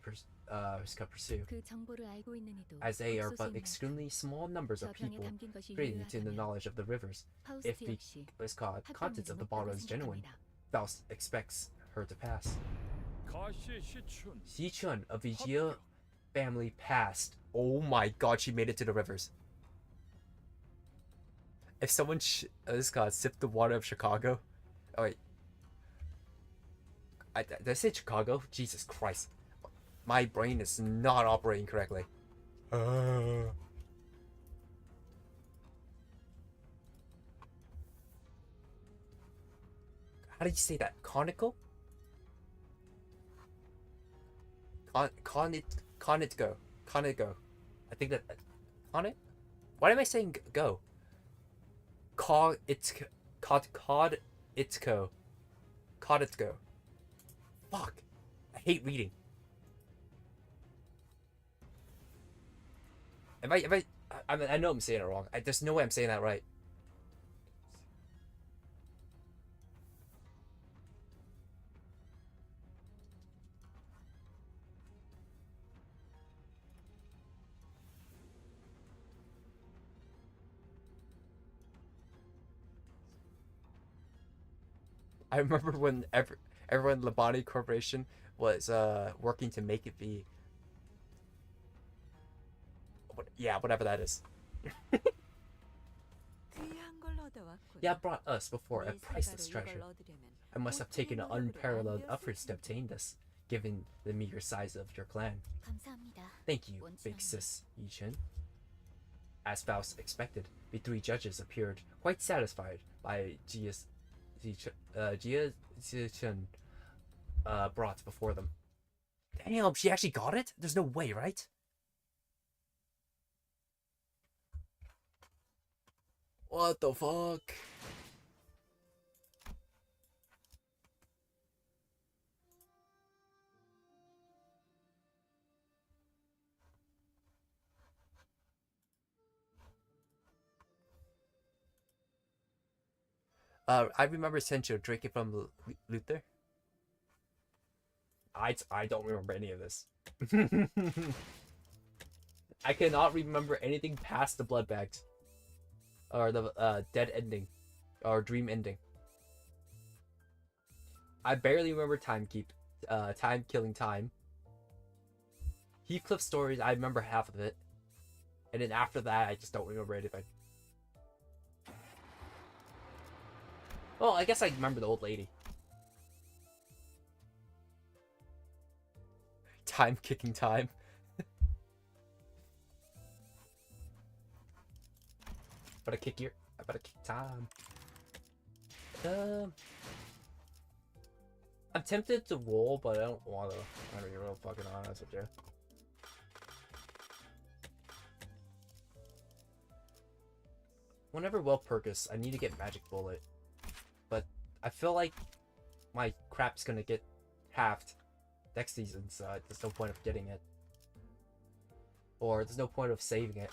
pursue, 그 정보를 알고 있는 이도 as they are but 극소수인 extremely small numbers 저 of 병에 people 담긴 것이 privy to the 유효하다면 knowledge of the rivers. If 파우스트 the 역시 contents of the 합병되지 bottle 못하고 is genuine, 생각합니다. Faust expects her to pass. 가시 시춘 Xichun of the Jia family passed. Oh my god, she made it to the rivers. If someone sipped the water of Chicago. Oh wait. Did I say Chicago? Jesus Christ. My brain is not operating correctly. How did you say that? Conical? Conitgo. I think that Conit? Why am I saying go? Coditco. Fuck. I hate reading. I know I'm saying it wrong. There's no way I'm saying that right. I remember when everyone Labani Corporation was working to make it be whatever that is. Yeah, brought us before a priceless treasure. I must have taken an unparalleled effort to obtain this, given the meager size of your clan. 감사합니다. Thank you, big sis Yi-Chen. As Faust expected, the three judges appeared quite satisfied by Jia Zichen brought before them. Damn, she actually got it? There's no way, right? What the fuck? I remember Sencho drinking from Luther. I don't remember any of this. I cannot remember anything past the blood bags. Or the dead ending. Or dream ending. I barely remember time killing time. Heathcliff stories, I remember half of it. And then after that, I just don't remember anything. Well, I guess I remember the old lady. Time kicking time. better kick your. I better kick time. I'm tempted to roll, but I don't want to. I'm gonna be real fucking honest with you. Whenever well purchased, I need to get magic bullet, but I feel like my crap's gonna get halved next season, so there's no point of getting it, or there's no point of saving it.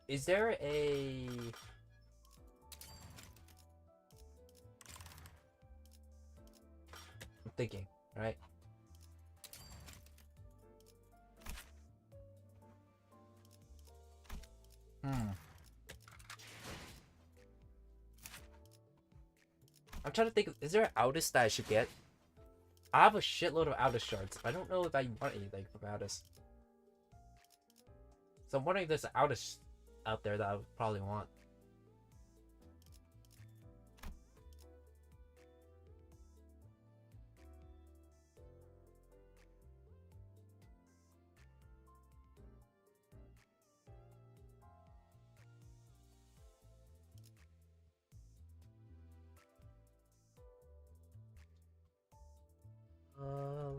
Is there a... I'm thinking, right? I'm trying to think, is there an Aldous that I should get? I have a shitload of Aldous shards. I don't know if I want anything from Aldous. So I'm wondering if there's an Aldous out there that I would probably want.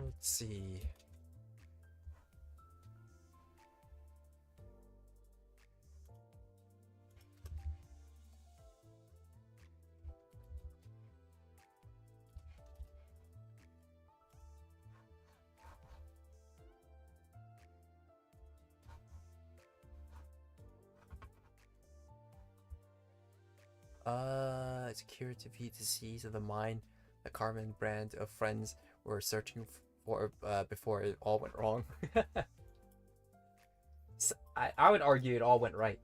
Let's see. It's a cure to the disease of the mind. The Carmen brand of friends were searching for before it all went wrong. So, I would argue it all went right.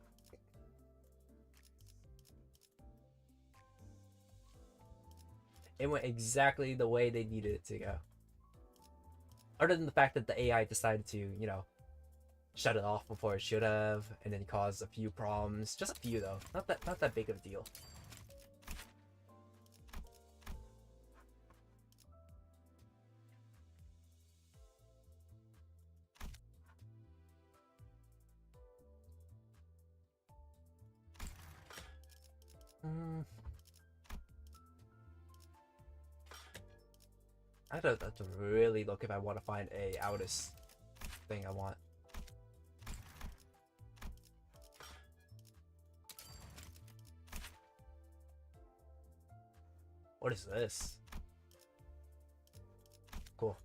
It went exactly the way they needed it to go. Other than the fact that the AI decided to, you know, shut it off before it should have, and then cause a few problems. Just a few though. Not that big of a deal. I'd have to really look if I want to find a Aldous thing I want. What is this? Cool.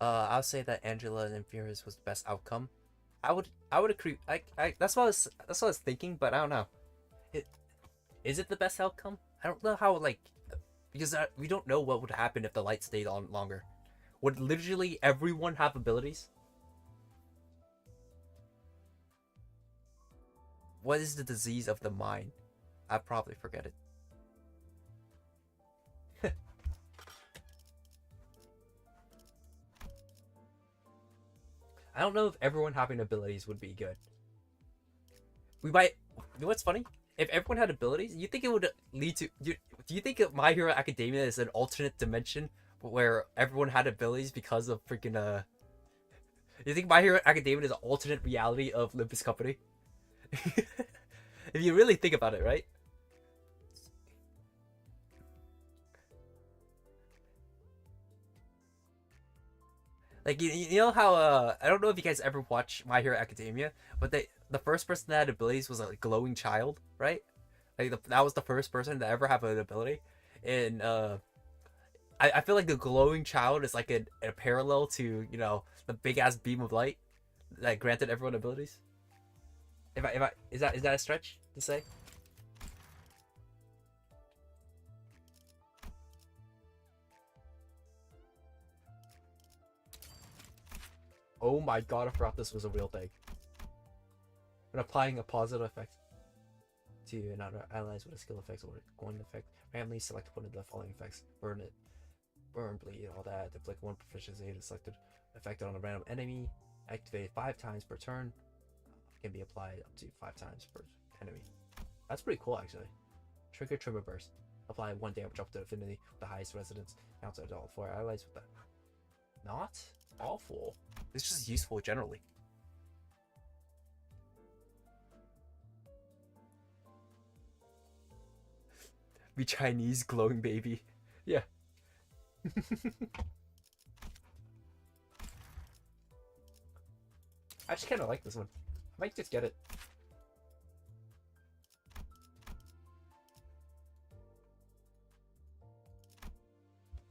I'll say that Angela and Infurious was the best outcome. I would agree. That's what I was thinking, but I don't know. Is it the best outcome? I don't know how, like, because we don't know what would happen if the light stayed on longer. Would literally everyone have abilities? What is the disease of the mind? I'd probably forget it. I don't know if everyone having abilities would be good. We might... You know what's funny? If everyone had abilities, you think it would lead to... Do you think My Hero Academia is an alternate dimension where everyone had abilities because of freaking... You think My Hero Academia is an alternate reality of Limbus Company? If you really think about it, right? Like, you know how, I don't know if you guys ever watch My Hero Academia, but the first person that had abilities was a glowing child, right? Like, that was the first person to ever have an ability. And, I feel like the glowing child is like a parallel to, you know, the big-ass beam of light that granted everyone abilities. Is that a stretch to say? Oh my god, I forgot this was a real thing. When applying a positive effect to another allies with a skill effect or going effect, randomly select one of the following effects. Burn it. Burn, bleed, all that. Inflict one proficiency to selected effect on a random enemy. Activated 5 times per turn. Can be applied up to 5 times per enemy. That's pretty cool, actually. Trigger Tremor Burst. Apply 1 damage up to affinity with the highest resonance. Counter to all 4 allies with that. Not awful. It's just useful generally. Be Chinese glowing baby. Yeah. I actually kind of like this one. I might just get it.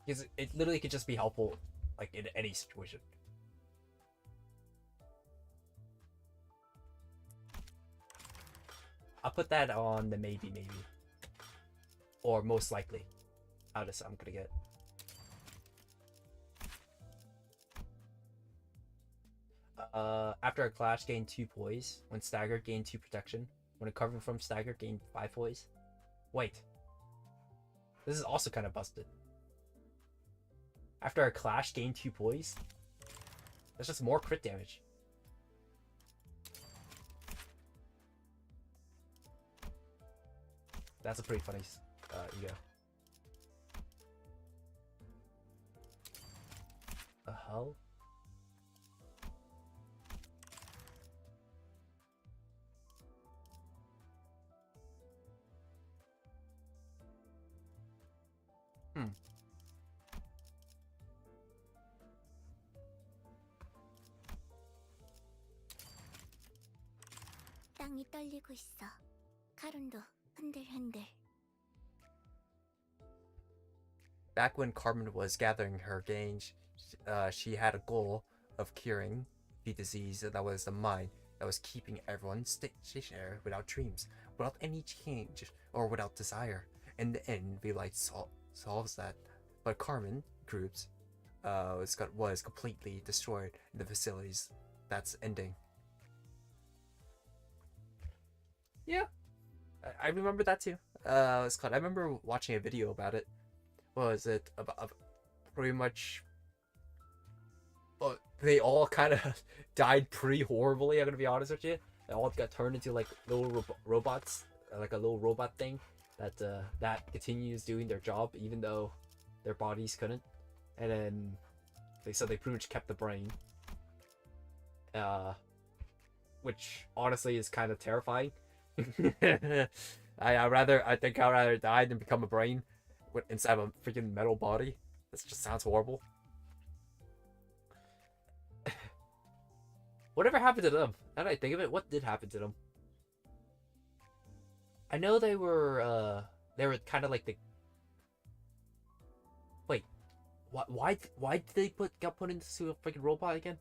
Because it literally could just be helpful, like, in any situation. I'll put that on the maybe. Or most likely. I'm gonna get. After a clash, gain 2 poise. When staggered, gain 2 protection. When recovering from stagger, gain 5 poise. Wait. This is also kind of busted. After a clash, gain 2 poise. That's just more crit damage. That's a pretty funny ego. The hell? 땅이 떨리고 있어. 카룬도 흔들흔들. Back when Carmen was gathering her gang, she had a goal of curing the disease that was the mind that was keeping everyone stationary without dreams, without any change, or without desire. In the end, V-Light solves that. But Carmen groups was completely destroyed in the facilities. That's ending. Yeah, I remember that too. It's called. I remember watching a video about it. What was it about? Pretty much. Well, they all kind of died pretty horribly. I'm gonna be honest with you. They all got turned into like little robots, like a little robot thing that that continues doing their job even though their bodies couldn't. And then they pretty much kept the brain, which honestly is kind of terrifying. I think I'd rather die than become a brain instead of a freaking metal body. This just sounds horrible. Whatever happened to them? Now that I think of it, what did happen to them? I know they were kind of like the. Wait, why did they got put into a freaking robot again?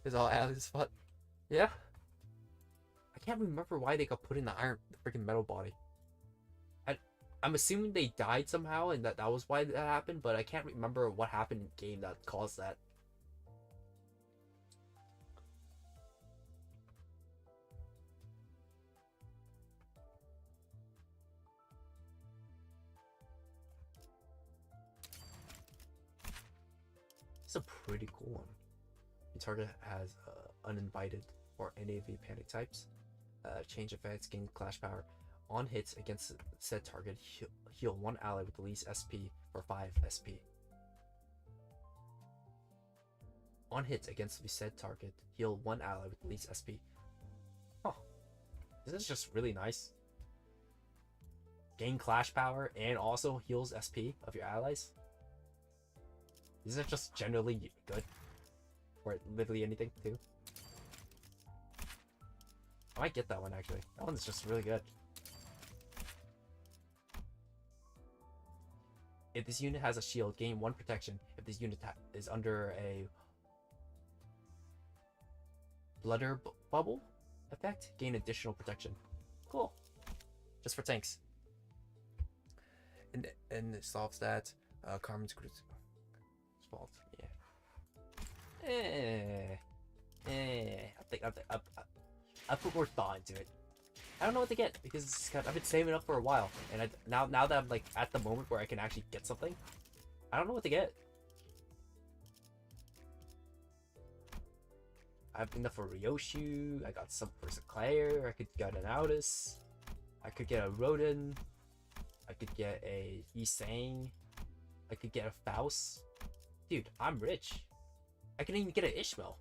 Is all Ali's fault? Yeah. I can't remember why they got put in the freaking metal body. I'm assuming they died somehow and that was why that happened, but I can't remember what happened in game that caused that. It's a pretty cool one. The target has uninvited or any of the panic types. Change effects, gain clash power. On hits against said target, heal 1 ally with the least SP for 5 SP. On hits against the said target, heal 1 ally with the least SP. Huh. This is just really nice. Gain clash power and also heals SP of your allies. These are just generally good. Or literally anything too. I might get that one actually. That one's just really good. If this unit has a shield, gain 1 protection. If this unit is under a blutter bubble effect, gain additional protection. Cool. Just for tanks. And it solves that. Carmen's fault. Yeah. I think I'll put more thought into it. I don't know what to get because I've been saving up for a while, and now that I'm like at the moment where I can actually get something, I don't know what to get. I have enough for Ryoshu. I got some for Sinclair. I could get an Aldous. I could get a Rodin. I could get a Yisang. I could get a Faust. Dude, I'm rich. I can even get an Ishmael.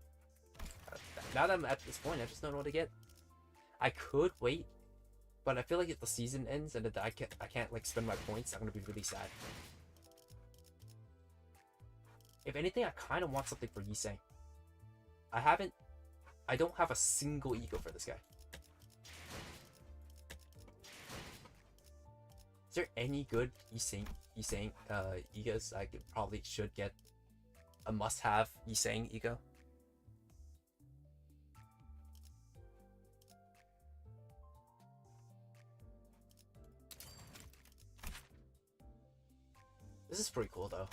Now that I'm at this point, I just don't know what to get. I could wait, but I feel like if the season ends and I can't like spend my points, I'm gonna be really sad. If anything, I kind of want something for Yisang. I don't have a single ego for this guy. Is there any good Yisang egos I should get? A must-have Yisang ego? This is pretty cool though.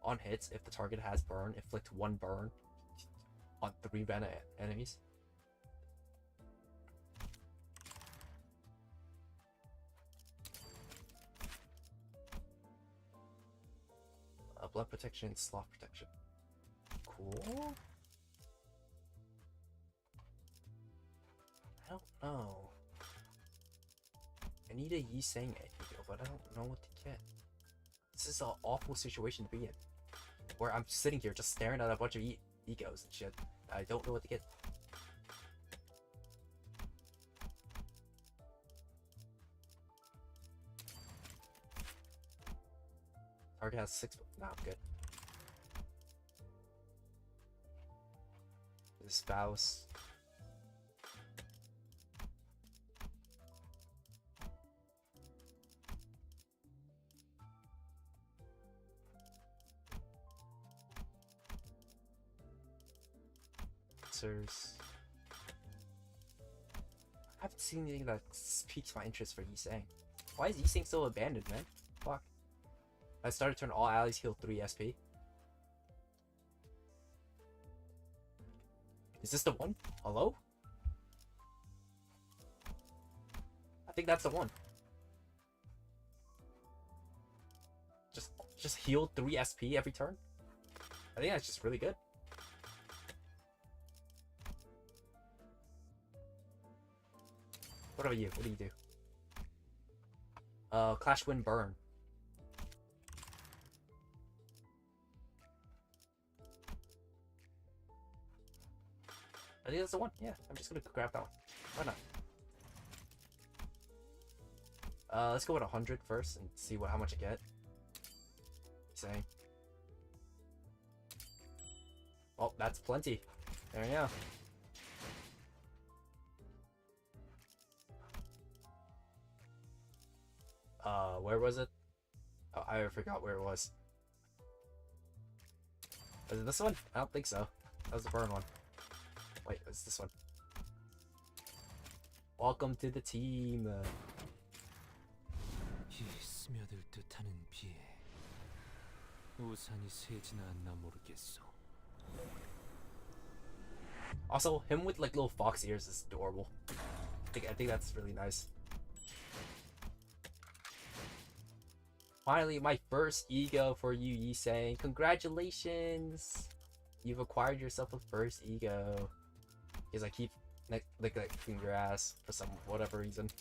On hits, if the target has burn, inflict 1 burn on 3 mana enemies. Blood protection, sloth protection. Cool. I don't know. I need a Yisang ego, but I don't know what to get. This is an awful situation to be in, where I'm sitting here just staring at a bunch of egos and shit. I don't know what to get. Target has 6. Nah, I'm good. The spouse. Answers. I haven't seen anything that piques my interest for Yisang. Why is Yisang still abandoned, man? Fuck. I started to turn all allies heal 3 SP. Is this the one? Hello? I think that's the one. Just heal 3 SP every turn? I think that's just really good. What about you? What do you do? Clash Win Burn. I think that's the one. Yeah, I'm just gonna grab that one. Why not? Let's go with 100 first and see how much I get. Saying. Oh, that's plenty. There we go. Where was it? Oh, I forgot where it was. Was it this one? I don't think so. That was the burn one. Wait, it's this one. Welcome to the team. 이 스며들 듯하는 비에 우산이 새지나 않나 모르겠어. Also, him with like little fox ears is adorable. I think that's really nice. Finally, my first ego for you, Yisang. Congratulations! You've acquired yourself a first ego. Because I keep neglecting your ass for whatever reason.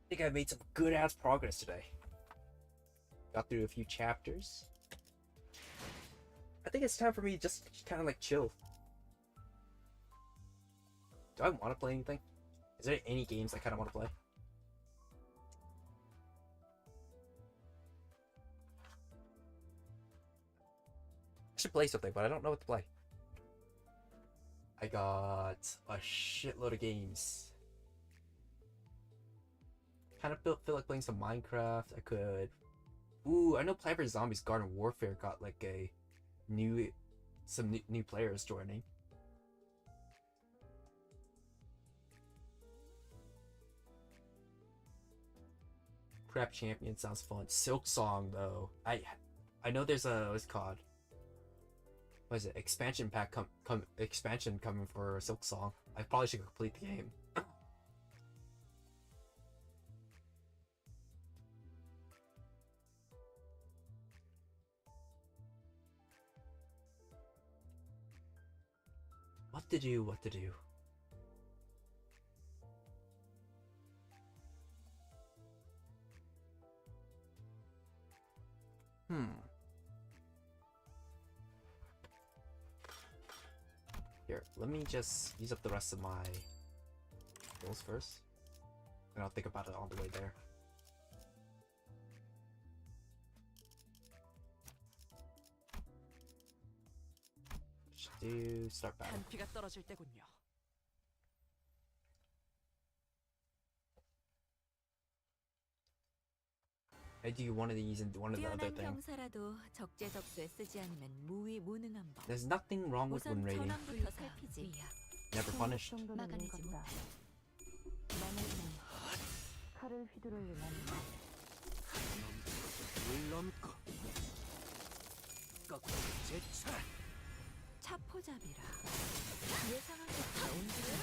I think I made some good ass progress today. Got through a few chapters. I think it's time for me to just kind of like chill. Do I want to play anything? Is there any games I kind of want to play? should play something, but I don't know what to play. I got a shitload of games. Kind of feel like playing some Minecraft. I could. Ooh, I know Plants vs Zombies Garden Warfare got like some new players joining. Crap Champion sounds fun. Silk Song though, I know there's a what's it called? What is it? Expansion pack expansion coming for Silk Song. I probably should complete the game. What to do? What to do? Here, let me just use up the rest of my bills first, and I'll think about it on the way there. Should do start battle. 한피가 떨어질 때군요. I do one of these and one of the other thing. 병사라도 적재적소에 쓰지 않으면 무위무능한 법. There's nothing wrong with win rating. 전함부터 살피지. Never punished. 막아내지 못해. 칼을 휘두르려면 차포잡이라. 예상한 것보다 움직임이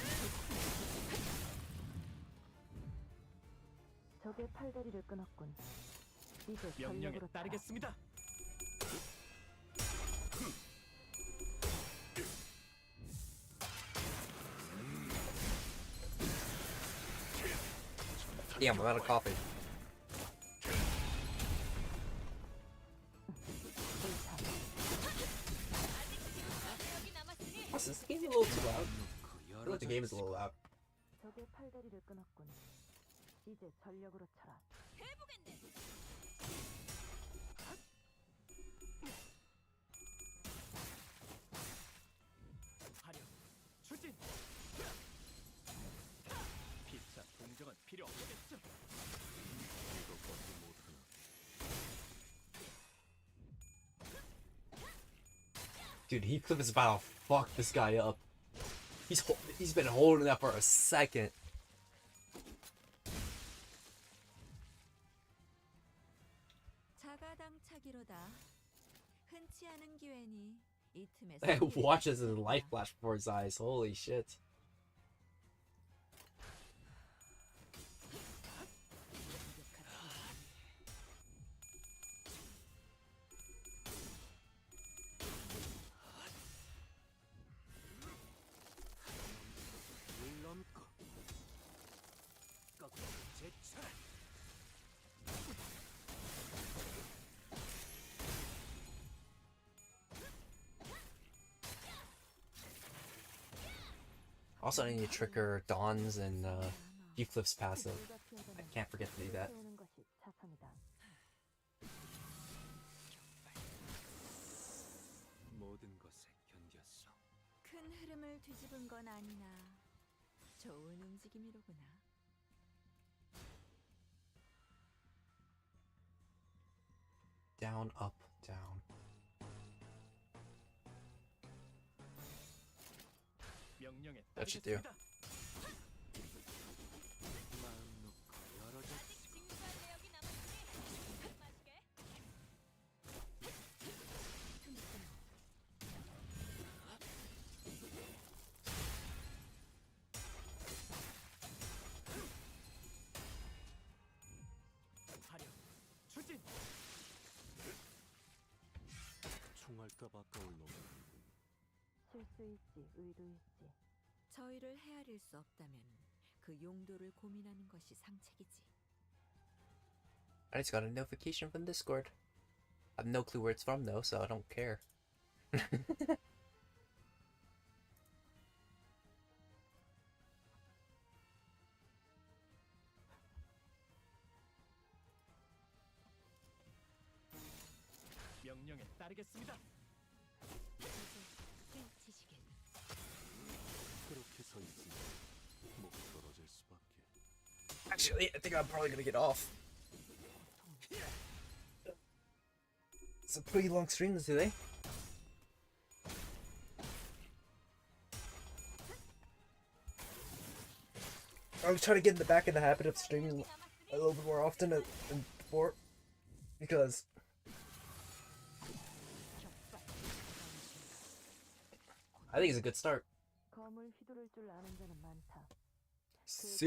적의 팔다리를 끊었군. 이제 명령에 전력으로 따르겠습니다. Damn, I'm out of coffee. Also, is the game a little too loud? I feel like the game is a little loud. 적의 팔다리를 끊었군. 이제 전력으로 쳐라. 화력 추진. 피차 동정은 필요 없겠죠. Dude, Heathcliff is about to fuck this guy up. He's been holding that for a second. 자가당차기로다. 흔치 않은 기회니 이 틈에 And watches his life flash before his eyes. Holy shit. Also, I need to trigger Dawn's and Heathcliff's passive. I can't forget to do that. 세우는 것이 차선이다. 모든 것에 견뎠어. 큰 흐름을 뒤집은 건 아니나 좋은 움직임이로구나. Down, up, down. 명령에 That should do. 따르겠습니다. 마음 놓고 열어줘. 화력 추진. 총알값 아까울 놈. 실수 있지, 의도 있지. 저희를 헤아릴 수 없다면 그 용도를 고민하는 것이 상책이지. I just got a notification from Discord. I have no clue where it's from though, so I don't care. 명령에 따르겠습니다. Actually, I think I'm probably gonna get off. It's a pretty long stream today. I'm trying to get in the habit of streaming a little bit more often than before, because I think it's a good start. 검을 휘두를 줄 아는 자는 많다. See